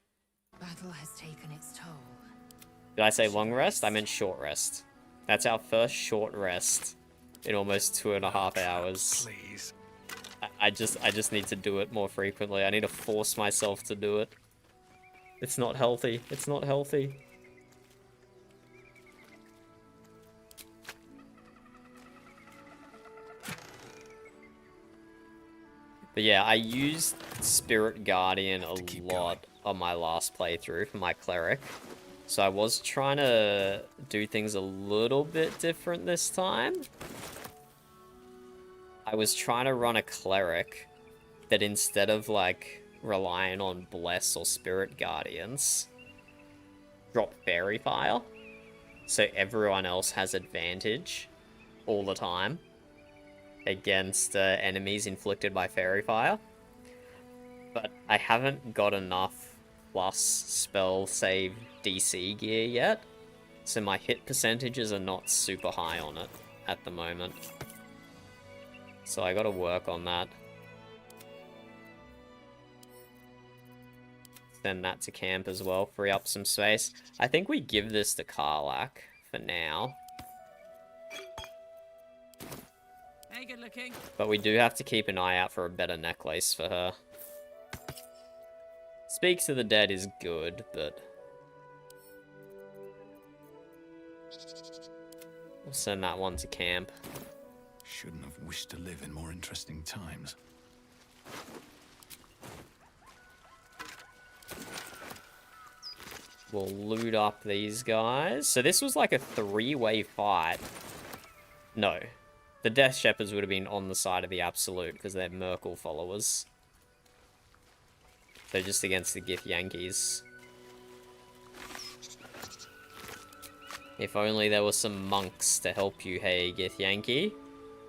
Battle has taken its toll. Did I say long rest? I meant short rest. That's our first short rest in almost 2.5 hours. Please. I just need to do it more frequently. I need to force myself to do it. It's not healthy. It's not healthy. But yeah, I used Spirit Guardian a lot on my last playthrough for my cleric. So I was trying to do things a little bit different this time. I was trying to run a cleric that instead of like relying on Bless or Spirit Guardians, drop Fairy Fire. So everyone else has advantage all the time against enemies inflicted by Fairy Fire. But I haven't got enough plus spell save DC gear yet, so my hit percentages are not super high on it at the moment. So I gotta work on that. Send that to camp as well, free up some space. I think we give this to Karlach for now. Hey, good looking. But we do have to keep an eye out for a better necklace for her. Speaks to the Dead is good, but we'll send that one to camp. Shouldn't have wished to live in more interesting times. We'll loot up these guys. So this was like a 3-way fight. No. The Death Shepherds would have been on the side of the Absolute because they're Merkel followers. So just against the Githyankis. If only there were some monks to help you, hey Githyanki.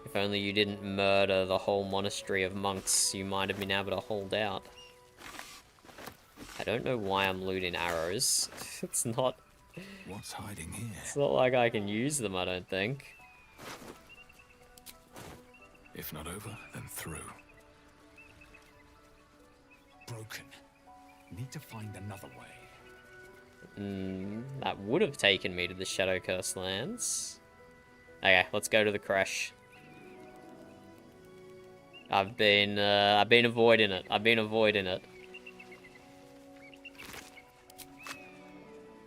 If only you didn't murder the whole monastery of monks, you might have been able to hold out. I don't know why I'm looting arrows. It's not... What's hiding here? It's not like I can use them, I don't think. If not over, then through. Broken. Need to find another way. That would have taken me to the Shadow Curse lands. Okay, let's go to the Crèche. I've been avoiding it. I've been avoiding it.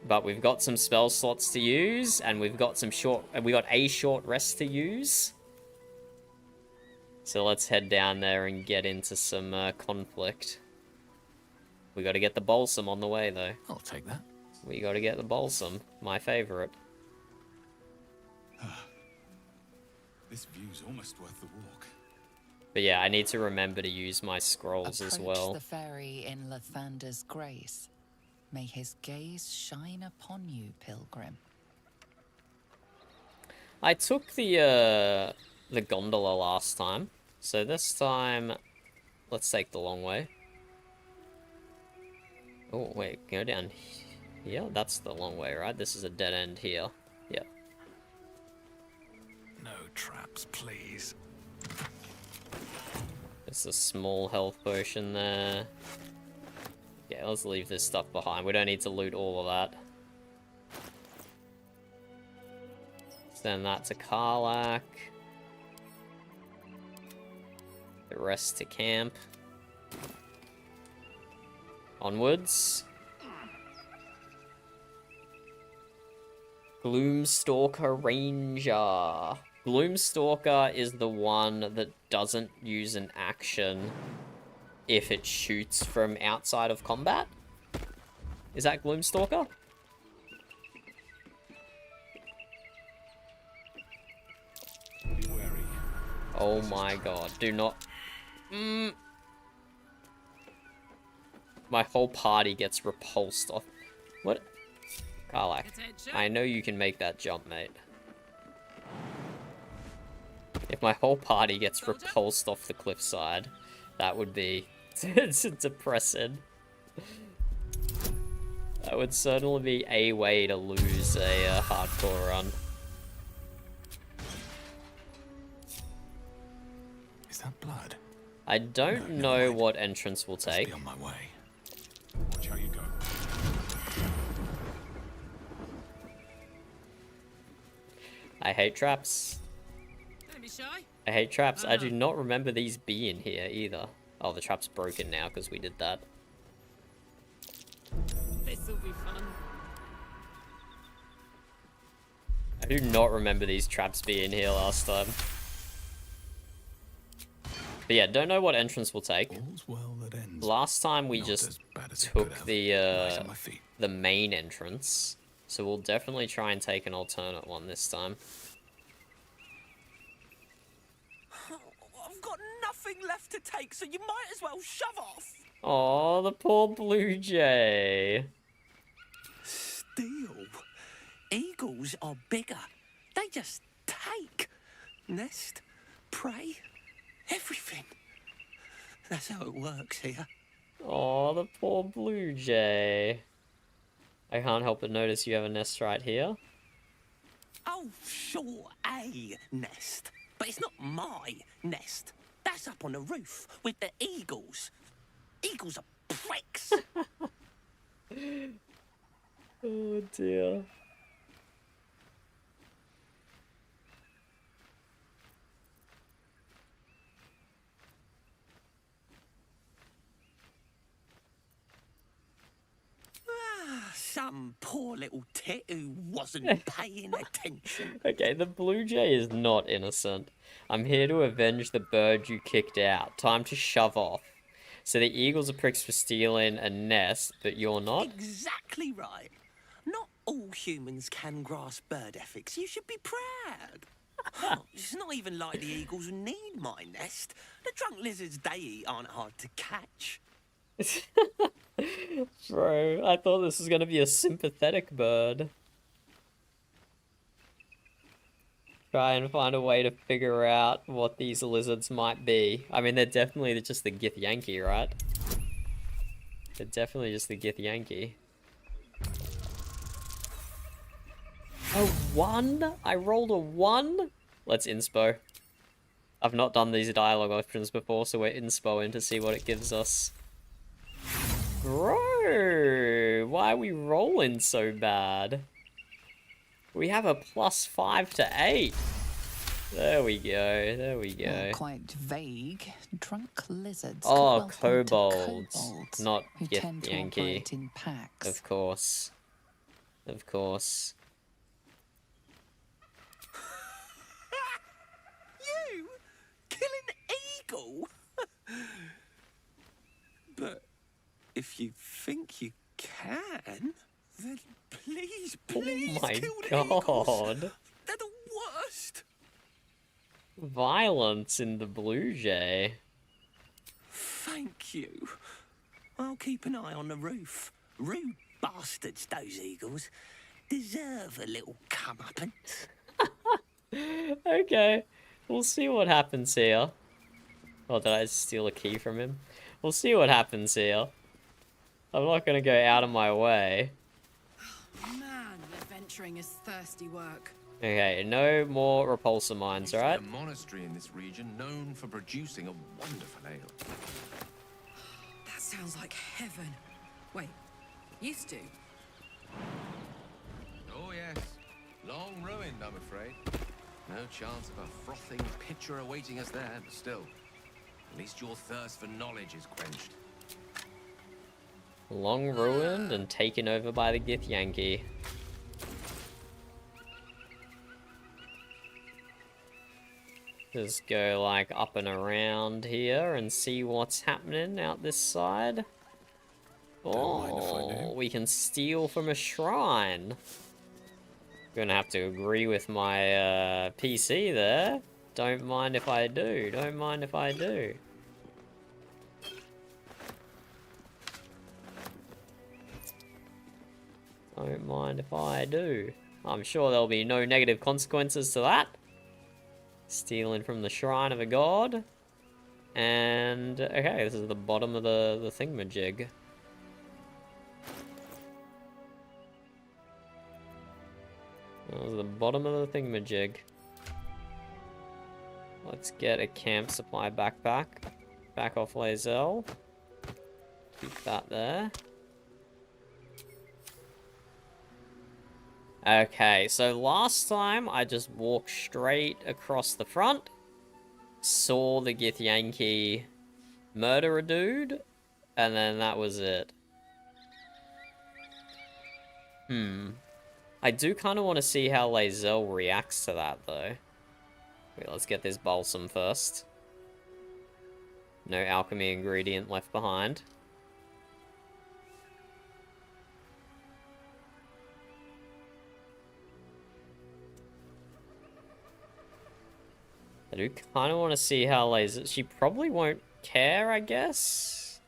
But we've got some spell slots to use, and we've got some we got a short rest to use. So let's head down there and get into some conflict. We got to get the balsam on the way, though. I'll take that. We got to get the balsam, my favorite. This view's almost worth the walk. But yeah, I need to remember to use my scrolls as well. Approach the fairy in Lathander's grace. May his gaze shine upon you, pilgrim. I took the gondola last time, so this time, let's take the long way. Oh, wait, go down here? That's the long way, right? This is a dead end here. Yeah. No traps, please. There's a small health potion there. Yeah, let's leave this stuff behind. We don't need to loot all of that. Send that to Karlak. The rest to camp. Onwards. Gloomstalker Ranger. Gloomstalker is the one that doesn't use an action if it shoots from outside of combat. Is that Gloomstalker? Be wary. Oh my god, do not... My whole party gets repulsed off... What? Karlak, I know you can make that jump, mate. If my whole party gets repulsed off the cliffside, that would be... it's depressing. That would certainly be a way to lose a hardcore run. Is that blood? I don't know what entrance will take. Be on my way. Watch how you go. I hate traps. Don't be shy. I hate traps. I do not remember these being here either. Oh, the trap's broken now because we did that. This'll be fun. I do not remember these traps being here last time. But yeah, don't know what entrance we'll take. Last time we just took the main entrance. So we'll definitely try and take an alternate one this time. I've got nothing left to take, so you might as well shove off. Oh, the poor blue jay. Steal? Eagles are bigger. They just take. Nest, prey, everything. That's how it works here. Oh, the poor blue jay. I can't help but notice you have a nest right here. Oh, sure, a nest. But it's not my nest. That's up on the roof with the eagles. Eagles are pricks. Oh, dear. Some poor little tit who wasn't paying attention. Okay, the blue jay is not innocent. I'm here to avenge the bird you kicked out. Time to shove off. So the eagles are pricks for stealing a nest, but you're not? Exactly right. Not all humans can grasp bird ethics. You should be proud. It's not even like the eagles need my nest. The drunk lizards they eat aren't hard to catch. Bro, I thought this was gonna be a sympathetic bird. Try and find a way to figure out what these lizards might be. I mean, they're definitely just the Githyanki, right? They're definitely just the Githyanki. A 1? I rolled a 1? Let's inspo. I've not done these dialogue options before, so we're inspoing to see what it gives us. Bro, why are we rolling so bad? We have a +5 to 8. There we go, there we go. Quite vague. Drunk lizards. Oh, kobolds. Not who tend to Githyanki. operate in packs. Of course. Of course. You? Kill an eagle? But if you think you can, then please Oh my kill the god. eagles. They're the worst. Violence in the blue jay. Thank you. I'll keep an eye on the roof. Rude bastards, those eagles. Deserve a little comeuppance. Okay, we'll see what happens here. Oh, did I steal a key from him? We'll see what happens here. I'm not gonna go out of my way. Man, adventuring is thirsty work. Okay, no more repulsor mines, right? A monastery in this region known for producing a wonderful ale. That sounds like heaven. Wait, used to? Oh yes, long ruined, I'm afraid. No chance of a frothing pitcher awaiting us there, but still, at least your thirst for knowledge is quenched. Long ruined and taken over by the Githyanki. Just go like up and around here and see what's happening out this side. Oh, we can steal from a shrine. Gonna have to agree with my PC there. Don't mind if I do. Don't mind if I do. Don't mind if I do. I'm sure there'll be no negative consequences to that. Stealing from the shrine of a god. And, okay, this is the bottom of the thingamajig. That was the bottom of the thingamajig. Let's get a camp supply backpack. Back off Lae'zel. Keep that there. Okay, so last time I just walked straight across the front, saw the Githyanki murder a dude, and then that was it. I do kind of want to see how Lae'zel reacts to that, though. Wait, let's get this balsam first. No alchemy ingredient left behind. I do kind of want to see how Lae'zel... She probably won't care, I guess?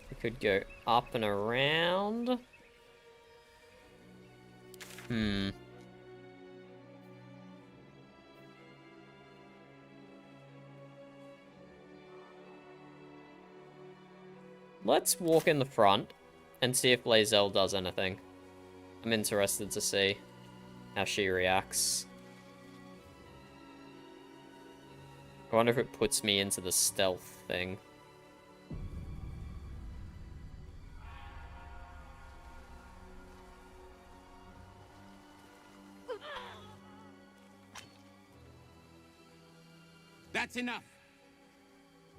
We could go up and around. Let's walk in the front and see if Lae'zel does anything. I'm interested to see how she reacts. I wonder if it puts me into the stealth thing. That's enough.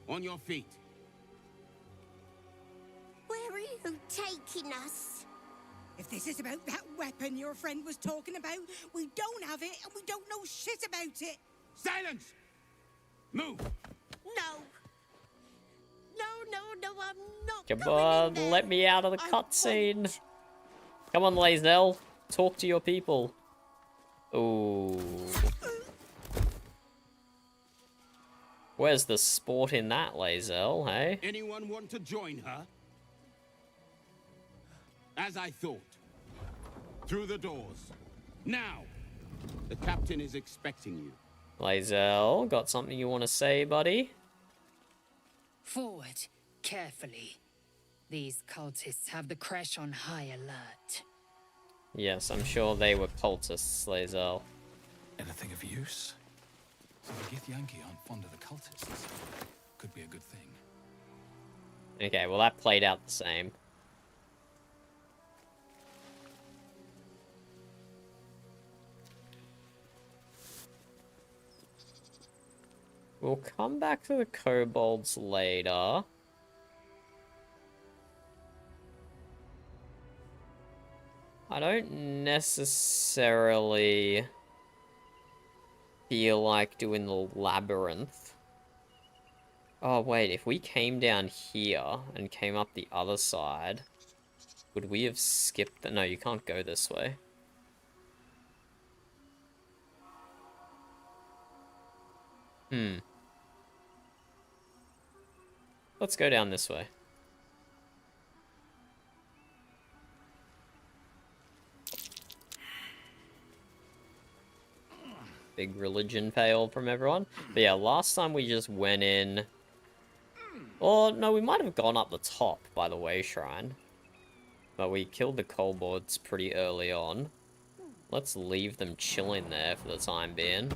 On your feet. Where are you taking us? If this is about that weapon your friend was talking about, we don't have it and we don't know shit about it. Silence! Move! No. No, I'm not. Come on, let me out of the cutscene. Come on, Lae'zel. Talk to your people. Ooh. Where's the sport in that, Lae'zel, hey? Anyone want to join her? As I thought. Through the doors. Now! The captain is expecting you. Lae'zel, got something you want to say, buddy? Forward, carefully. These cultists have the Crèche on high alert. Yes, I'm sure they were cultists, Lae'zel. Anything of use? So the Githyanki aren't fond of the cultists. Could be a good thing. Okay, well that played out the same. We'll come back to the kobolds later. I don't necessarily feel like doing the labyrinth. Oh wait, if we came down here and came up the other side, would we have skipped the... No, you can't go this way. Let's go down this way. big religion fail from everyone. But yeah, last time we just went in... Or, no, we might have gone up the top by the way shrine. But we killed the kobolds pretty early on. Let's leave them chilling there for the time being.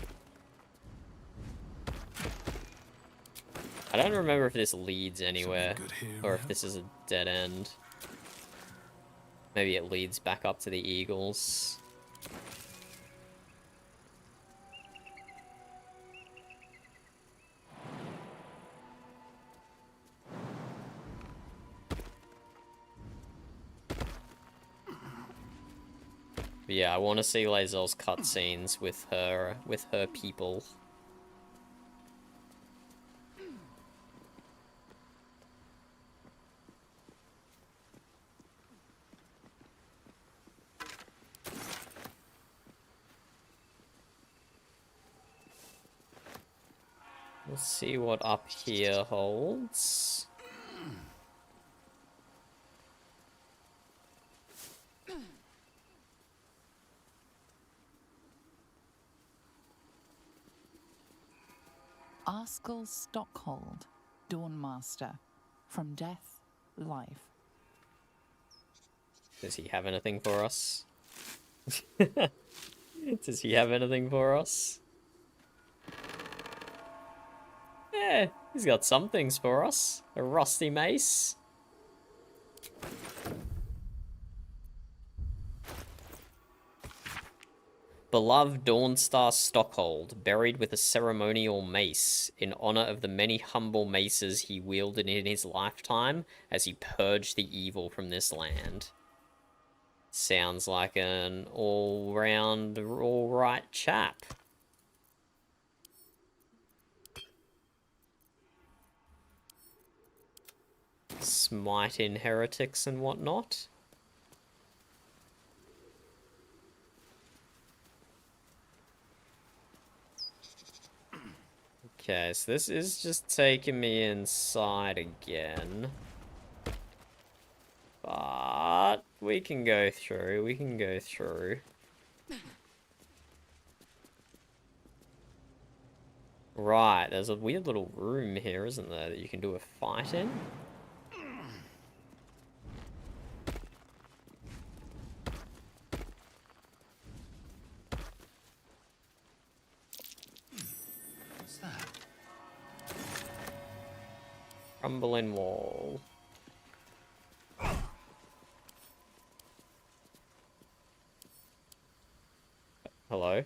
I don't remember if this leads anywhere, or if this is a dead end. Maybe it leads back up to the Eagles. But yeah, I want to see Lae'zel's cutscenes with her people. Let's see what up here holds. Arskel Stockhold, Dawnmaster. From death, life. Does he have anything for us? Does he have anything for us? Yeah, he's got some things for us. A rusty mace. Beloved Dawnstar Stockhold, buried with a ceremonial mace, in honor of the many humble maces he wielded in his lifetime as he purged the evil from this land. Sounds like an all-round, all-right chap. Smiting heretics and whatnot. Okay, so this is just taking me inside again. But we can go through, we can go through. Right, there's a weird little room here, isn't there, that you can do a fight in? What's that? Crumbling wall. Hello?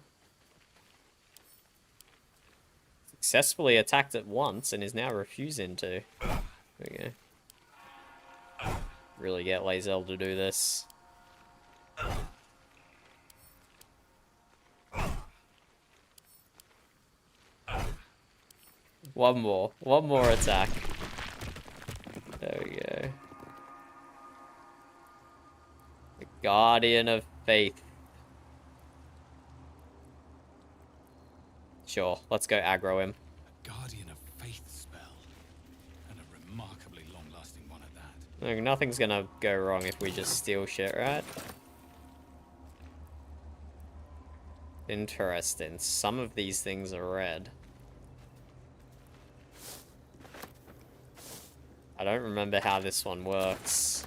Successfully attacked it once and is now refusing to. There we go. Really get Lae'zel to do this. One more attack. There we go. The Guardian of Faith. Sure, let's go aggro him. A Guardian of Faith spell. And a remarkably long-lasting one at that. Look, nothing's gonna go wrong if we just steal shit, right? Interesting. Some of these things are red. I don't remember how this one works.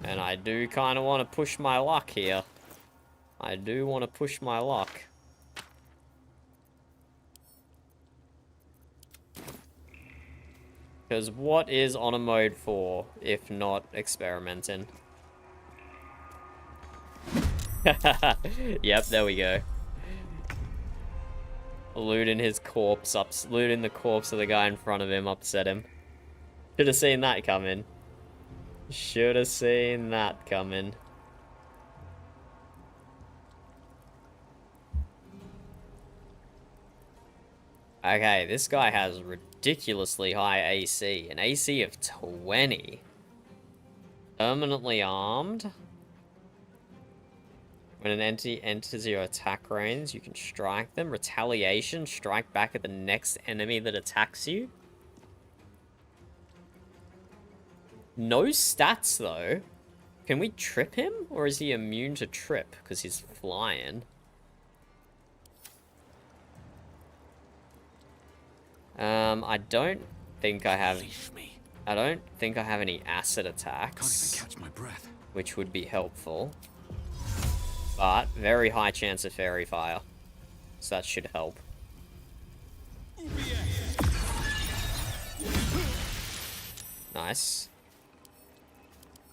And I do kind of want to push my luck here. I do want to push my luck. Because what is honor mode for, if not experimenting? Yep, there we go. Looting his corpse, looting the corpse of the guy in front of him upset him. Should have seen that coming. Should have seen that coming. Okay, this guy has ridiculously high AC. An AC of 20. Permanently armed. When an entity enters your attack range, you can strike them. Retaliation, strike back at the next enemy that attacks you. No stats, though. Can we trip him? Or is he immune to trip because he's flying? I don't think I have... I don't think I have any acid attacks. Can't even catch my breath. Which would be helpful. But, very high chance of fairy fire. So that should help. Nice.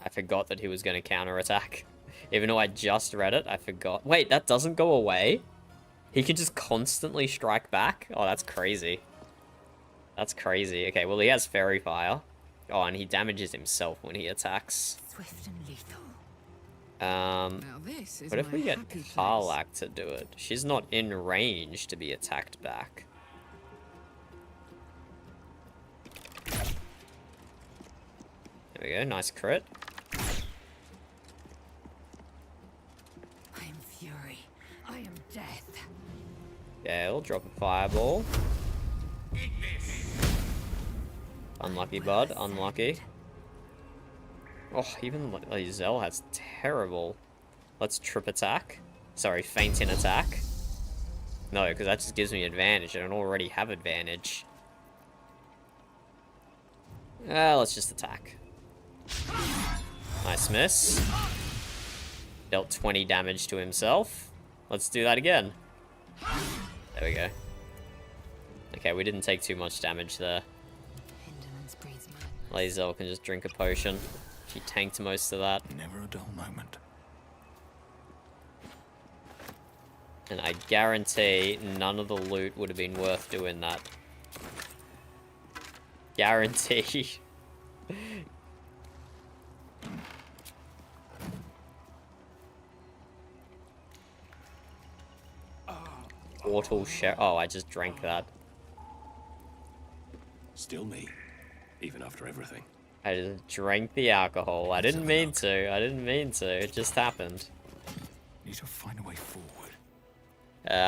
I forgot that he was going to counterattack. Even though I just read it, I forgot. Wait, that doesn't go away? He can just constantly strike back? Oh, that's crazy. That's crazy. Okay, well, he has fairy fire. Oh, and he damages himself when he attacks. Swift and lethal. This is What if my we get happy place. Karlak to do it? She's not in range to be attacked back. There we go, nice crit. I am fury. I am death. Yeah, he'll drop a fireball. Unlucky, bud. Unlucky. Oh, even Zell has terrible... Let's trip attack. Sorry, feint in attack. No, because that just gives me advantage. I don't already have advantage. Let's just attack. Nice miss. Dealt 20 damage to himself. Let's do that again. There we go. Okay, we didn't take too much damage there. Lae'zel can just drink a potion. She tanked most of that. Never a dull moment. And I guarantee none of the loot would have been worth doing that. Guarantee. Portal share. Oh, I just drank that. Still me, even after everything. I just drank the alcohol. I didn't mean to. I didn't mean to. It just happened. Need to find a way forward.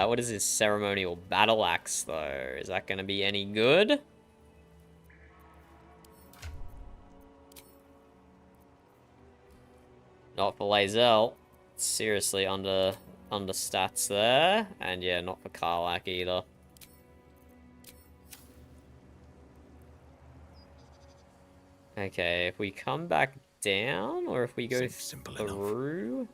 What is this ceremonial battle axe, though? Is that going to be any good? Not for Lae'zel. Seriously, under stats there. And yeah, not for Karlak either. Okay, if we come back down, or if we go through...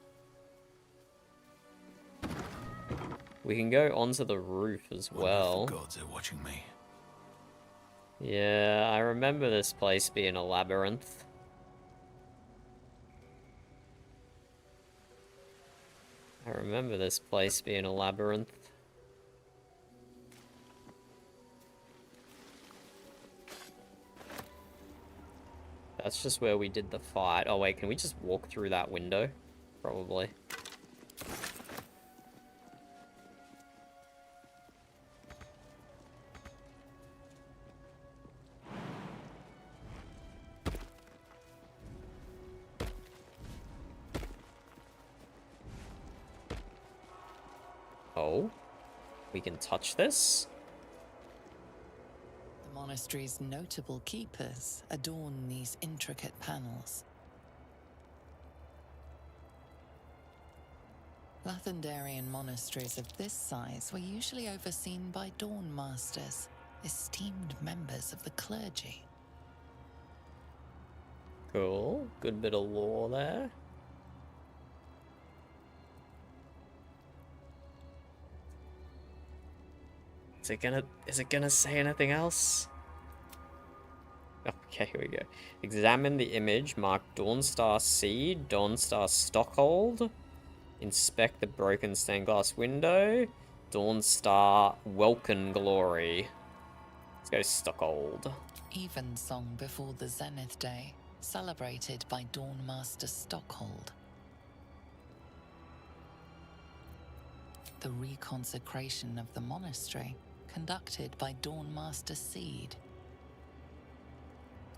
We can go onto the roof as well. The gods are watching me. Yeah, I remember this place being a labyrinth. I remember this place being a labyrinth. That's just where we did the fight. Oh wait, can we just walk through that window? Probably. Oh, we can touch this? The monastery's notable keepers adorn these intricate panels. Lathendarian monasteries of this size were usually overseen by Dawn Masters, esteemed members of the clergy. Cool, good bit of lore there. Is it gonna say anything else? Okay, here we go. Examine the image, mark Dawnstar Seed, Dawnstar Stockhold. Inspect the broken stained glass window. Dawnstar Welkin Glory. Let's go Stockhold. Evensong before the Zenith Day, celebrated by Dawnmaster Stockhold. The reconsecration of the monastery, conducted by Dawnmaster Seed.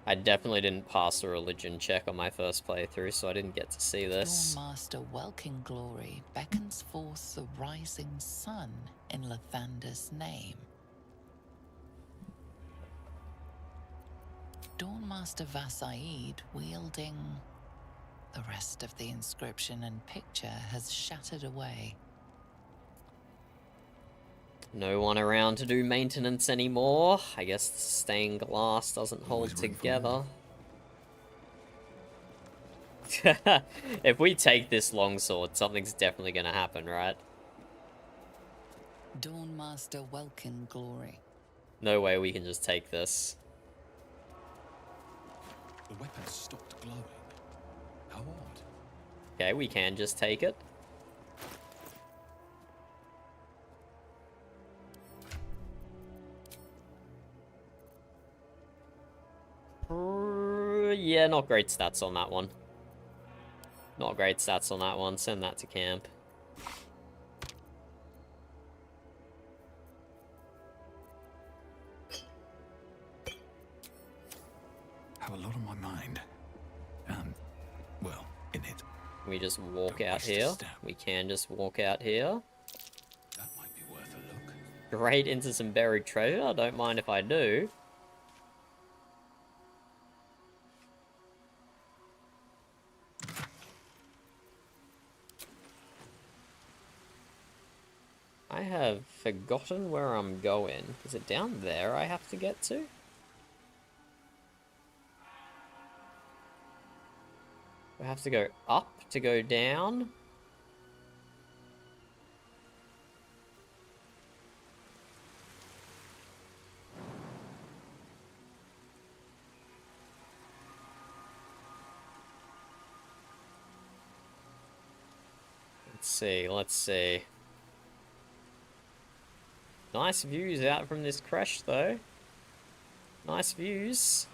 I definitely didn't pass a religion check on my first playthrough, so I didn't get to see this. Dawnmaster Welkin Glory beckons forth the rising sun in Lathander's name. Dawnmaster Vasaid wielding... The rest of the inscription and picture has shattered away. No one around to do maintenance anymore. I guess the stained glass doesn't hold together. If we take this longsword, something's definitely gonna happen, right? Dawnmaster Welkin glory. No way we can just take this. The weapon stopped glowing. How odd. Okay, we can just take it. Yeah, not great stats on that one. Not great stats on that one. Send that to camp. Have a lot on my mind. Well, in it. We just walk out here. We can just walk out here. That might be worth a look. Straight into some buried treasure. Don't mind if I do. I have forgotten where I'm going. Is it down there I have to get to? I have to go up to go down? Let's see. Nice views out from this crèche, though. Nice views.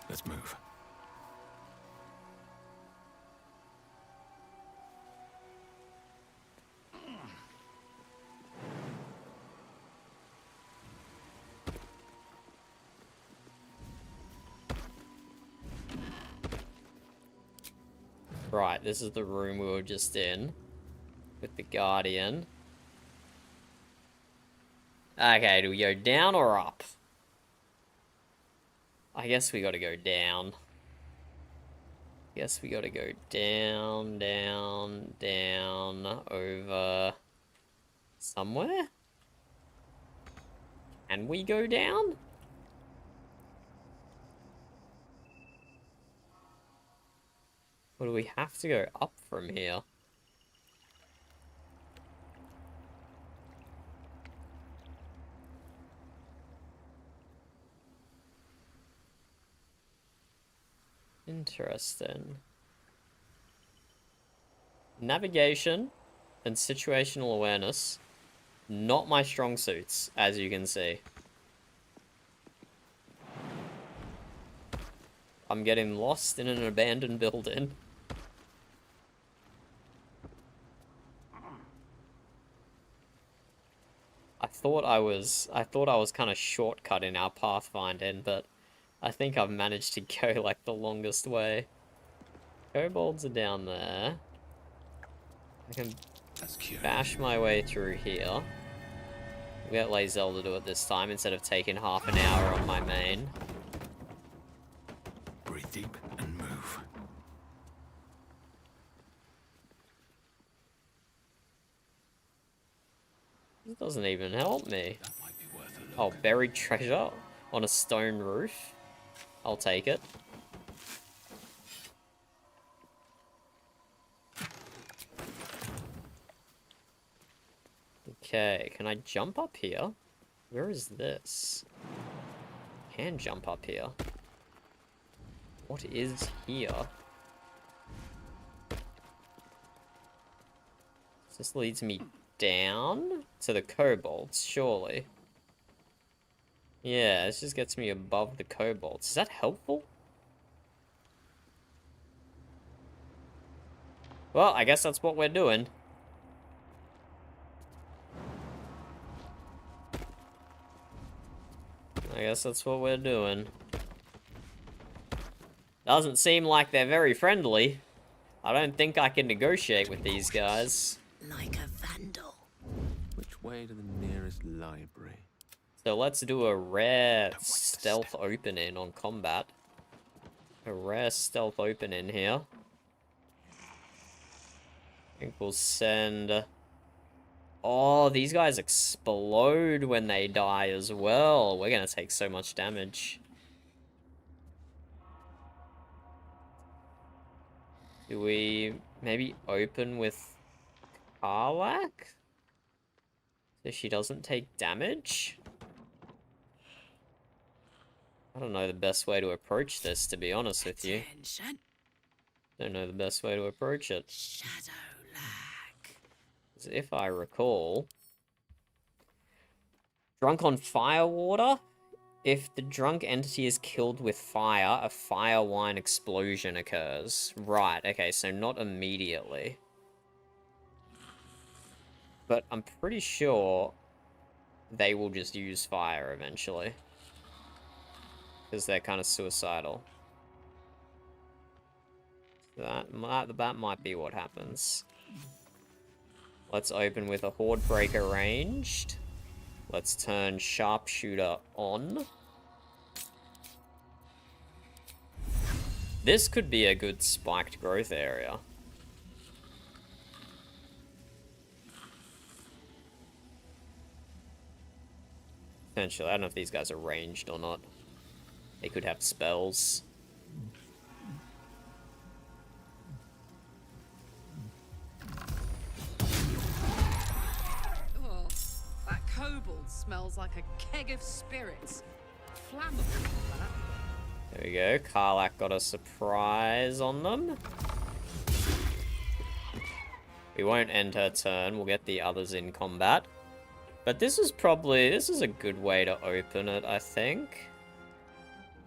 Let's move. Right, this is the room we were just in. With the Guardian. Okay, do we go down or up? I guess we gotta go down. Guess we gotta go down, down, down, over... somewhere? Can we go down? Or do we have to go up from here? Interesting. Navigation and situational awareness, not my strong suits, as you can see. I'm getting lost in an abandoned building. I thought I was kind of shortcutting our pathfinding, but I think I've managed to go like the longest way. Kobolds are down there. I can bash my way through here. We'll get Lae'zel to do it this time instead of taking half an hour on my main. Breathe deep and move. This doesn't even help me. Oh, buried treasure on a stone roof. I'll take it. Okay, can I jump up here? Where is this? Can jump up here. What is here? This leads me down to the kobolds, surely. Yeah, this just gets me above the kobolds. Is that helpful? Well, I guess that's what we're doing. I guess that's what we're doing. Doesn't seem like they're very friendly. I don't think I can negotiate with these guys. Like a vandal. Which way to the nearest library? So let's do a rare stealth opening on combat. A rare stealth opening here. I think we'll send Oh, these guys explode when they die as well. We're gonna take so much damage. Do we maybe open with Karlak? So she doesn't take damage? I don't know the best way to approach this, to be honest with you. Don't know the best way to approach it. If I recall, drunk on fire water. If the drunk entity is killed with fire, a fire wine explosion occurs. Right, okay, so not immediately. But I'm pretty sure they will just use fire eventually. Because they're kind of suicidal. That might be what happens. Let's open with a Horde Breaker ranged. Let's turn Sharpshooter on. This could be a good spiked growth area. Potentially, I don't know if these guys are ranged or not. They could have spells. Oh, that kobold smells like a keg of spirits. Flammable, that. There we go. Karlak got a surprise on them. We won't end her turn. We'll get the others in combat. But this is a good way to open it, I think.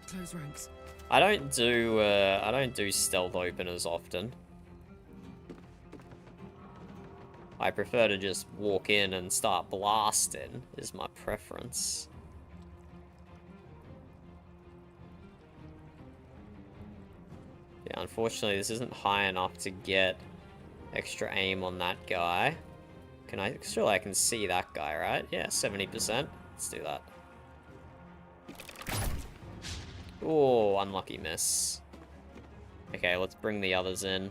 Close ranks. I don't do stealth openers often. I prefer to just walk in and start blasting, is my preference. Yeah, unfortunately this isn't high enough to get extra aim on that guy. I can see that guy, right? Yeah, 70%. Let's do that. Oh, unlucky miss. Okay, let's bring the others in.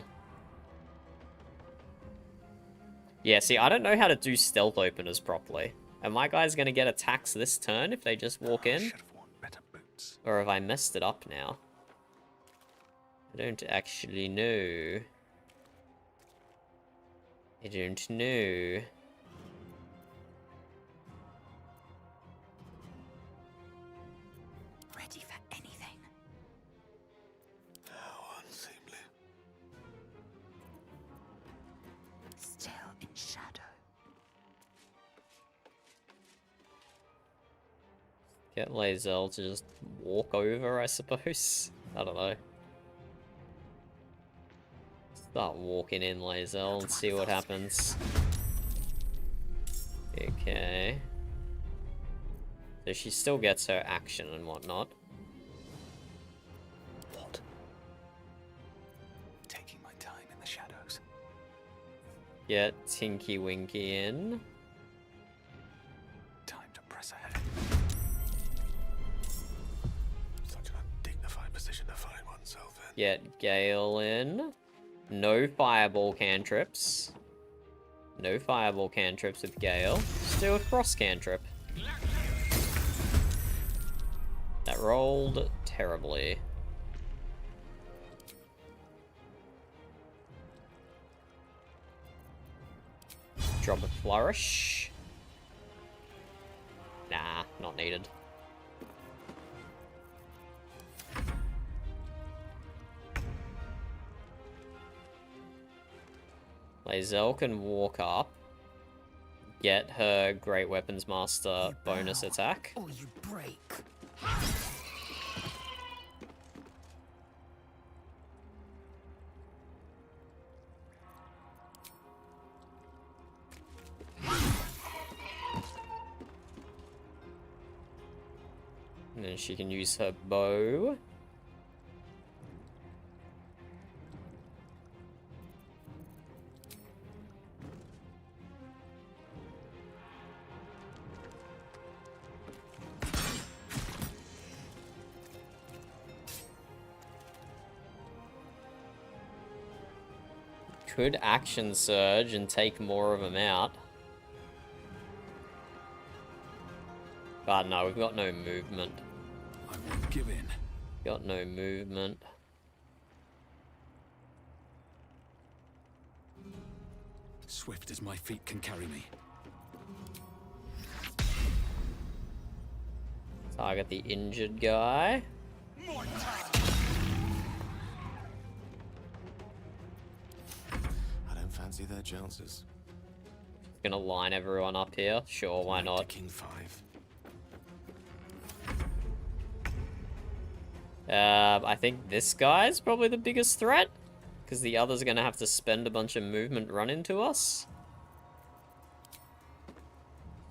Yeah, see, I don't know how to do stealth openers properly. Are my guys gonna get attacks this turn if they just walk in? Or have I messed it up now? I don't actually know. I don't know. Ready for anything. How unseemly. Still in shadow. Get Lae'zel to just walk over, I suppose. I don't know. Start walking in, Lae'zel, and see what happens. Okay. So she still gets her action and whatnot. What? Taking my time in the shadows. Get Tinky Winky in. Time to press ahead. Such an undignified position to find oneself in. Get Gale in. No fireball cantrips. No fireball cantrips with Gale. Just do a cross cantrip. That rolled terribly. Drop a flourish. Nah, not needed. Lae'zel can walk up, get her Great Weapons Master bonus attack. Or you break. And then she can use her bow. Could action surge and take more of them out. God, no, we've got no movement. I won't give in. Got no movement. Swift as my feet can carry me. Target the injured guy. I don't fancy their chances. Gonna line everyone up here. Sure, why not? King 5. I think this guy's probably the biggest threat, because the other's gonna have to spend a bunch of movement run into us.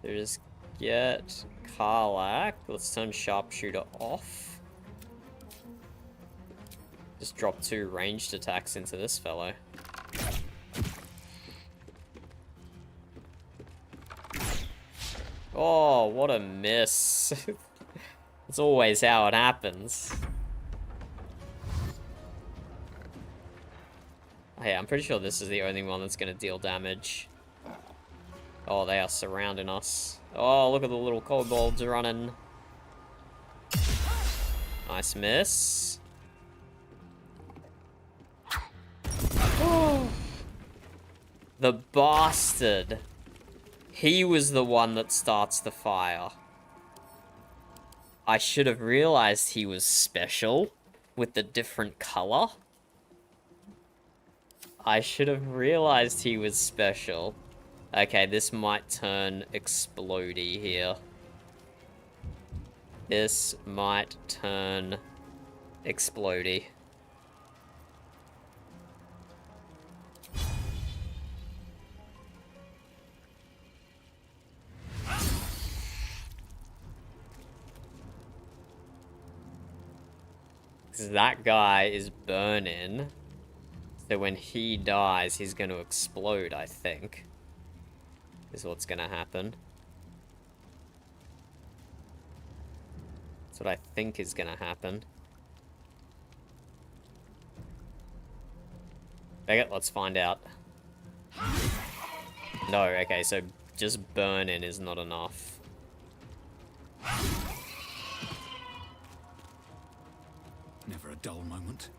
So just get Karlak. Let's turn Sharpshooter off. Just drop 2 ranged attacks into this fellow. Oh, what a miss. It's always how it happens. Hey, I'm pretty sure this is the only one that's going to deal damage. Oh, they are surrounding us. Oh, look at the little kobolds running. Nice miss. Oh. The bastard. He was the one that starts the fire. I should have realized he was special with the different color. I should have realized he was special. Okay, this might turn explodey here. This might turn explodey. Because that guy is burning. So when he dies, he's going to explode, I think. Is what's going to happen. That's what I think is going to happen. Okay, let's find out. No, okay, so just burning is not enough. Never a dull moment.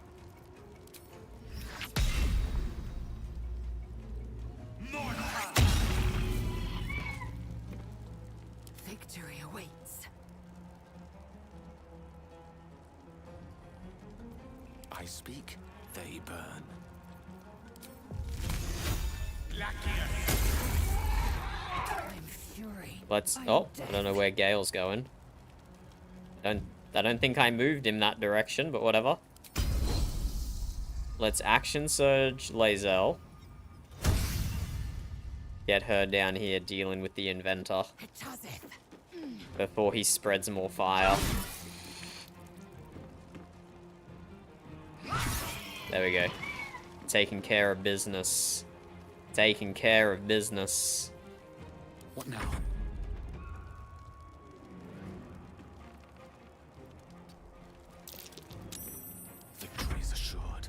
Victory awaits. I speak, they burn. I'm fury. Let's. Oh, I don't know where Gale's going. I don't think I moved him that direction, but whatever. Let's action surge Lae'zel. Get her down here dealing with the inventor before he spreads more fire. There we go. Taking care of business. Taking care of business. What now? Victory's assured.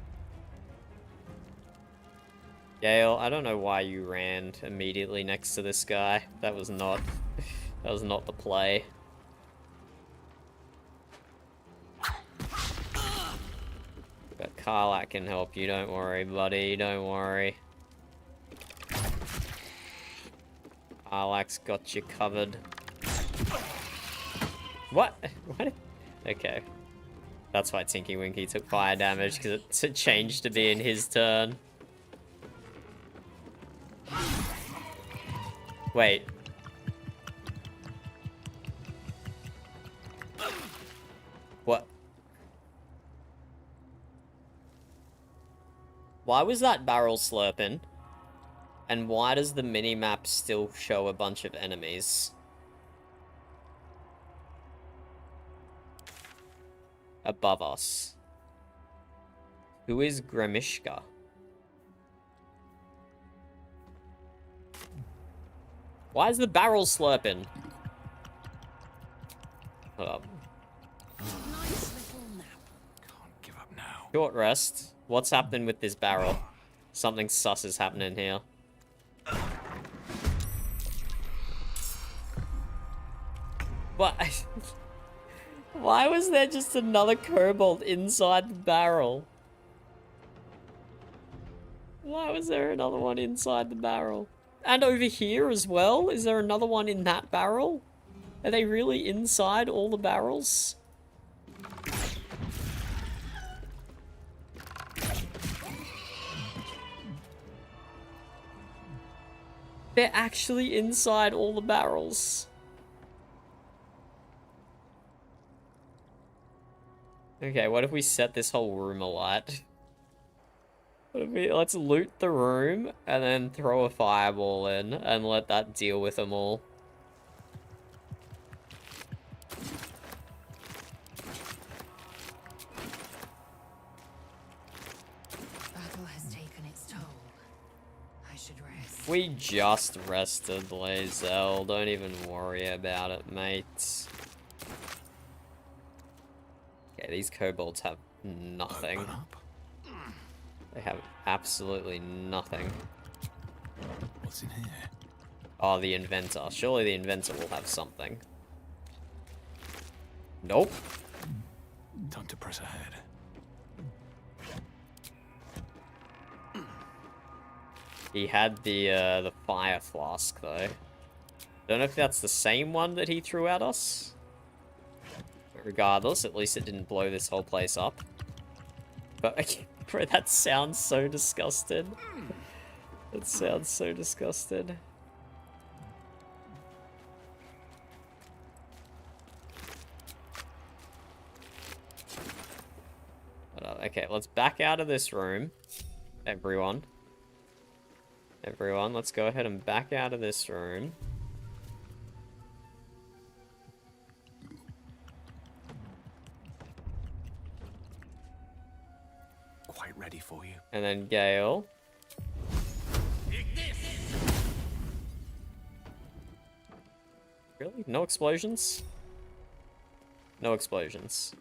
Gale, I don't know why you ran immediately next to this guy. That was not the play. But Karlak can help you, don't worry, buddy, don't worry. Karlak's got you covered. What? What? Okay. That's why Tinky Winky took fire damage, because it changed to be in his turn. Wait. What? Why was that barrel slurping? And why does the minimap still show a bunch of enemies? Above us. Who is Gremishka? Why is the barrel slurping? Hold up. Give up now. Short rest. What's happening with this barrel? Something sus is happening here. What? Why was there just another kobold inside the barrel? Why was there another one inside the barrel? And over here as well? Is there another one in that barrel? Are they really inside all the barrels? They're actually inside all the barrels. Okay, what if we set this whole room alight? What if we, let's loot the room and then throw a fireball in and let that deal with them all. Battle has taken its toll. I should rest. We just rested, Lae'zel. Don't even worry about it, mates. Okay, these kobolds have nothing. They have absolutely nothing. What's in here? Oh, the inventor. Surely the inventor will have something. Nope. Time to press ahead. He had the fire flask though. Don't know if that's the same one that he threw at us. But regardless, at least it didn't blow this whole place up. But bro, that sounds so disgusted. That sounds so disgusted. Okay, let's back out of this room. Everyone. Everyone, let's go ahead and back out of this room. Quite ready for you. And then Gale. Really? No explosions? No explosions.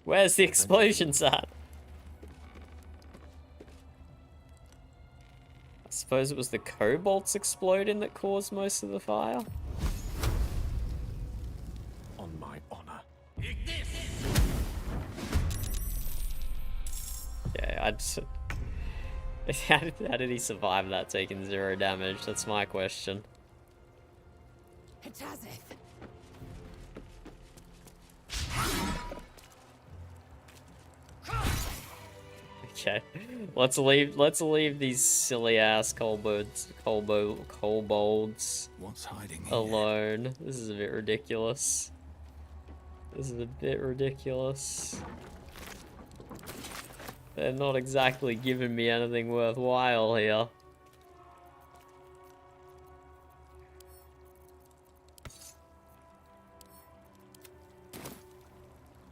Where's the explosions at? I suppose it was the kobolds exploding that caused most of the fire? On my honor. Yeah, I just... How did he survive that, taking 0 damage? That's my question. Okay, let's leave these silly ass kobolds What's hiding here? alone. This is a bit ridiculous. This is a bit ridiculous. They're not exactly giving me anything worthwhile here.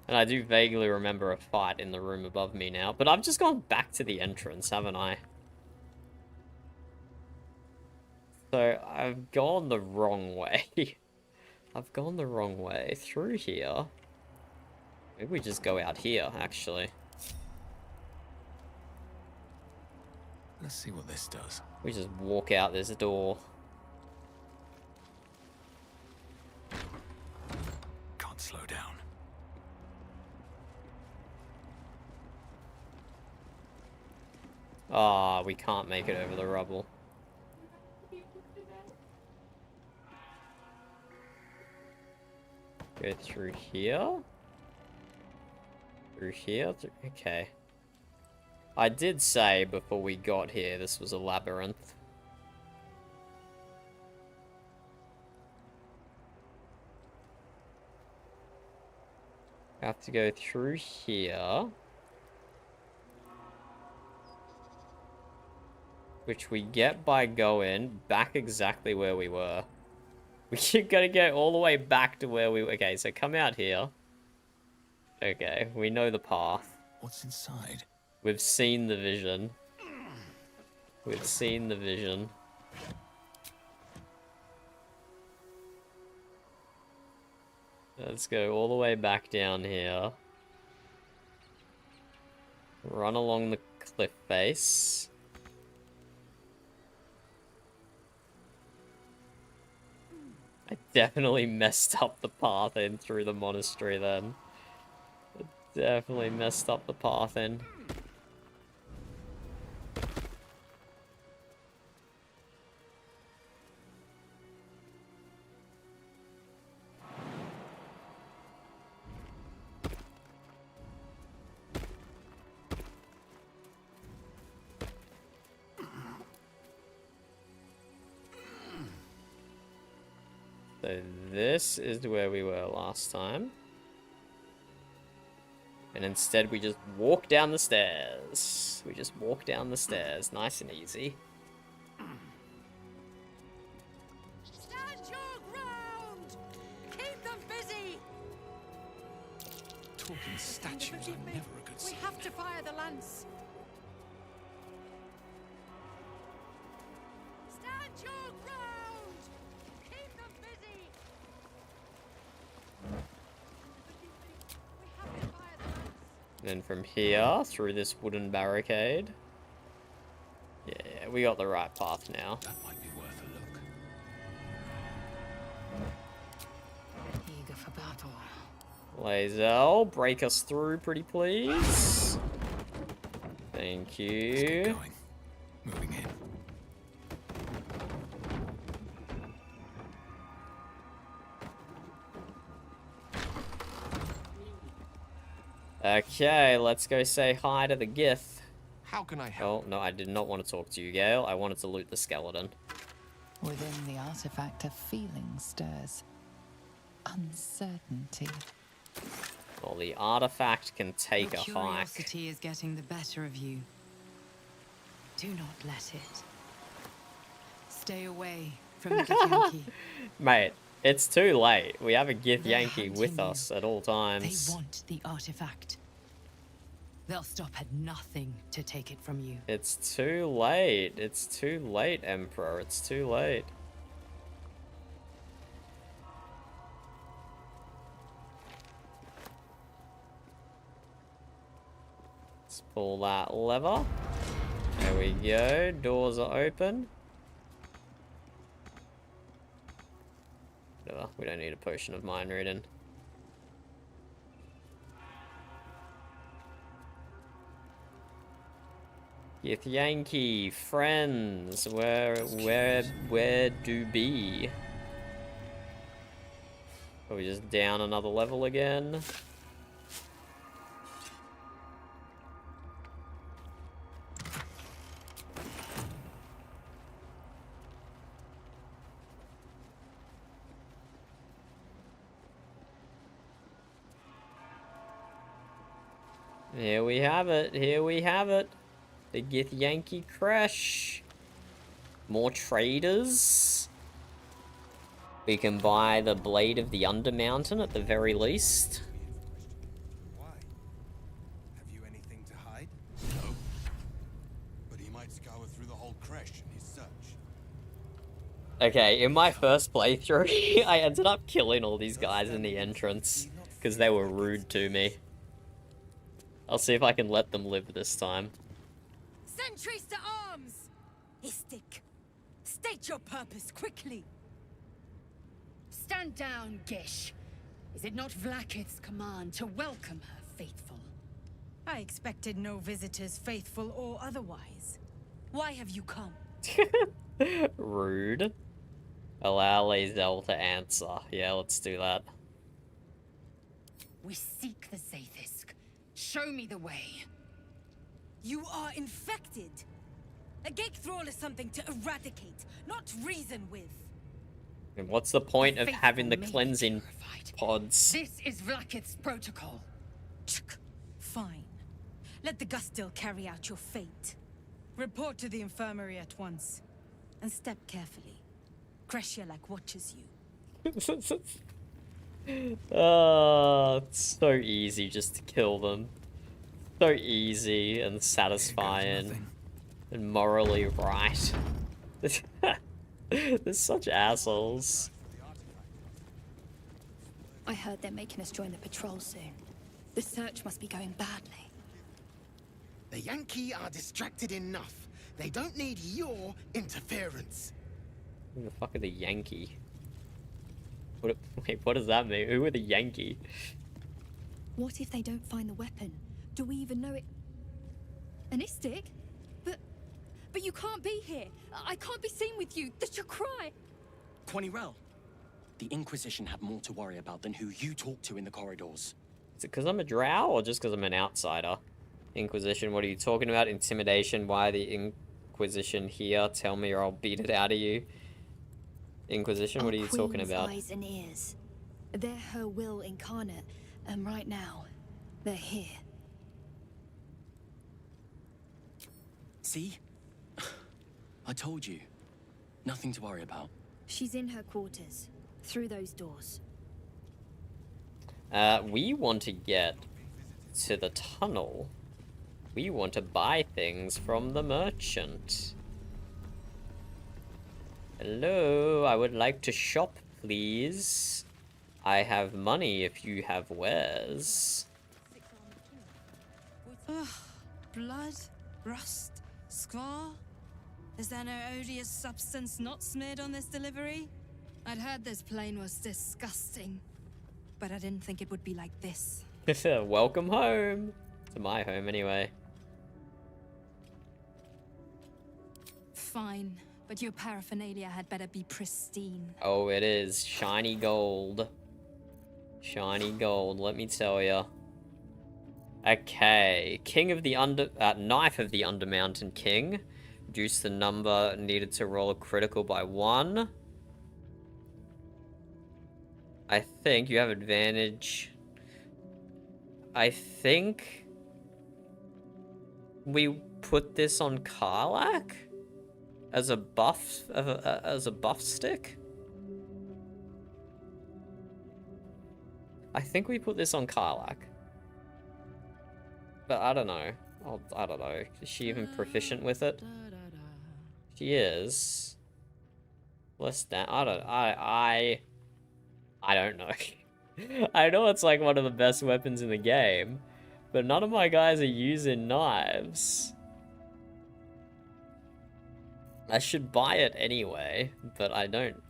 And I do vaguely remember a fight in the room above me now, but I've just gone back to the entrance, haven't I? So, I've gone the wrong way. I've gone the wrong way. Through here. Maybe we just go out here, actually. Let's see what this does. We just walk out this door. Can't slow down. Ah, we can't make it over the rubble. Go through here? Through here? Okay. I did say before we got here this was a labyrinth. I have to go through here. Which we get by going back exactly where we were. We gotta go all the way back to where we were. Okay, so come out here. Okay, we know the path. What's inside? We've seen the vision. We've seen the vision. Let's go all the way back down here. Run along the cliff face. I definitely messed up the path in through the monastery then. I definitely messed up the path in. So this is where we were last time. And instead we just walk down the stairs. We just walk down the stairs, nice and easy. Stand your ground! Keep them busy! Talking statues are never a good We sign. have to fire the lance. Stand your ground! Keep them busy! And then from here, through this wooden barricade. Yeah, we got the right path now. That might be worth a look. Eager for battle. Lae'zel, break us through, pretty please. Thank you. Moving in. Okay, let's go say hi to the Gith. How can I help? Oh, no, I did not want to talk to you, Gale. I wanted to loot the skeleton. Within the artifact, a feeling stirs. Uncertainty. Well, the artifact can take Your a hike. curiosity is getting the better of you. Do not let it. Stay away from the Githyanki. Mate, it's too late. We have a They're Githyanki with hunting us at all They times. want the artifact. They'll stop at nothing to take it from you. It's too late. It's too late, Emperor. It's too late. Let's pull that lever. There we go. Doors are open. Whatever. We don't need a potion of mind reading. Githyanki, friends, where do be? Are we just down another level again? Here we have it. Here we have it. The Githyanki Crèche. More traders. We can buy the Blade of the Undermountain at the very least. Why? Have you anything to hide? No. But he might scour through the whole Crèche in his search. Okay, in my first playthrough, I ended up killing all these guys in the entrance because they were rude to me. I'll see if I can let them live this time. Sentries to arms! Istik, state your purpose quickly. Stand down, Gish. Is it not Vlaakith's command to welcome her faithful? I expected no visitors, faithful or otherwise. Why have you come? Rude. Allow Lae'zel to answer. Yeah, let's do that. We seek the Zaithisk. Show me the way. You are infected. A gate thrall is something to eradicate, not reason with. And what's the point of having the may be cleansing pods? This is Vlaakith's protocol. Fine. Let the Gustil carry out your fate. Report to the infirmary at once. And step carefully. Crèche watches you. Oh, it's so easy just to kill them. So easy and satisfying and morally right. They're such assholes. I heard they're making us join the patrol soon. The search must be going badly. The Yankee are distracted enough. They don't need your interference. Who the fuck are the Yankee? Wait, what does that mean? Who are the Yankee? What if they don't find the weapon? Do we even know it? An Istik? But you can't be here. I can't be seen with you. That's your cry. Quanirel, the Inquisition have more to worry about than who you talk to in the corridors. Is it because I'm a drow or just because I'm an outsider? Inquisition, what are you talking about? Intimidation? Why the Inquisition here? Tell me or I'll beat it out of you. Inquisition, what are you talking about? Eyes and ears. They're her will incarnate, and right now, they're here. See? I told you. Nothing to worry about. She's in her quarters, through those doors. We want to get to the tunnel. We want to buy things from the merchant. Hello, I would like to shop, please. I have money if you have wares. Ugh, blood, rust, scar. Is there no odious substance not smeared on this delivery? I'd heard this plane was disgusting, but I didn't think it would be like this. Welcome home. To my home, anyway. Fine, but your paraphernalia had better be pristine. Oh, it is. Shiny gold. Shiny gold, let me tell ya. Okay. Knife of the Undermountain King. Reduce the number needed to roll a critical by 1. I think you have advantage. I think we put this on Karlach as a buff stick. I think we put this on Karlach, but I don't know. I don't know. Is she even proficient with it? She is. Less than. I don't know. I know it's like one of the best weapons in the game, but none of my guys are using knives. I should buy it anyway, but I don't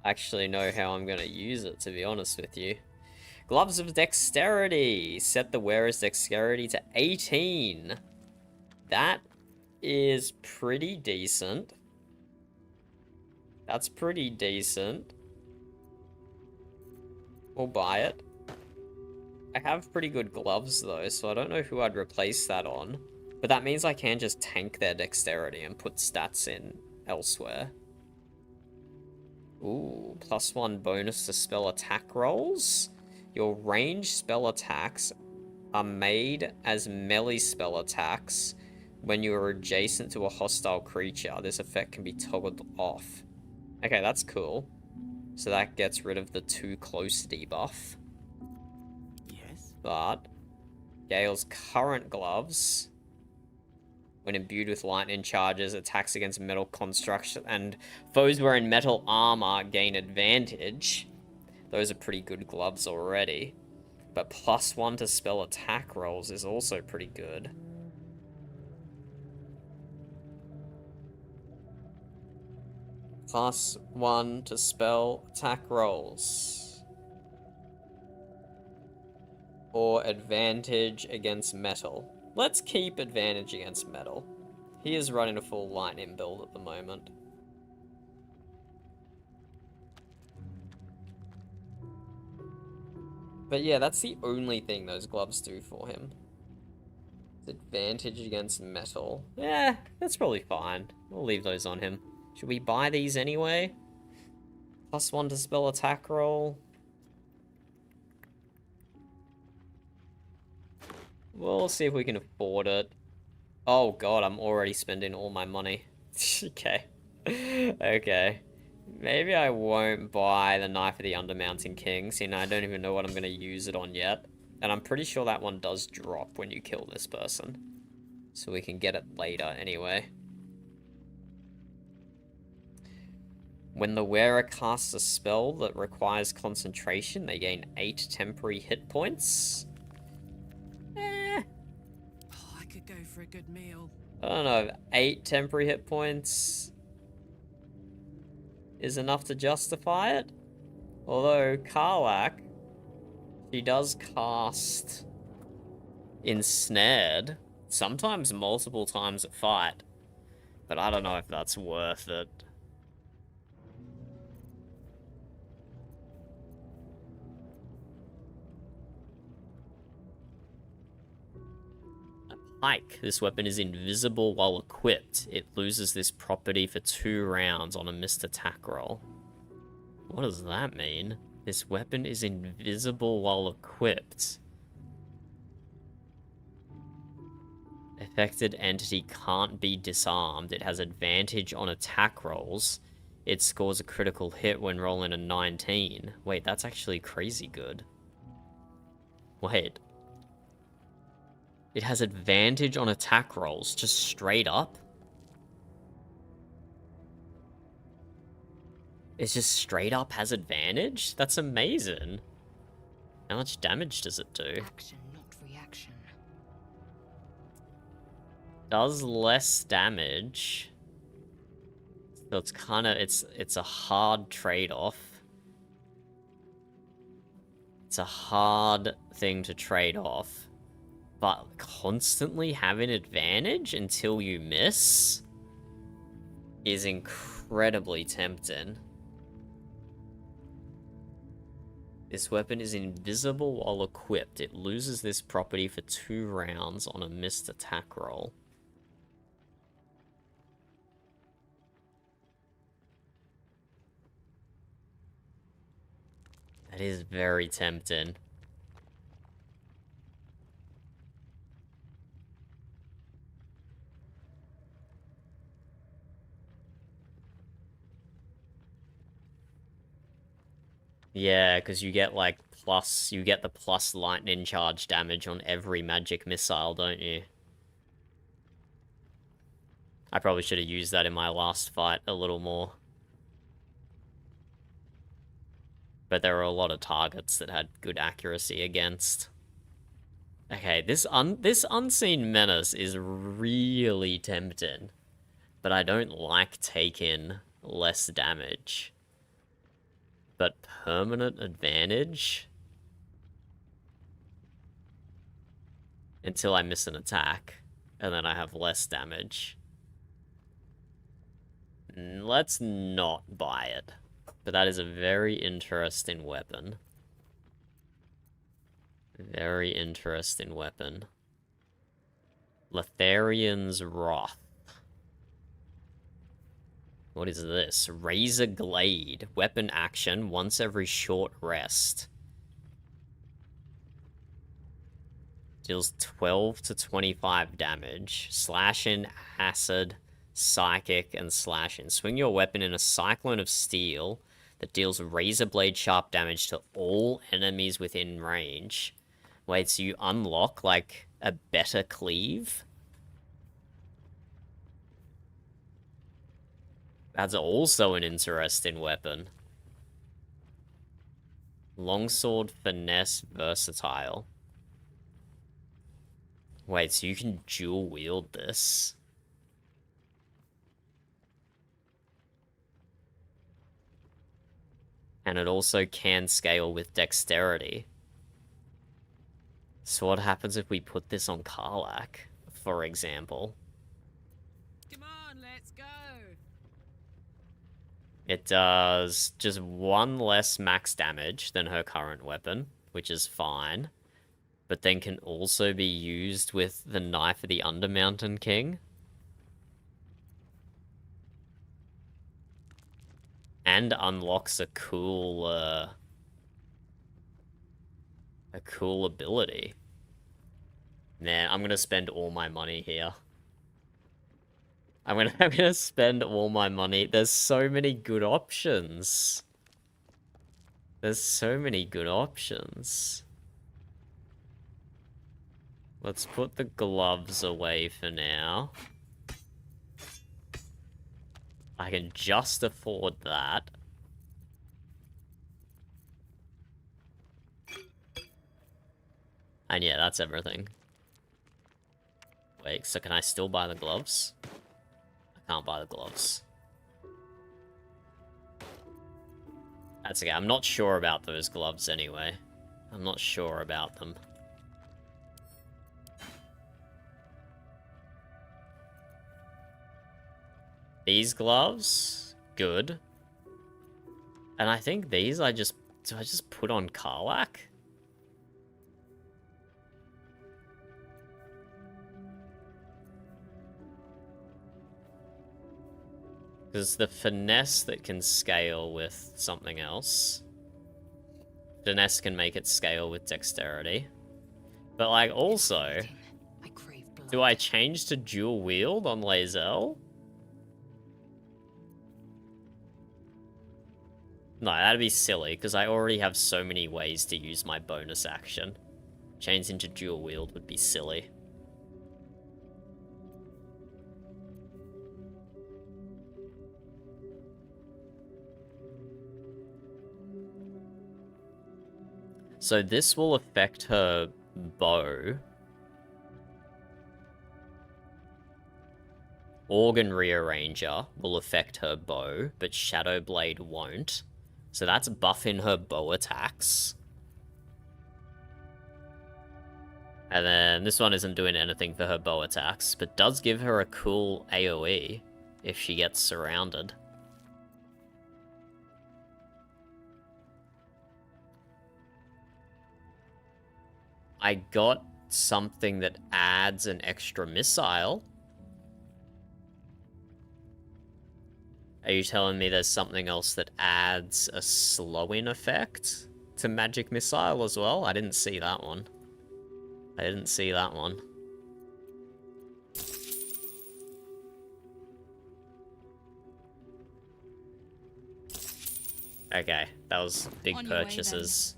actually know how I'm gonna use it, to be honest with you. Gloves of Dexterity. Set the wearer's dexterity to 18. That is pretty decent. That's pretty decent. We'll buy it. I have pretty good gloves though, so I don't know who I'd replace that on. But that means I can just tank their dexterity and put stats in elsewhere. Ooh, +1 bonus to spell attack rolls. Your ranged spell attacks are made as melee spell attacks when you are adjacent to a hostile creature. This effect can be toggled off. Okay, that's cool. So that gets rid of the too close debuff. Yes. But Gale's current gloves, when imbued with lightning charges, attacks against metal constructs and foes wearing metal armor gain advantage. Those are pretty good gloves already. But +1 to spell attack rolls is also pretty good. +1 to spell attack rolls. Or advantage against metal. Let's keep advantage against metal. He is running a full lightning build at the moment. But yeah, that's the only thing those gloves do for him. Advantage against metal. Yeah, that's probably fine. We'll leave those on him. Should we buy these anyway? +1 to spell attack roll. We'll see if we can afford it. Oh god, I'm already spending all my money. Okay. Okay. Maybe I won't buy the Knife of the Undermountain King, seeing I don't even know what I'm going to use it on yet. And I'm pretty sure that one does drop when you kill this person. So we can get it later anyway. When the wearer casts a spell that requires concentration, they gain 8 temporary hit points. Oh, I could go for a good meal. I don't know, 8 temporary hit points is enough to justify it. Although Karlach, she does cast Ensnared, sometimes multiple times a fight, but I don't know if that's worth it. Pike. This weapon is invisible while equipped. It loses this property for 2 rounds on a missed attack roll. What does that mean? This weapon is invisible while equipped. Affected entity can't be disarmed. It has advantage on attack rolls. It scores a critical hit when rolling a 19. Wait, that's actually crazy good. Wait. It has advantage on attack rolls, just straight up? It just straight up has advantage? That's amazing. How much damage does it do? Action, not reaction. Does less damage. So it's kind of, it's a hard trade-off. It's a hard thing to trade off. But constantly having advantage until you miss is incredibly tempting. This weapon is invisible while equipped. It loses this property for 2 rounds on a missed attack roll. That is very tempting. Yeah, because you get like you get the plus lightning charge damage on every magic missile, don't you? I probably should have used that in my last fight a little more. But there were a lot of targets that had good accuracy against. Okay, this Unseen Menace is really tempting. But I don't like taking less damage. But permanent advantage? Until I miss an attack. And then I have less damage. Let's not buy it. But that is a very interesting weapon. Very interesting weapon. Letharian's Wrath. What is this? Razor Glade. Weapon action once every short rest. Deals 12 to 25 damage. Slashing, acid, psychic, and slashing. Swing your weapon in a cyclone of steel that deals razor blade sharp damage to all enemies within range. Wait, so you unlock, like, a better cleave? That's also an interesting weapon. Longsword Finesse Versatile. Wait, so you can dual wield this? And it also can scale with dexterity. So what happens if we put this on Karlach, for example? Come on, let's go. It does just 1 less max damage than her current weapon, which is fine. But then can also be used with the Knife of the Undermountain King. And unlocks a cool ability. Man, I'm gonna spend all my money here. I'm gonna spend all my money. There's so many good options. There's so many good options. Let's put the gloves away for now. I can just afford that. And yeah, that's everything. Wait, so can I still buy the gloves? I can't buy the gloves. That's okay. I'm not sure about those gloves anyway. I'm not sure about them. These gloves, good. And I think these do I just put on Karlach? Because the finesse that can scale with something else. Finesse can make it scale with dexterity. But like also, do I change to dual wield on Lae'zel? No, that'd be silly, because I already have so many ways to use my bonus action. Change into dual wield would be silly. So this will affect her bow. Organ Rearranger will affect her bow, but Shadow Blade won't. So that's buffing her bow attacks. And then this one isn't doing anything for her bow attacks, but does give her a cool AoE if she gets surrounded. I got something that adds an extra missile. Are you telling me there's something else that adds a slowing effect to Magic Missile as well? I didn't see that one. I didn't see that one. Okay, that was big purchases.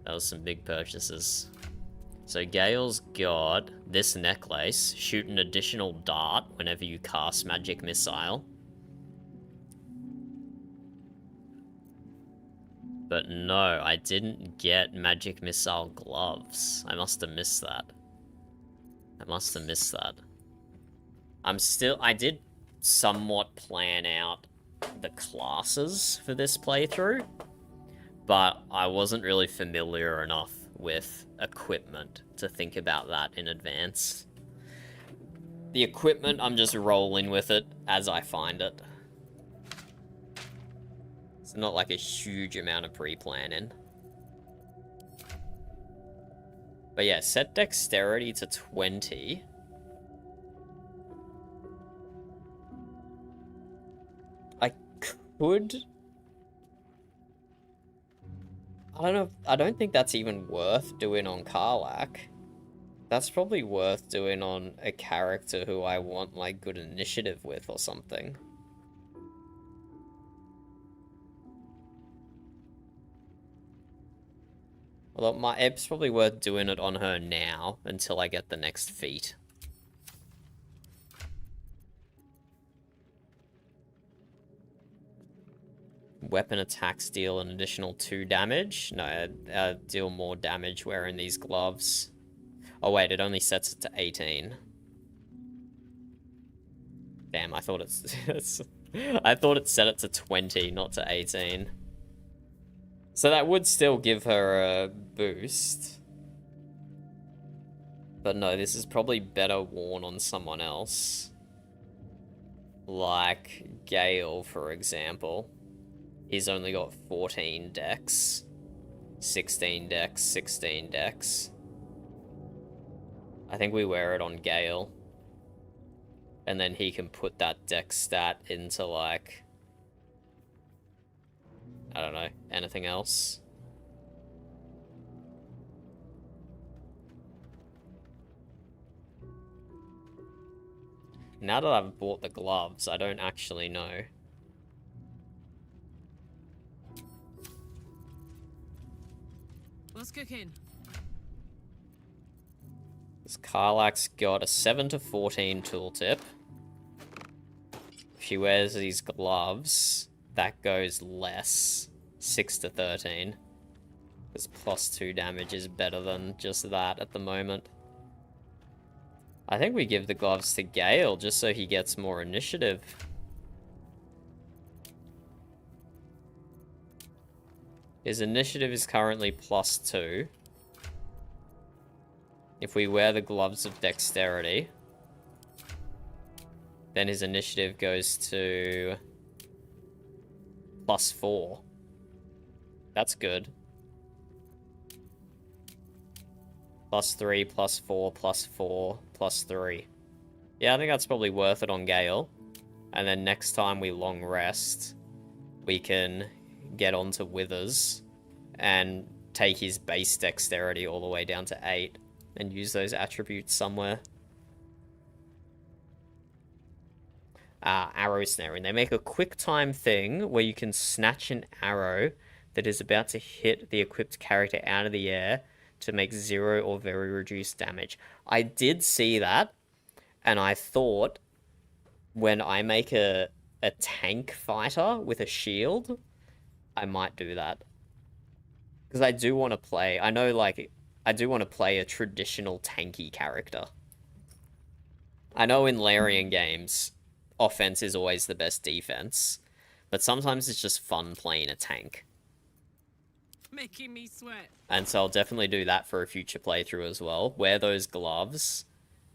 That was some big purchases. So Gale's got this necklace, shoot an additional dart whenever you cast Magic Missile. But no, I didn't get Magic Missile gloves. I must have missed that. I did somewhat plan out the classes for this playthrough, but I wasn't really familiar enough with equipment to think about that in advance. The equipment, I'm just rolling with it as I find it. It's not like a huge amount of pre-planning. But yeah, set dexterity to 20. I could... I don't know, I don't think that's even worth doing on Karlach. That's probably worth doing on a character who I want, like, good initiative with or something. Although it's probably worth doing it on her now until I get the next feat. Weapon attacks deal an additional 2 damage. No, deal more damage wearing these gloves. Oh wait, it only sets it to 18. Damn, I thought I thought it set it to 20, not to 18. So that would still give her a boost. But no, this is probably better worn on someone else. Like Gale, for example. He's only got 14 dex. 16 dex, 16 dex. I think we wear it on Gale. And then he can put that dex stat into, like... I don't know, anything else? Now that I've bought the gloves, I don't actually know. What's cooking? This Karlach's got a 7 to 14 tooltip. If she wears these gloves, that goes less. 6 to 13. Because plus 2 damage is better than just that at the moment. I think we give the gloves to Gale just so he gets more initiative. His initiative is currently +2. If we wear the gloves of dexterity, then his initiative goes to +4. That's good. +3, +4, +4, +3. Yeah, I think that's probably worth it on Gale. And then next time we long rest, we can get onto Withers and take his base dexterity all the way down to 8 and use those attributes somewhere. Arrow snaring. They make a quick time thing where you can snatch an arrow that is about to hit the equipped character out of the air to make 0 or very reduced damage. I did see that, and I thought when I make a tank fighter with a shield, I might do that. Because I do want to play, I know, like, I do want to play a traditional tanky character. I know in Larian games, offense is always the best defense, but sometimes it's just fun playing a tank. Making me sweat. And so I'll definitely do that for a future playthrough as well. Wear those gloves,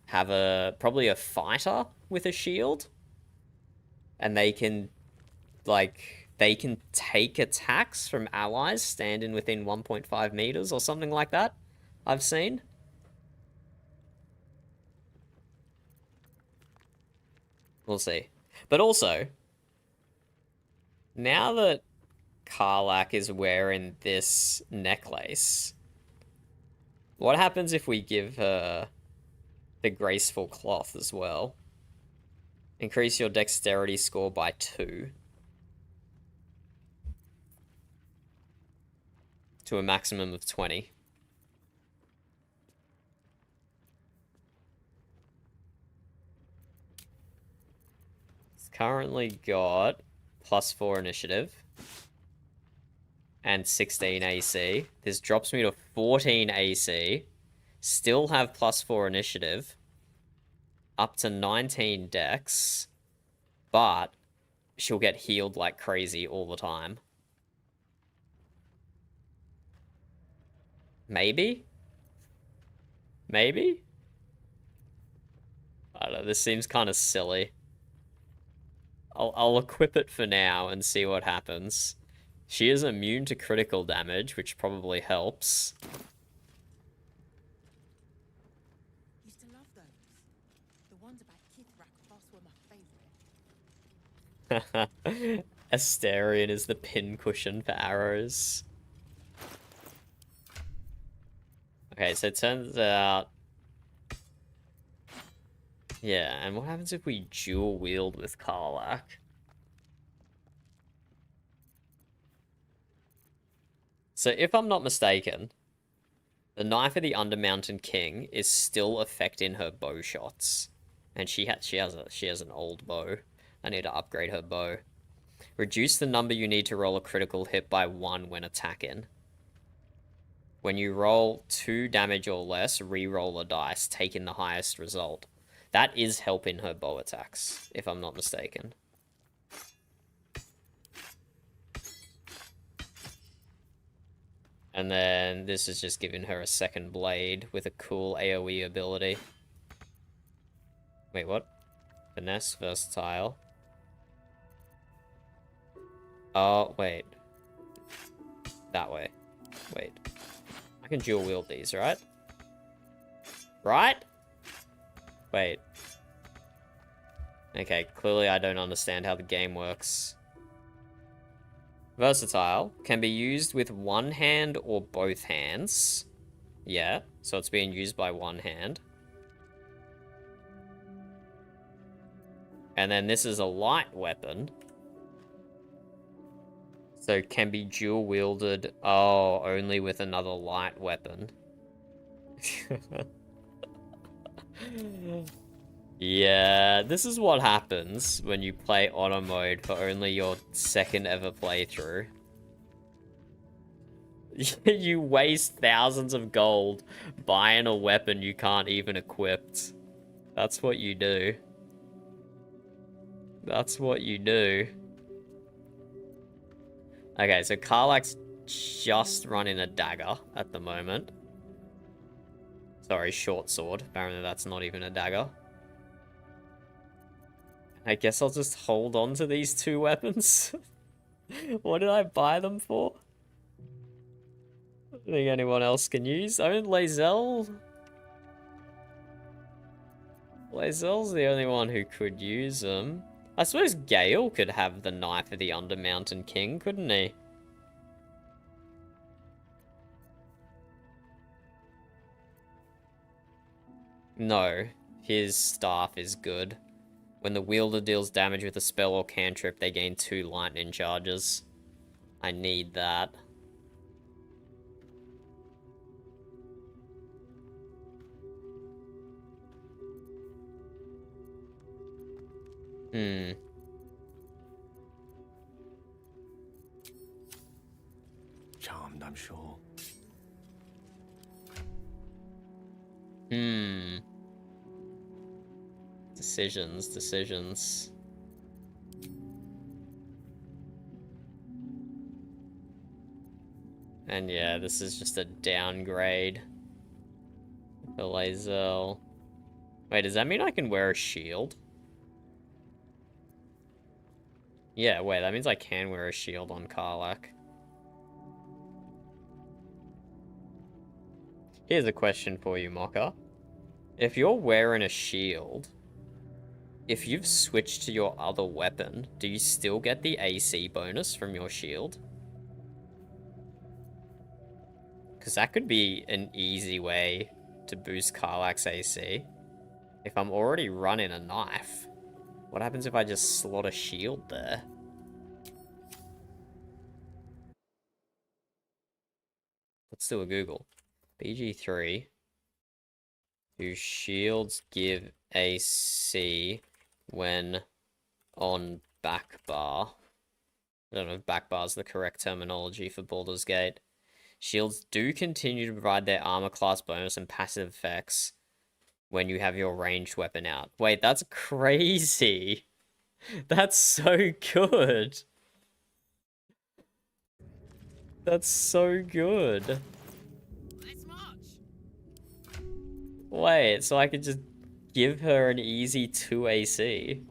have probably a fighter with a shield, and they can, like, they can take attacks from allies standing within 1.5 meters or something like that, I've seen. We'll see. But also, now that Karlach is wearing this necklace, what happens if we give her the graceful cloth as well? Increase your dexterity score by 2. To a maximum of 20. It's currently got +4 initiative and 16 AC. This drops me to 14 AC. Still have +4 initiative. Up to 19 dex. But she'll get healed like crazy all the time. Maybe? Maybe? I don't know, this seems kind of silly. I'll equip it for now and see what happens. She is immune to critical damage, which probably helps. Used to love those. The ones about Kithrak Boss were my favorite. Asterion is the pincushion for arrows. Okay, so it turns out... Yeah, and what happens if we dual wield with Karlach? So if I'm not mistaken, the Knife of the Undermountain King is still affecting her bow shots. And she has an old bow. I need to upgrade her bow. Reduce the number you need to roll a critical hit by 1 when attacking. When you roll 2 damage or less, re-roll a dice, taking the highest result. That is helping her bow attacks, if I'm not mistaken. And then this is just giving her a second blade with a cool AoE ability. Wait, what? Finesse, versatile. Oh, wait. That way. Wait. I can dual wield these, right? Right? Wait. Okay, clearly I don't understand how the game works. Versatile. Can be used with one hand or both hands. Yeah, so it's being used by one hand. And then this is a light weapon. So can be dual wielded. Oh, only with another light weapon. Yeah, this is what happens when you play auto mode for only your second ever playthrough. You waste thousands of gold buying a weapon you can't even equip. That's what you do. That's what you do. Okay, so Karlak's just running a dagger at the moment. Sorry, short sword. Apparently that's not even a dagger. I guess I'll just hold on to these two weapons. What did I buy them for? I don't think anyone else can use. I mean, Lae'zel... Lae'zel's the only one who could use them. I suppose Gale could have the Knife of the Undermountain King, couldn't he? No, his staff is good. When the wielder deals damage with a spell or cantrip, they gain 2 lightning charges. I need that. Charmed, I'm sure. Decisions. And yeah, this is just a downgrade for Lae'zel. Wait, does that mean I can wear a shield? Yeah, wait, that means I can wear a shield on Karlak. Here's a question for you, Mocha. If you're wearing a shield, if you've switched to your other weapon, do you still get the AC bonus from your shield? Because that could be an easy way to boost Karlak's AC. If I'm already running a knife, what happens if I just slot a shield there? Let's do a Google. BG3. Do shields give AC when on back bar? I don't know if back bar is the correct terminology for Baldur's Gate. Shields do continue to provide their armor class bonus and passive effects when you have your ranged weapon out. Wait, that's crazy. That's so good. That's so good. Wait, so I could just give her an easy 2 AC.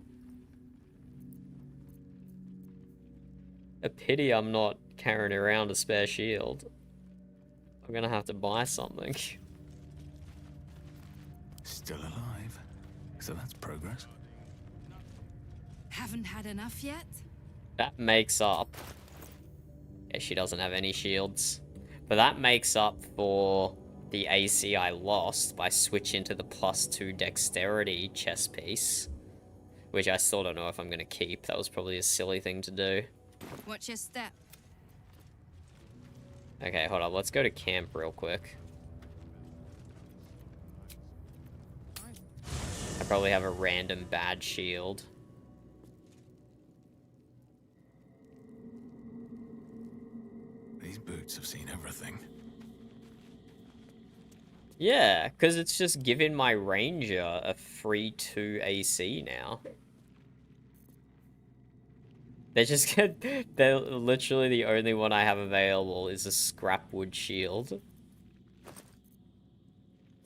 A pity I'm not carrying around a spare shield. I'm gonna have to buy something. Still alive. So that's progress. Haven't had enough yet? That makes up... Yeah, she doesn't have any shields. But that makes up for the AC I lost by switching to the +2 dexterity chest piece. Which I still don't know if I'm going to keep. That was probably a silly thing to do. Watch your step. Okay, hold on. Let's go to camp real quick. I probably have a random bad shield. These boots have seen everything. Yeah, because it's just giving my ranger a free 2 AC now. They're literally the only one I have available is a scrapwood shield.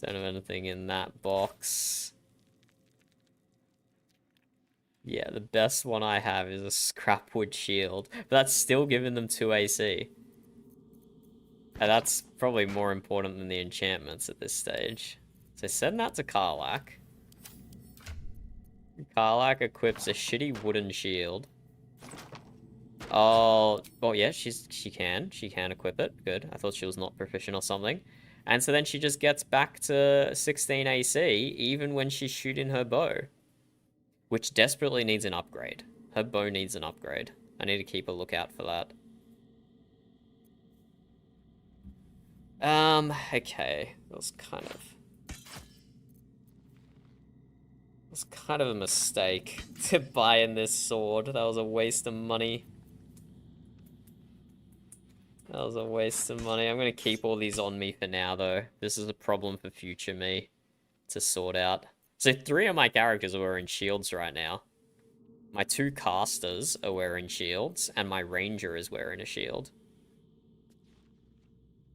Don't have anything in that box. Yeah, the best one I have is a scrapwood shield. But that's still giving them 2 AC. And that's probably more important than the enchantments at this stage. So send that to Karlak. Karlak equips a shitty wooden shield. Oh, well, yeah, she can equip it. Good. I thought she was not proficient or something. And so then she just gets back to 16 AC, even when she's shooting her bow. Which desperately needs an upgrade. Her bow needs an upgrade. I need to keep a lookout for that. Okay. That was kind of a mistake to buy in this sword. That was a waste of money. I'm gonna keep all these on me for now, though. This is a problem for future me to sort out. So 3 of my characters are wearing shields right now. My 2 casters are wearing shields, and my ranger is wearing a shield.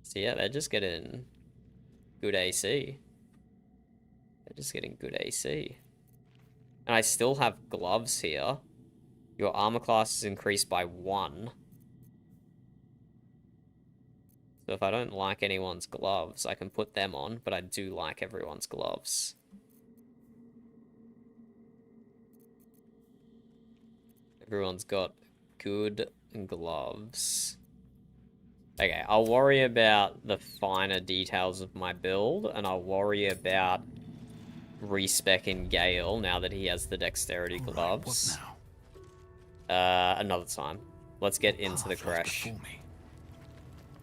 So yeah, they're just getting good AC. They're just getting good AC. And I still have gloves here. Your armor class is increased by 1. So if I don't like anyone's gloves, I can put them on, but I do like everyone's gloves. Everyone's got good gloves. Okay, I'll worry about the finer details of my build, and I'll worry about respecking Gale now that he has the dexterity gloves. What now? Another time. Let's get into the Crèche.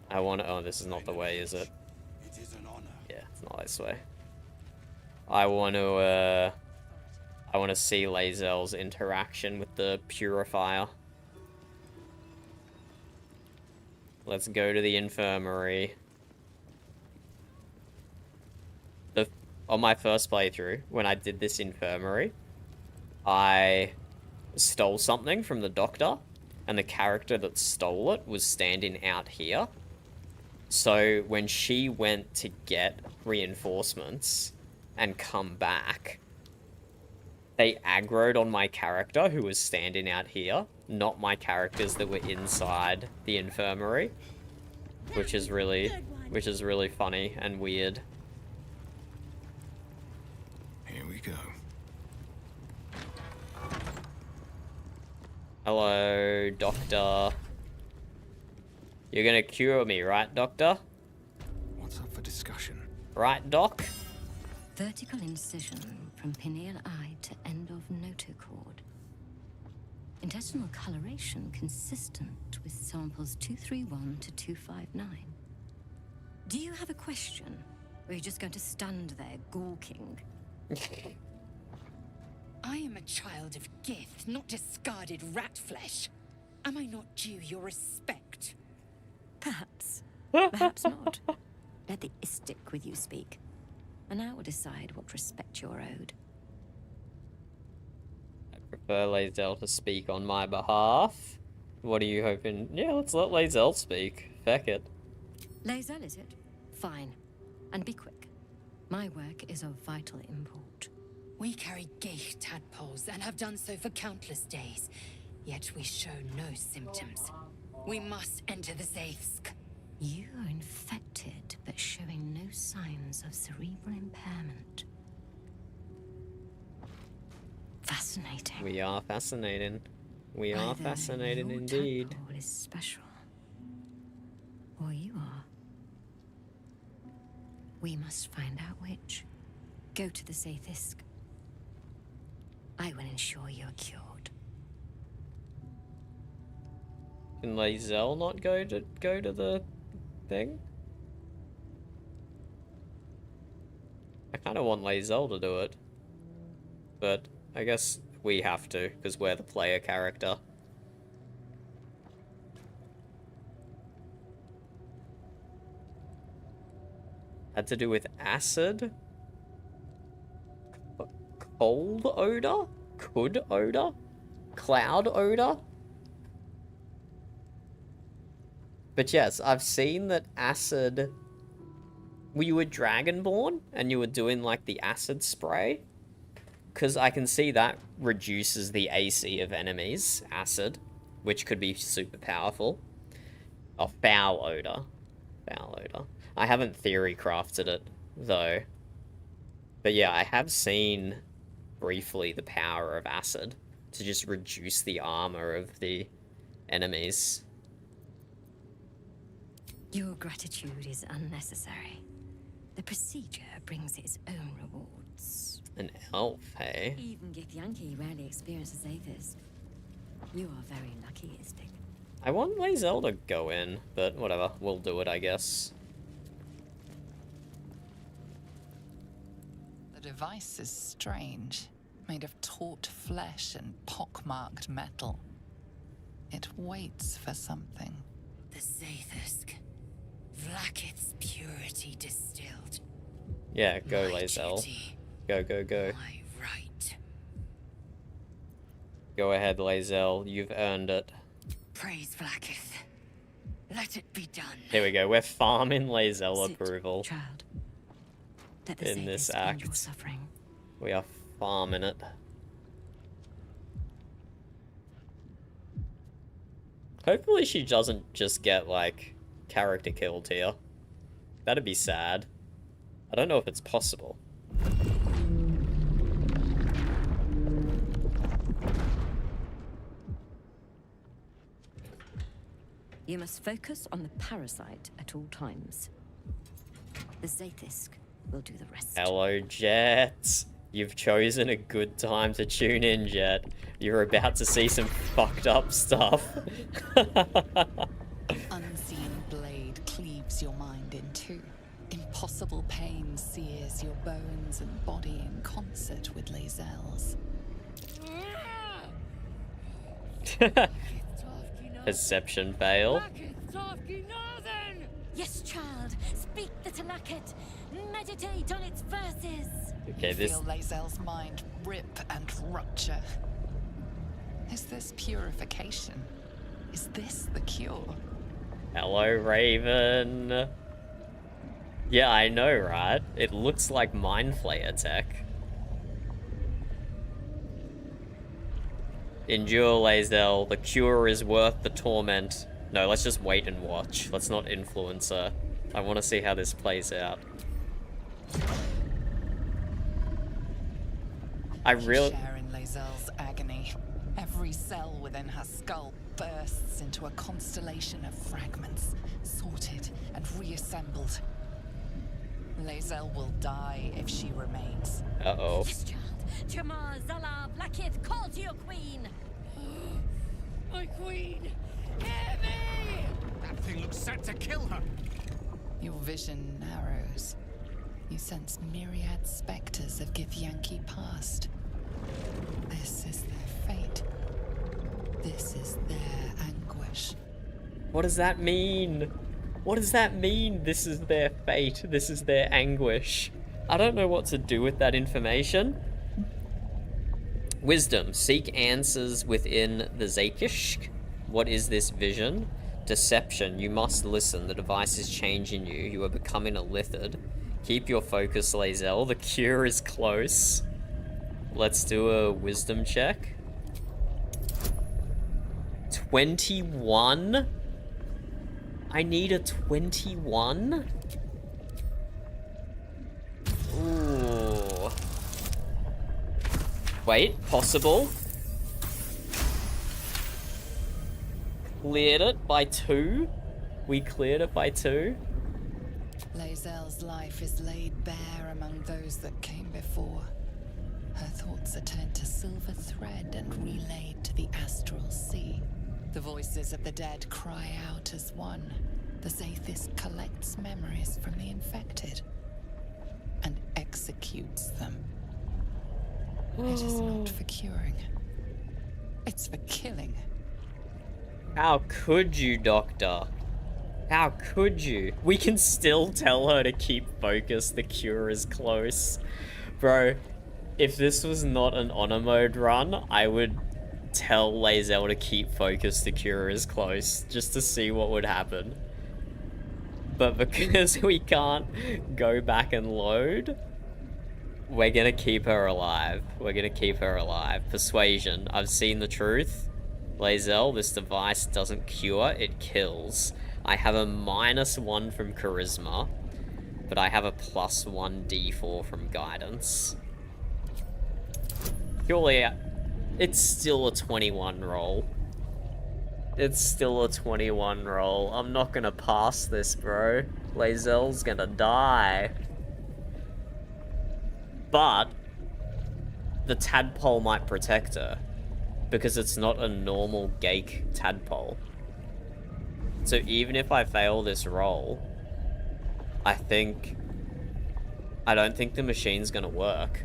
I want to... Oh, this is not the way, is it? It is an honor. Yeah, it's not this way. I want to see Lae'zel's interaction with the Purifier. Let's go to the infirmary. On my first playthrough, when I did this infirmary, I stole something from the doctor, and the character that stole it was standing out here. So when she went to get reinforcements and come back, they aggroed on my character who was standing out here, not my characters that were inside the infirmary, which is really funny and weird. Here we go. Hello, Doctor. You're gonna cure me, right, Doctor? What's up for discussion? Right, Doc? Vertical incision from pineal eye to end of notochord. Intestinal coloration consistent with samples 231 to 259. Do you have a question? Or are you just going to stand there gawking? I am a child of Gith, not discarded rat flesh. Am I not due your respect? Perhaps. Perhaps not. Let the Istik with you speak, and I will decide what respect you're owed. I prefer Lae'zel to speak on my behalf. What are you hoping? Yeah, let's let Lae'zel speak. Feck it. Lae'zel, is it? Fine. And be quick. My work is of vital import. We carry Geich tadpoles and have done so for countless days, yet we show no symptoms. We must enter the Zaithsk. You are infected, but showing no signs of cerebral impairment. Fascinating. We are fascinating. We are Either fascinating your indeed. tadpole is special, or you are. We must find out which. Go to the Zaithsk. I will ensure you're cured. Can Lae'zel not go to the thing? I kind of want Lae'zel to do it, but I guess we have to because we're the player character. Had to do with acid? Cold odor? Could odor? Cloud odor? But yes, I've seen that acid... You were Dragonborn and you were doing like the acid spray? Because I can see that reduces the AC of enemies, acid, which could be super powerful. Oh, foul odor. Foul odor. I haven't theory crafted it, though. But yeah, I have seen briefly the power of acid to just reduce the armor of the enemies. Your gratitude is unnecessary. The procedure brings its own rewards. An elf, hey? Even Githyanki rarely experiences Aethys. You are very lucky, Istik. I want Lae'zel to go in, but whatever, we'll do it, I guess. The device is strange, made of taut flesh and pockmarked metal. It waits for something. The Zaithsk. Vlaakith's purity distilled. Yeah, go My Lae'zel. duty Go, go, go. Right. Go ahead, Lae'zel. You've earned it. Praise Vlaakith. Let it be done. Here we go. We're farming Lae'zel Sit, approval. child. Let the In this Zaithis end your act. suffering. We are farming it. Hopefully she doesn't just get, like, character killed here. That'd be sad. I don't know if it's possible. You must focus on the parasite at all times. The Zaithis will do the rest. Hello, Jet. You've chosen a good time to tune in, Jet. You're about to see some fucked up stuff. Unseen blade cleaves your mind in two. Impossible pain sears your bones and body in concert with Lae'zel's. Perception fail. Yes, child. Speak the Talakit. Meditate on its verses. Okay, You this... feel Lae'zel's mind rip and rupture. Is this purification? Is this the cure? Hello, Raven. Yeah, I know, right? It looks like Mind Flayer tech. Endure, Lae'zel. The cure is worth the torment. No, let's just wait and watch. Let's not influence her. I want to see how this plays out. I really... Share in Lae'zel's agony. Every cell within her skull bursts into a constellation of fragments, sorted and reassembled. Lae'zel will die if she remains. Uh-oh. Yes, child. Jamar, Zala, Vlaakith, call to your queen. My queen! Hear me! That thing looks set to kill her. Your vision narrows. You sense myriad specters of Githyanki past. This is their fate. This is their anguish. What does that mean? What does that mean? This is their fate. This is their anguish. I don't know what to do with that information. Wisdom. Seek answers within the Zaithis. What is this vision? Deception. You must listen. The device is changing you. You are becoming a lithid. Keep your focus, Lae'zel. The cure is close. Let's do a wisdom check. 21? I need a 21? Ooh. Wait, possible. Cleared it by 2. We cleared it by 2. Lae'zel's life is laid bare among those that came before. Her thoughts are turned to silver thread and relayed to the astral sea. The voices of the dead cry out as one. The Zaithis collects memories from the infected and executes them. It is not for curing. It's for killing. How could you, Doctor? How could you? We can still tell her to keep focused. The cure is close. Bro, if this was not an honor mode run, I would tell Lae'zel to keep focused. The cure is close, just to see what would happen. But because we can't go back and load, we're gonna keep her alive. We're gonna keep her alive. Persuasion. I've seen the truth. Lae'zel, this device doesn't cure, it kills. I have a -1 from charisma, but I have a +1 d4 from guidance. Surely, it's still a 21 roll. It's still a 21 roll. I'm not gonna pass this, bro. Lae'zel's gonna die. But the tadpole might protect her, because it's not a normal Gake tadpole. So even if I fail this roll, I don't think the machine's gonna work.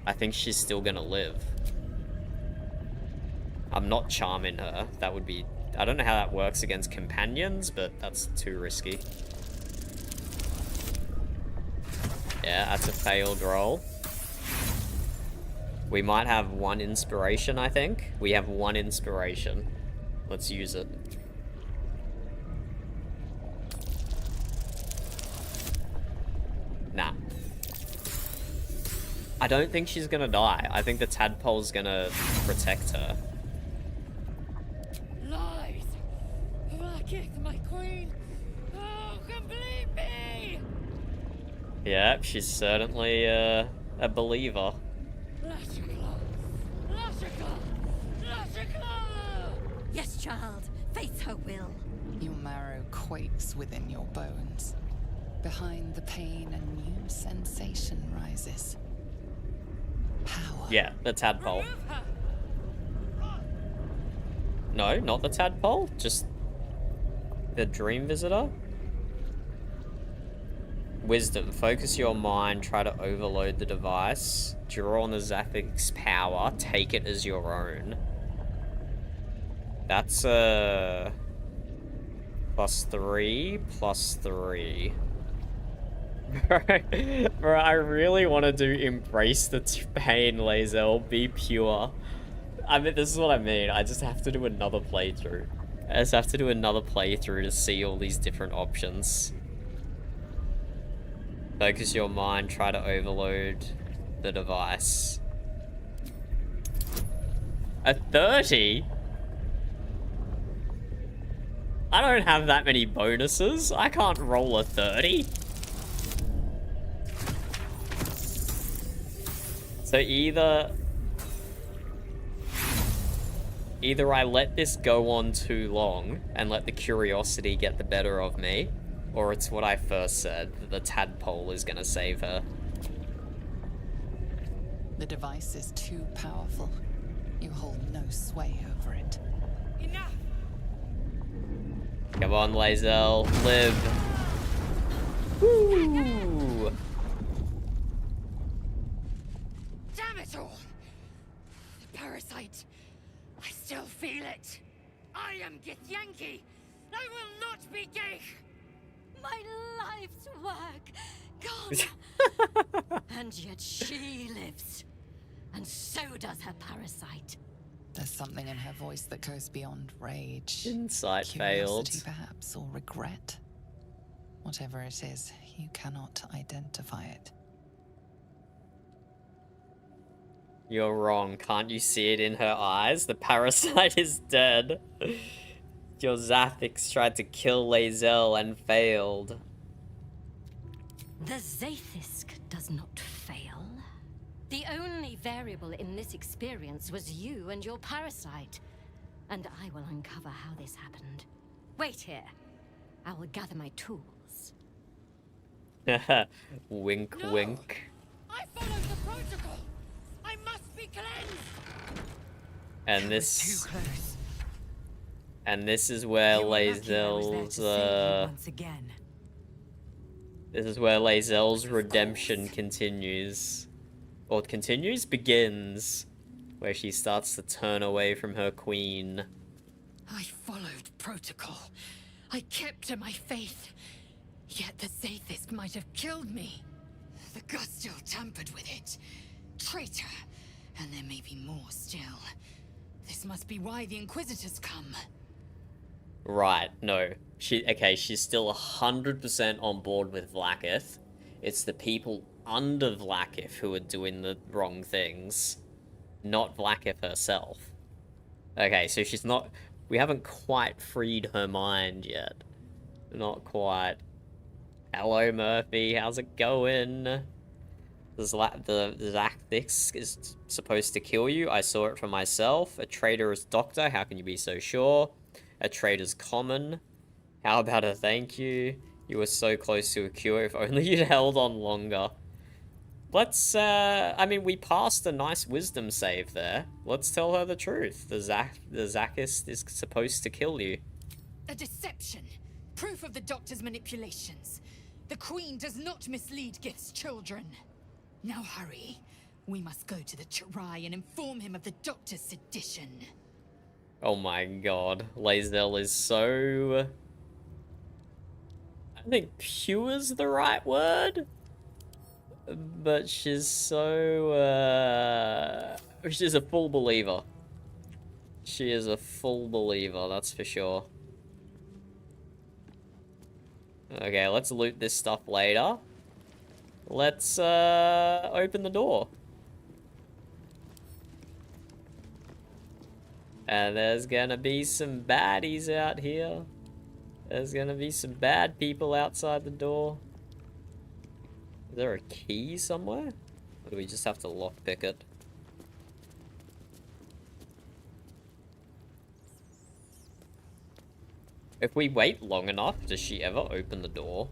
I think she's still gonna live. I'm not charming her. That would be... I don't know how that works against companions, but that's too risky. Yeah, that's a failed roll. We might have 1 inspiration, I think. We have 1 inspiration. Let's use it. Nah. I don't think she's gonna die. I think the tadpole's gonna protect her. Lies! Blacketh, my queen! Oh, complete me! Yep, she's certainly a believer. Yes, child. Face her will. Your marrow quakes within your bones. Behind the pain, a new sensation rises. Power. Yeah, the tadpole. No, not the tadpole. Just the dream visitor. Wisdom. Focus your mind. Try to overload the device. Draw on the Zaphic's power. Take it as your own. That's +3, +3. Bro, I really want to do embrace the pain, Lae'zel. Be pure. I mean, this is what I mean. I just have to do another playthrough. I just have to do another playthrough to see all these different options. Focus your mind. Try to overload the device. A 30? I don't have that many bonuses. I can't roll a 30. So either I let this go on too long and let the curiosity get the better of me, or it's what I first said, that the tadpole is gonna save her. The device is too powerful. You hold no sway over it. Enough! Come on, Lae'zel, live. Woo! Damn it all! The parasite. I still feel it. I am Githyanki. I will not be gay. My life's work gone. And yet she lives. And so does her parasite. There's something in her voice that goes beyond rage. Insight Curiosity, failed. perhaps, or regret. Whatever it is, you cannot identify it. You're wrong. Can't you see it in her eyes? The parasite is dead. Your Zaphix tried to kill Lae'zel and failed. The Zaithisk does not fail. The only variable in this experience was you and your parasite. And I will uncover how this happened. Wait here. I will gather my tools. Wink, No! wink. I followed the protocol. I must be cleansed. And this... And this is where Lae'zel's, once again. This is where Lae'zel's redemption continues. Or continues? Begins. Where she starts to turn away from her queen. I followed protocol. I kept to my faith. Yet the Zaithisk might have killed me. The Gustil tampered with it. Traitor. And there may be more still. This must be why the Inquisitors come. Right, no. She's still 100% on board with Vlaakith. It's the people under Vlaakith who are doing the wrong things. Not Vlaakith herself. Okay, so she's not... We haven't quite freed her mind yet. Not quite. Hello, Murphy. How's it going? The Zaphix is supposed to kill you. I saw it for myself. A traitorous doctor. How can you be so sure? A traitor's common. How about a thank you? You were so close to a cure. If only you'd held on longer. Let's, I mean, we passed a nice wisdom save there. Let's tell her the truth. The Zachist is supposed to kill you. A deception. Proof of the Doctor's manipulations. The Queen does not mislead Gith's children. Now hurry. We must go to the Chirai and inform him of the Doctor's sedition. Oh my god. Lae'zel is so... I think pure's the right word? but she's so, she's a full believer. She is a full believer, that's for sure. Okay, let's loot this stuff later. Let's, open the door. And there's gonna be some baddies out here. There's gonna be some bad people outside the door. Is there a key somewhere? Or do we just have to lockpick it? If we wait long enough, does she ever open the door?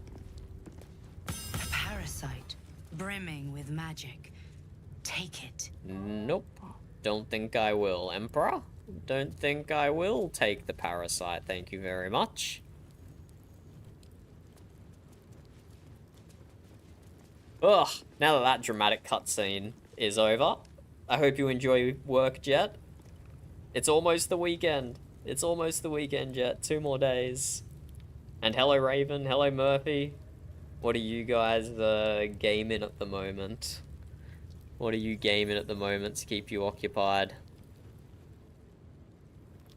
A parasite, brimming with magic. Take it. Nope. Don't think I will, Emperor. Don't think I will take the parasite, thank you very much. Ugh, now that that dramatic cutscene is over, I hope you enjoy work, Jet. It's almost the weekend. It's almost the weekend, Jet. 2 more days. And hello, Raven. Hello, Murphy. What are you guys gaming at the moment? What are you gaming at the moment to keep you occupied?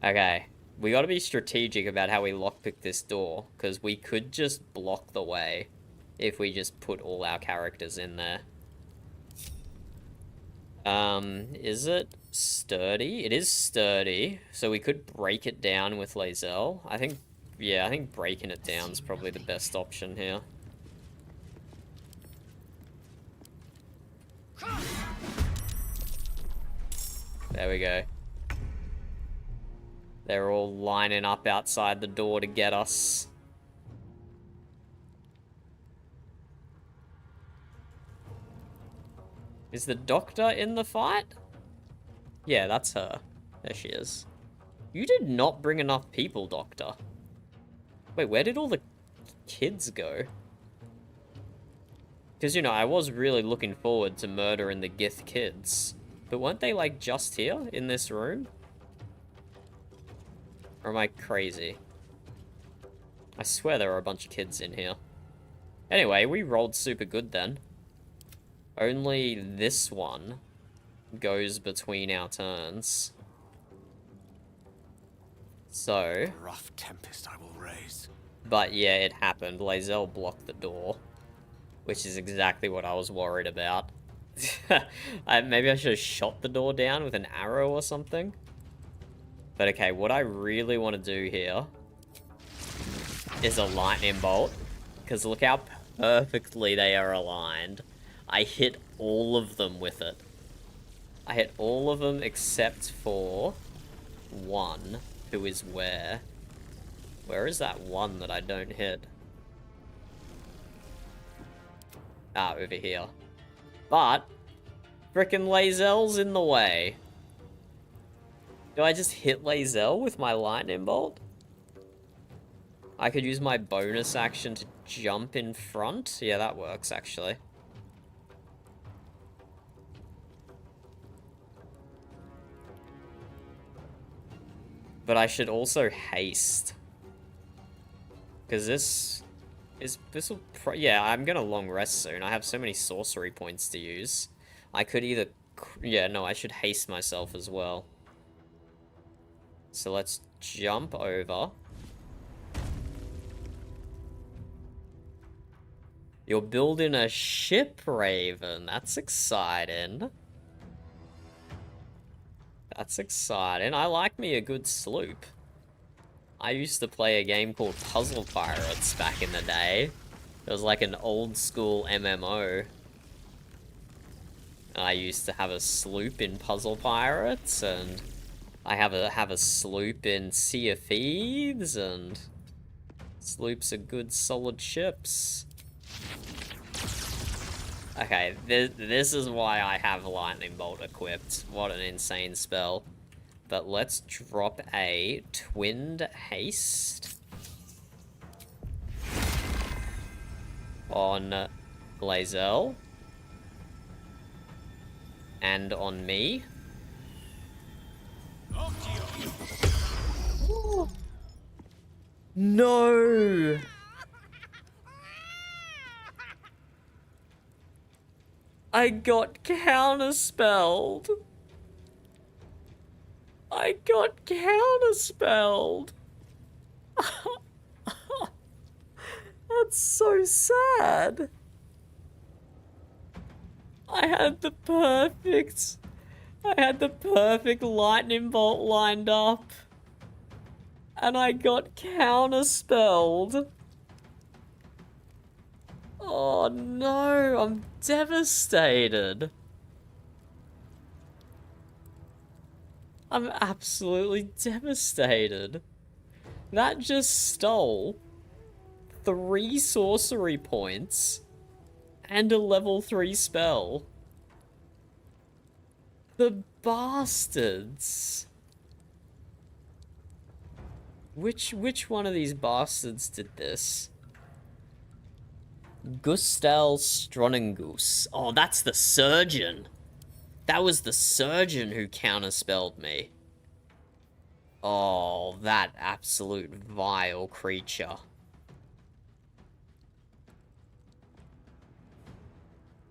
Okay. We gotta be strategic about how we lockpick this door, because we could just block the way if we just put all our characters in there. Is it sturdy? It is sturdy, so we could break it down with Lae'zel. I think, yeah, I think breaking it down is probably the best option here. There we go. They're all lining up outside the door to get us. Is the doctor in the fight? Yeah, that's her. There she is. You did not bring enough people, Doctor. Wait, where did all the kids go? Because, you know, I was really looking forward to murdering the Gith kids. But weren't they, like, just here in this room? Or am I crazy? I swear there are a bunch of kids in here. Anyway, we rolled super good then. Only this one goes between our turns. So... rough tempest I will raise. But yeah, it happened. Lae'zel blocked the door. Which is exactly what I was worried about. Maybe I should have shot the door down with an arrow or something. But okay, what I really want to do here is a lightning bolt. Because look how perfectly they are aligned. I hit all of them with it. I hit all of them except for one, who is where? Where is that one that I don't hit? Ah, over here. But, frickin' Lae'zel's in the way. Do I just hit Lae'zel with my lightning bolt? I could use my bonus action to jump in front? Yeah, that works, actually. But I should also haste. Because this'll yeah, I'm gonna long rest soon. I have so many sorcery points to use. I could either, yeah, no, I should haste myself as well. So let's jump over. You're building a ship, Raven. That's exciting. That's exciting. I like me a good sloop. I used to play a game called Puzzle Pirates back in the day. It was like an old school MMO. I used to have a sloop in Puzzle Pirates, and I have a sloop in Sea of Thieves, and sloops are good solid ships. Okay, this is why I have Lightning Bolt equipped. What an insane spell. But let's drop a Twinned Haste on Lae'zel and on me. No! I got counterspelled. I got counterspelled. That's so sad. I had the perfect lightning bolt lined up. And I got counterspelled. Oh no, I'm devastated. I'm absolutely devastated. That just stole 3 sorcery points and a level 3 spell. The bastards. Which one of these bastards did this? Gustel Stronengoose. Oh, that's the surgeon. That was the surgeon who counterspelled me. Oh, that absolute vile creature.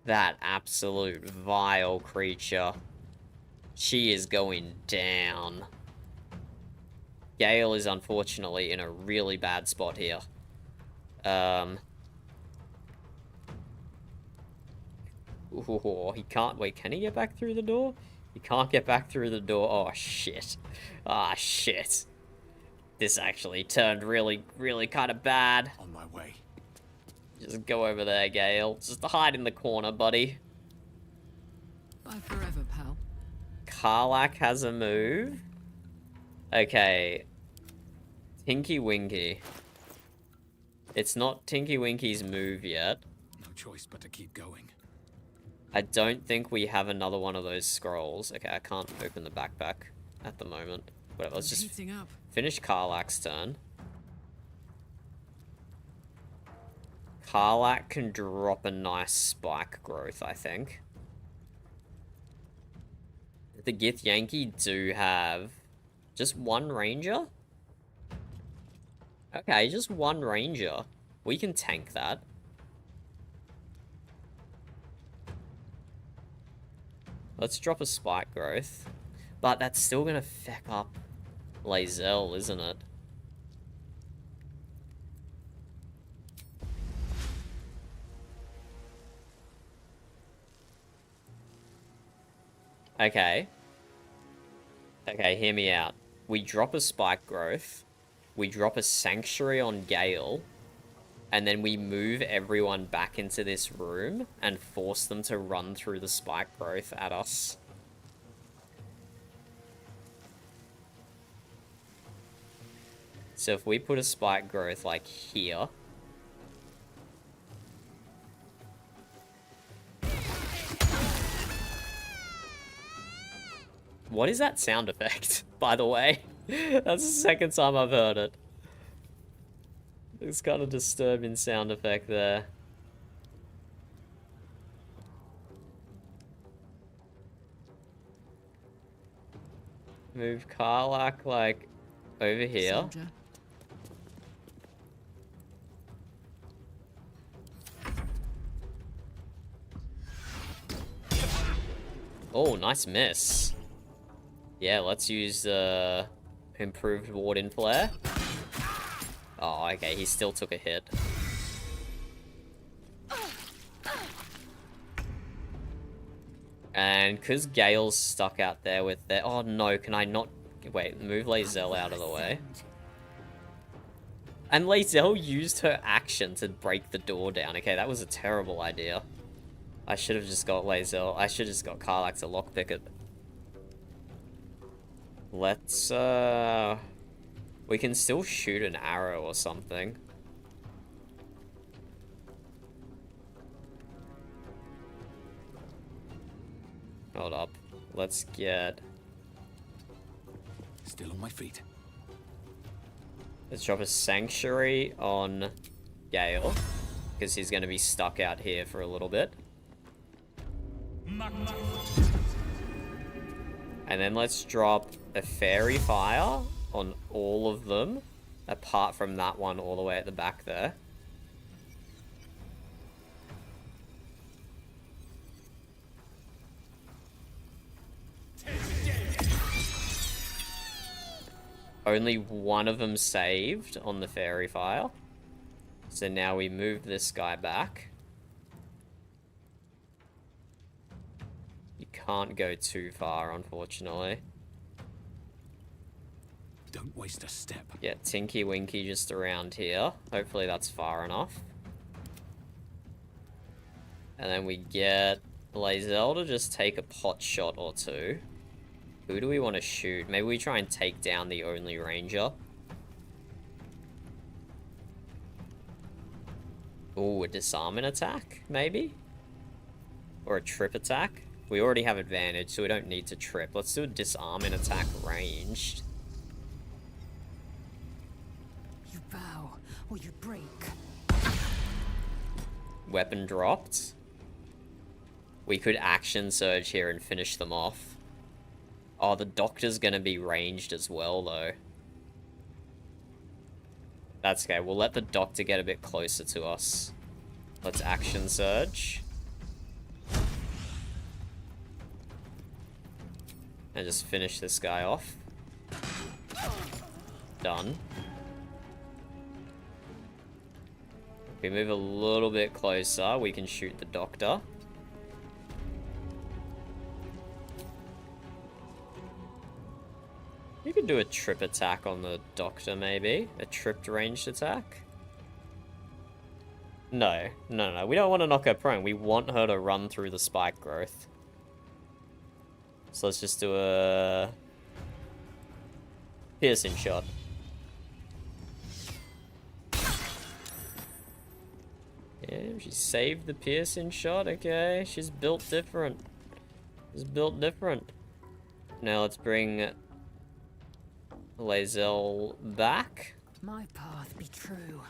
That absolute vile creature. She is going down. Gale is unfortunately in a really bad spot here. Ooh, he can't... Wait, can he get back through the door? He can't get back through the door. Oh, shit. Ah, shit. This actually turned really, really kind of bad. On my way. Just go over there, Gale. Just hide in the corner, buddy. Bye forever, pal. Karlak has a move. Okay. Tinky Winky. It's not Tinky Winky's move yet. No choice but to keep going. I don't think we have another one of those scrolls. Okay, I can't open the backpack at the moment. Whatever, let's just finish Karlak's turn. Karlak can drop a nice spike growth, I think. The Githyanki do have just one ranger? Okay, just one ranger. We can tank that. Let's drop a spike growth. But that's still gonna feck up Lae'zel, isn't it? Okay. Okay, hear me out. We drop a spike growth. We drop a sanctuary on Gale. And then we move everyone back into this room and force them to run through the spike growth at us. So if we put a spike growth like here. What is that sound effect, by the way? That's the second time I've heard it. It's got a disturbing sound effect there. Move Karlak, like, over here. Soldier. Oh, nice miss. Yeah, let's use improved Warden Flare. Oh, okay, he still took a hit. And because Gale's stuck out there with their... Oh no, can I not... Wait, move Lae'zel out of the way. And Lae'zel used her action to break the door down. Okay, that was a terrible idea. I should have just got Lae'zel. I should have just got Karlak to lockpick it. Let's, we can still shoot an arrow or something. Hold up. Let's get... Still on my feet. Let's drop a sanctuary on Gale. Because he's going to be stuck out here for a little bit. And then let's drop a fairy fire on all of them, apart from that one all the way at the back there. Only one of them saved on the fairy fire. So now we move this guy back. You can't go too far, unfortunately. Don't waste a step. Yeah, Tinky Winky just around here. Hopefully that's far enough. And then we get Lae'zel to just take a pot shot or two. Who do we want to shoot? Maybe we try and take down the only ranger. Ooh, a disarming attack, maybe? Or a trip attack? We already have advantage, so we don't need to trip. Let's do a disarming attack ranged. You bow, or you break. Weapon dropped. We could action surge here and finish them off. Oh, the doctor's gonna be ranged as well, though. That's okay. We'll let the doctor get a bit closer to us. Let's action surge. And just finish this guy off. Done. If we move a little bit closer, we can shoot the doctor. You could do a trip attack on the doctor, maybe. A tripped ranged attack. No. We don't want to knock her prone. We want her to run through the spike growth. So let's just do a piercing shot. Yeah, she saved the piercing shot. Okay, she's built different. She's built different. Now let's bring Lae'zel back. My path be true.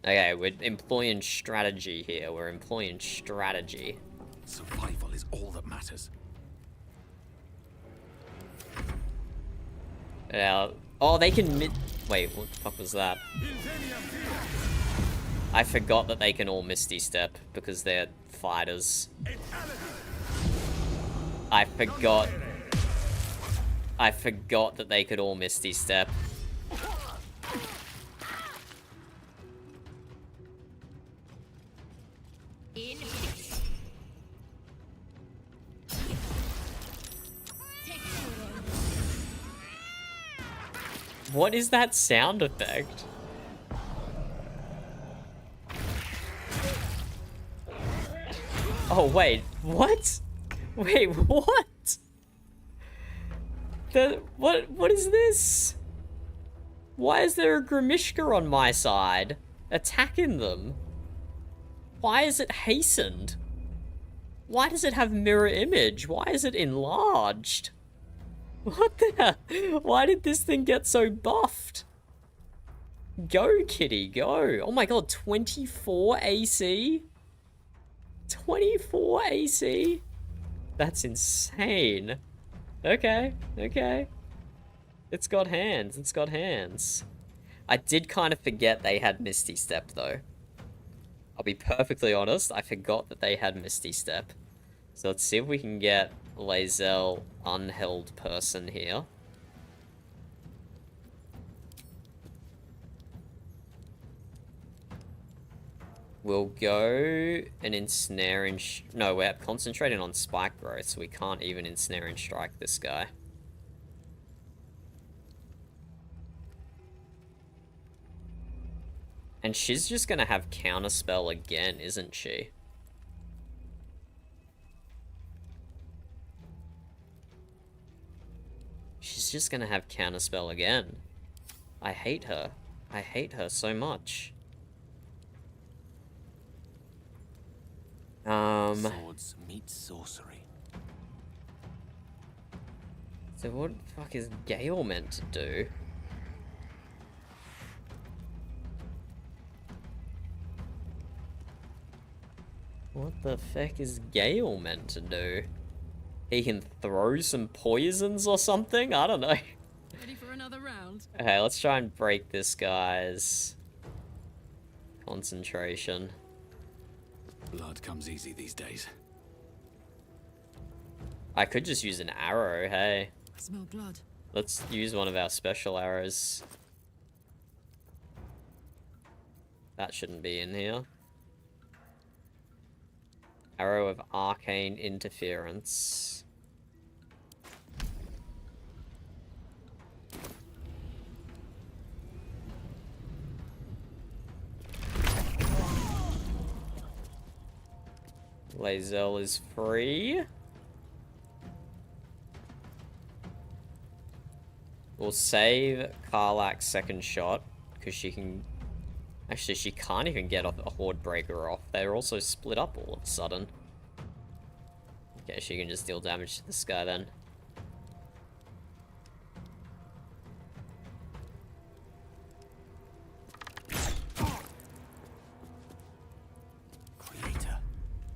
Okay, we're employing strategy here. We're employing strategy. Survival is all that matters. Oh, they can wait, what the fuck was that? I forgot that they can all Misty Step because they're fighters. I forgot that they could all Misty Step. What is that sound effect? Oh, wait, what? Wait, what? What is this? Why is there a Grimishka on my side? Attacking them? Why is it hastened? Why does it have mirror image? Why is it enlarged? What the hell? Why did this thing get so buffed? Go, kitty, go. Oh my god, 24 AC? 24 AC? That's insane. Okay. It's got hands. I did kind of forget they had Misty Step, though. I'll be perfectly honest, I forgot that they had Misty Step. So let's see if we can get Lae'zel unheld person here. We'll go and ensnare and no, we're concentrating on spike growth, so we can't even ensnare and strike this guy. And she's just gonna have counterspell again, isn't she? She's just gonna have counterspell again. I hate her. I hate her so much. Swords meet sorcery. So what the fuck is Gale meant to do? What the fuck is Gale meant to do? He can throw some poisons or something? I don't know. Ready for another round? Okay, let's try and break this guy's concentration. Blood comes easy these days. I could just use an arrow, hey. I smell blood. Let's use one of our special arrows. That shouldn't be in here. Arrow of Arcane Interference. Lae'zel is free. We'll save Karlak's second shot, because she can... Actually, she can't even get off a Horde Breaker off. They're also split up all of a sudden. Okay, she can just deal damage to this guy then. Creator,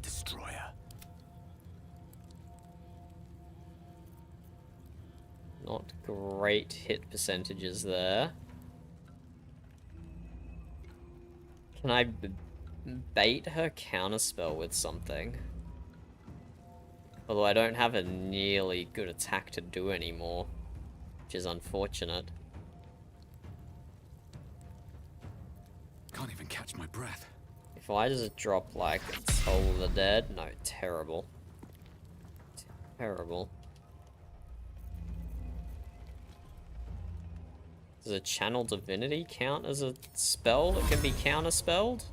destroyer. Not great hit percentages there. Can I bait her counterspell with something? Although I don't have a nearly good attack to do anymore, which is unfortunate. Can't even catch my breath. If I just drop like Toll of the Dead, no, terrible. Terrible. Does a Channel Divinity count as a spell that can be counterspelled?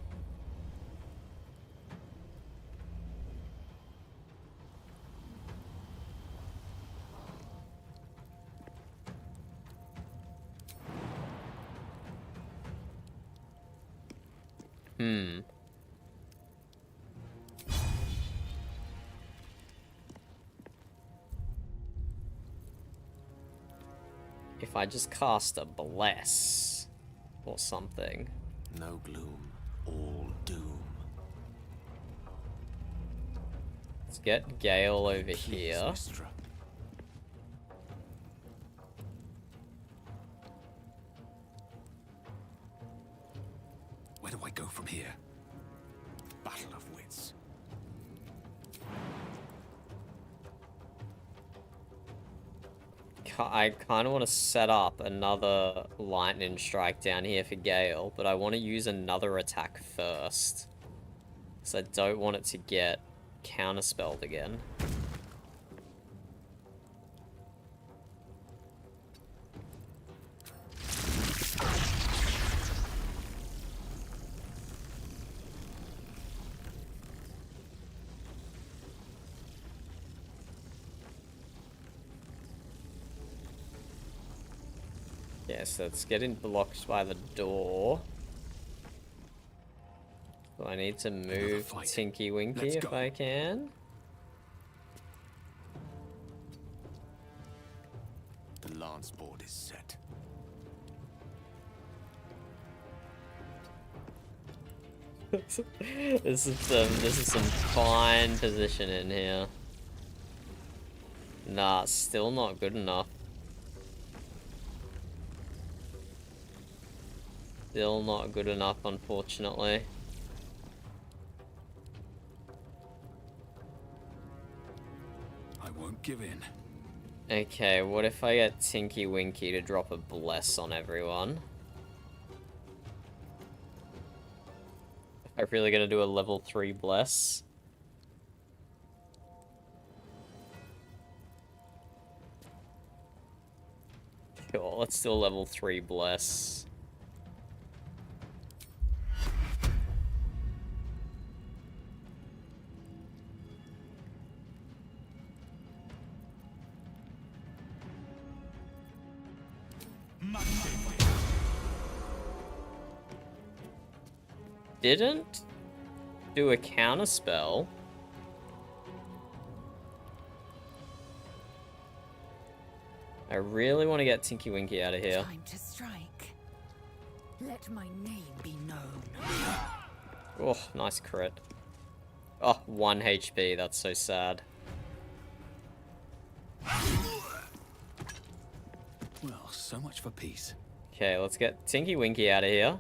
If I just cast a Bless or something. No gloom, all doom. Let's get Gale over here. Mistra. Where do I go from here? Battle of wits. I kind of want to set up another lightning strike down here for Gale, but I want to use another attack first. Because I don't want it to get counterspelled again. Yes, that's getting blocked by the door. So I need to move Tinky Winky if I can. The lance board is set. This is some fine position in here. Nah, still not good enough. Still not good enough, unfortunately. I won't give in. Okay, what if I get Tinky Winky to drop a Bless on everyone? I'm really gonna do a level 3 Bless. Sure, let's do a level 3 Bless. Didn't do a counterspell. I really want to get Tinky Winky out of here. Time to strike. Let my name be known. Oh, nice crit. Oh, 1 HP. That's so sad. Well, so much for peace. Okay, let's get Tinky Winky out of here.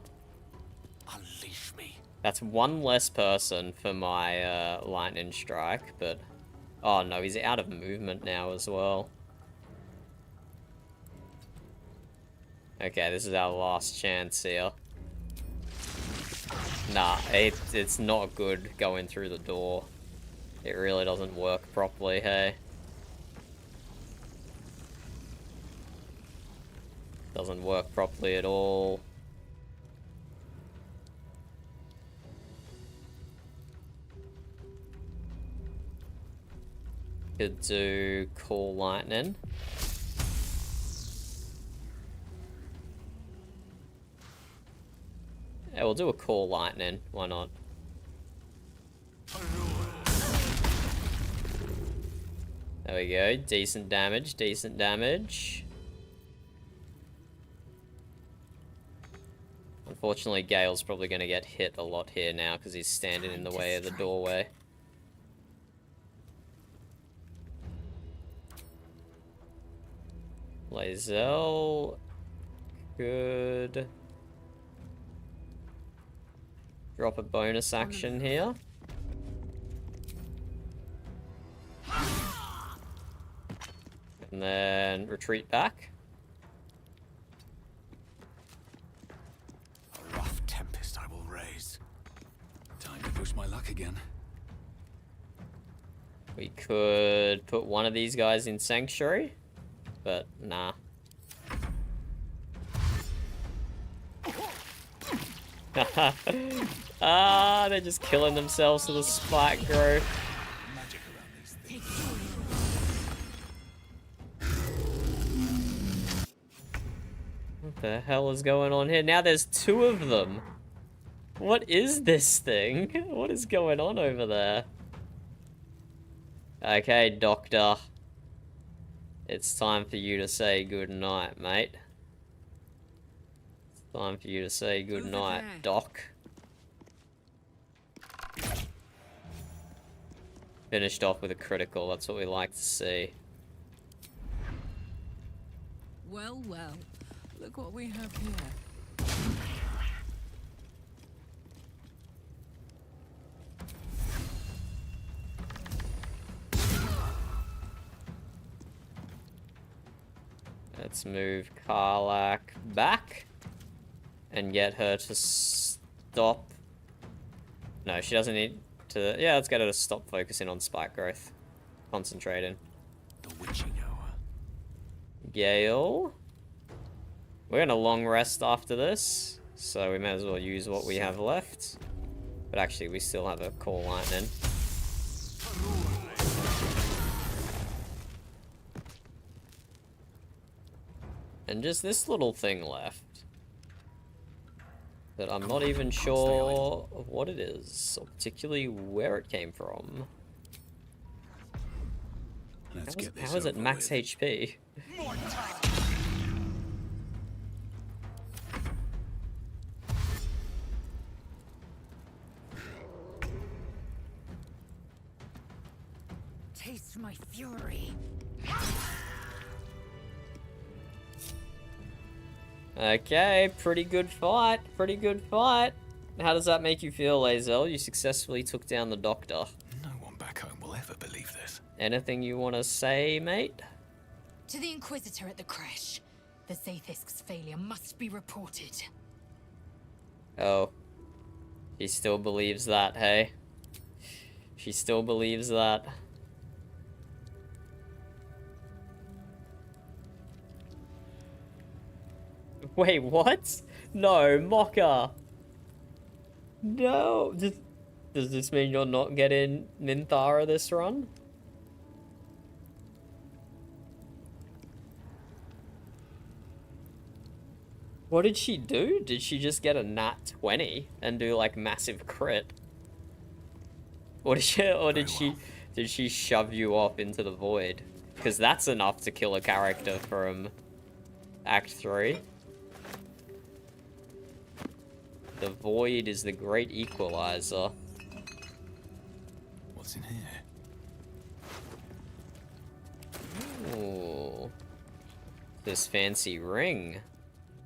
Unleash me. That's one less person for my lightning strike, but... Oh no, he's out of movement now as well. Okay, this is our last chance here. Nah, it's not good going through the door. It really doesn't work properly, hey? Doesn't work properly at all. Could do Call Lightning. Yeah, we'll do a Call Lightning. Why not? There we go. Decent damage, decent damage. Unfortunately, Gale's probably going to get hit a lot here now because he's standing in the way of the doorway. Lae'zel could drop a bonus action here. And then retreat back. A rough tempest I will raise. Time to push my luck again. We could put one of these guys in Sanctuary, but nah. Ah, they're just killing themselves with the spike growth. What the hell is going on here? Now there's two of them. What is this thing? What is going on over there? Okay, Doctor. It's time for you to say goodnight, mate. It's time for you to say goodnight, Doc. Finished off with a critical, that's what we like to see. Well, well. Look what we have here. Let's move Karlach back and get her to stop. No, she doesn't need to. Yeah, let's get her to stop focusing on spike growth. Concentrating. The witching hour. Gale. We're gonna long rest after this, so we may as well use what we have left. But actually, we still have a Call Lightning. And just this little thing left. That I'm not even sure of what it is, or particularly where it came from. How is it max HP? Taste my fury. Okay, pretty good fight. Pretty good fight. How does that make you feel, Lae'zel? You successfully took down the Doctor. No one back home will ever believe this. Anything you want to say, mate? To the Inquisitor at the Crèche, the Zaithisk's failure must be reported. Oh. She still believes that, hey? She still believes that. Wait, what? No, Mocha! No! Does this mean you're not getting Minthara this run? What did she do? Did she just get a nat 20 and do like massive crit? Or did she shove you off into the void? Because that's enough to kill a character from Act 3. The void is the great equalizer. What's in here? Ooh. This fancy ring.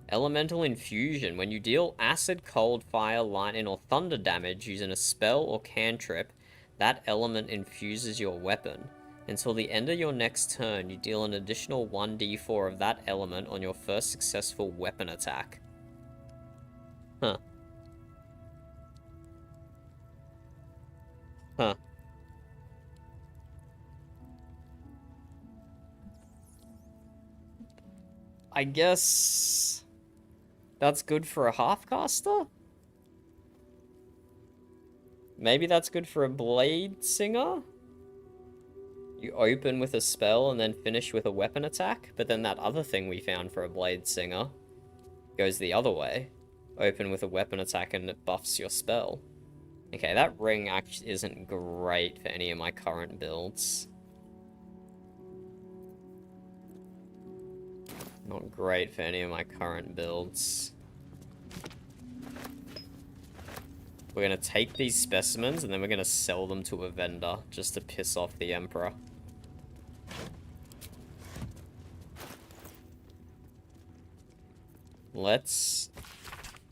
Elemental infusion. When you deal acid, cold, fire, lightning, or thunder damage using a spell or cantrip, that element infuses your weapon. Until the end of your next turn, you deal an additional 1d4 of that element on your first successful weapon attack. Huh. Huh. I guess that's good for a half-caster? Maybe that's good for a blade singer? You open with a spell and then finish with a weapon attack, but then that other thing we found for a blade singer goes the other way. Open with a weapon attack and it buffs your spell. Okay, that ring actually isn't great for any of my current builds. Not great for any of my current builds. We're gonna take these specimens and then we're gonna sell them to a vendor just to piss off the Emperor. Let's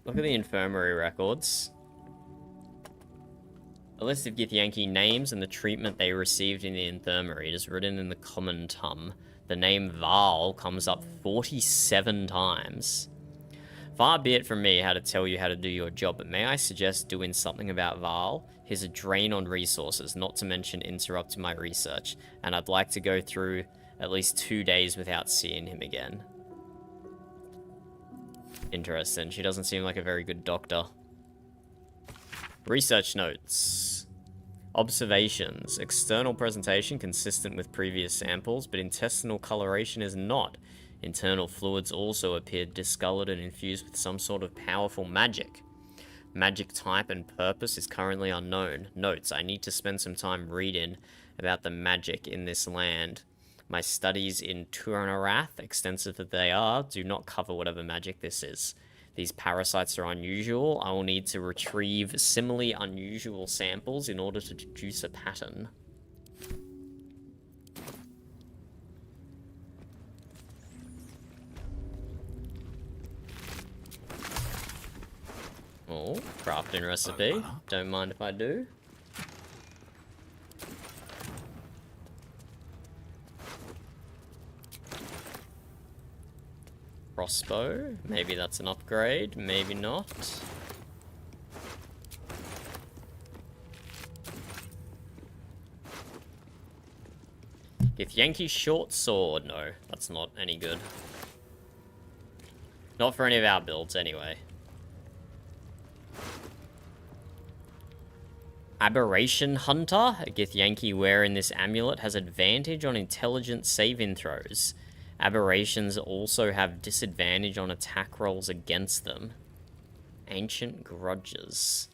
look at the infirmary records. A list of Githyanki names and the treatment they received in the infirmary is written in the common tongue. The name Val comes up 47 times. Far be it from me how to tell you how to do your job, but may I suggest doing something about Val? He's a drain on resources, not to mention interrupting my research, and I'd like to go through at least 2 days without seeing him again. Interesting. She doesn't seem like a very good doctor. Research notes. Observations. External presentation consistent with previous samples, but intestinal coloration is not. Internal fluids also appeared discolored and infused with some sort of powerful magic. Magic type and purpose is currently unknown. Notes. I need to spend some time reading about the magic in this land. My studies in Turanarath, extensive as they are, do not cover whatever magic this is. These parasites are unusual. I will need to retrieve similarly unusual samples in order to deduce a pattern. Oh, crafting recipe. Don't mind if I do. Crossbow. Maybe that's an upgrade. Maybe not. Githyanki short sword. No, that's not any good. Not for any of our builds, anyway. Aberration Hunter. A Githyanki wearing this amulet has advantage on intelligence saving throws. Aberrations also have disadvantage on attack rolls against them. Ancient Grudges.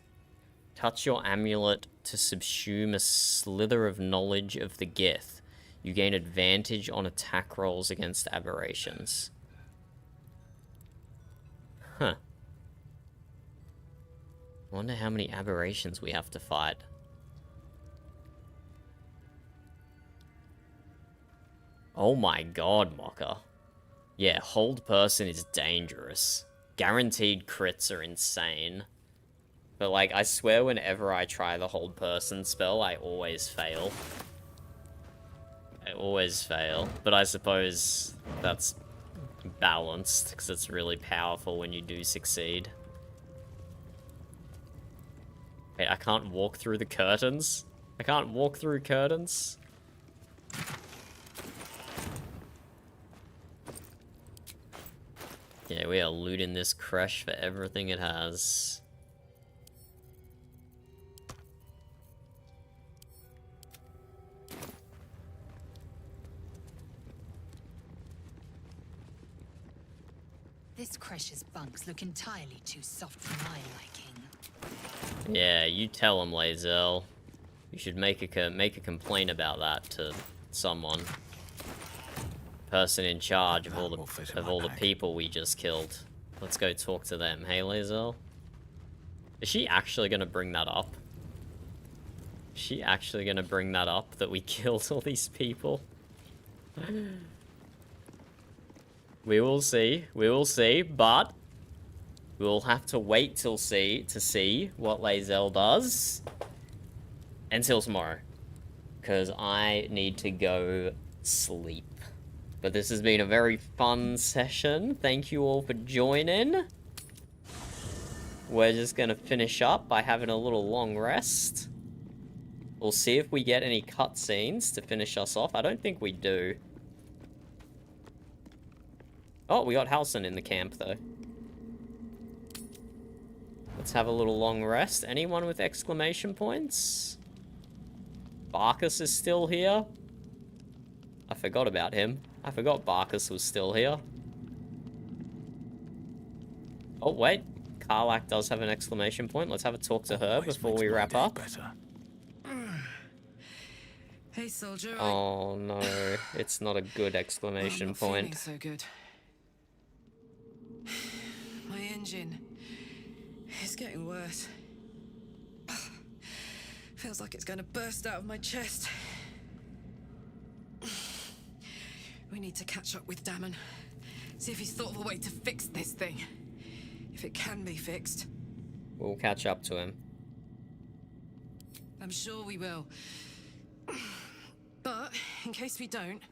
Touch your amulet to subsume a slither of knowledge of the Gith. You gain advantage on attack rolls against aberrations. Huh. Wonder how many aberrations we have to fight. Oh my god, Mocha. Yeah, hold person is dangerous. Guaranteed crits are insane. But like, I swear whenever I try the hold person spell, I always fail. I always fail. But I suppose that's balanced, because it's really powerful when you do succeed. Wait, I can't walk through the curtains? I can't walk through curtains? Yeah, we are looting this Crèche for everything it has. This Crèche's bunks look entirely too soft for my liking. Yeah, you tell him, Lae'zel. You should make a complaint about that to someone. Person in charge of all the people we just killed. Let's go talk to them. Hey, Lae'zel. Is she actually gonna bring that up? Is she actually gonna bring that up, that we killed all these people? We will see, but we'll have to wait to see what Lae'zel does until tomorrow. because I need to go sleep. But this has been a very fun session. Thank you all for joining. We're just going to finish up by having a little long rest. We'll see if we get any cutscenes to finish us off. I don't think we do. Oh, we got Halson in the camp, though. Let's have a little long rest. Anyone with exclamation points? Barkus is still here. I forgot about him. I forgot Barkus was still here. Oh, wait. Karlak does have an exclamation point. Let's have a talk to her before we wrap up. Hey, soldier. Oh, no. It's not a good exclamation point. So good. My engine is getting worse. Feels like it's going to burst out of my chest. We need to catch up with Damon. See if he's thought of a way to fix this thing. If it can be fixed. We'll catch up to him. I'm sure we will. But, in case we don't,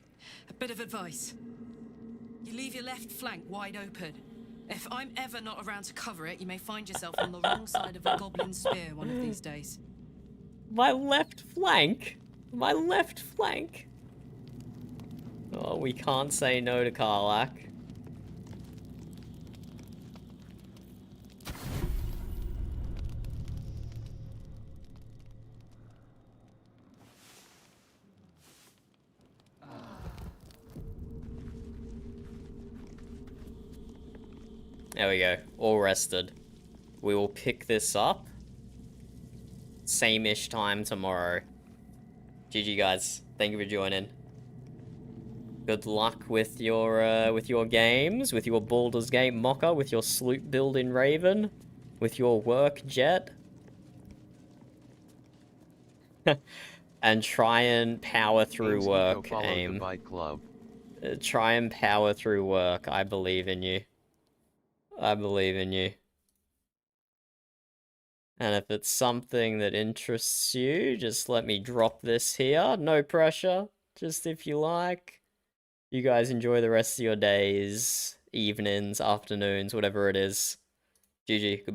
a bit of advice. You leave your left flank wide open. If I'm ever not around to cover it, you may find yourself on the wrong side of a goblin spear one of these days. My left flank? My left flank? Oh, we can't say no to Karlak. There we go. All rested. We will pick this up. Same-ish time tomorrow. GG, guys. Thank you for joining. Good luck with your games, with your Baldur's Gate Mocha, with your sloop build in Raven, with your work jet. And try and power through work, AIM. Try and power through work. I believe in you. I believe in you. And if it's something that interests you, just let me drop this here. No pressure. Just if you like. You guys enjoy the rest of your days, evenings, afternoons, whatever it is. GG. Goodbye.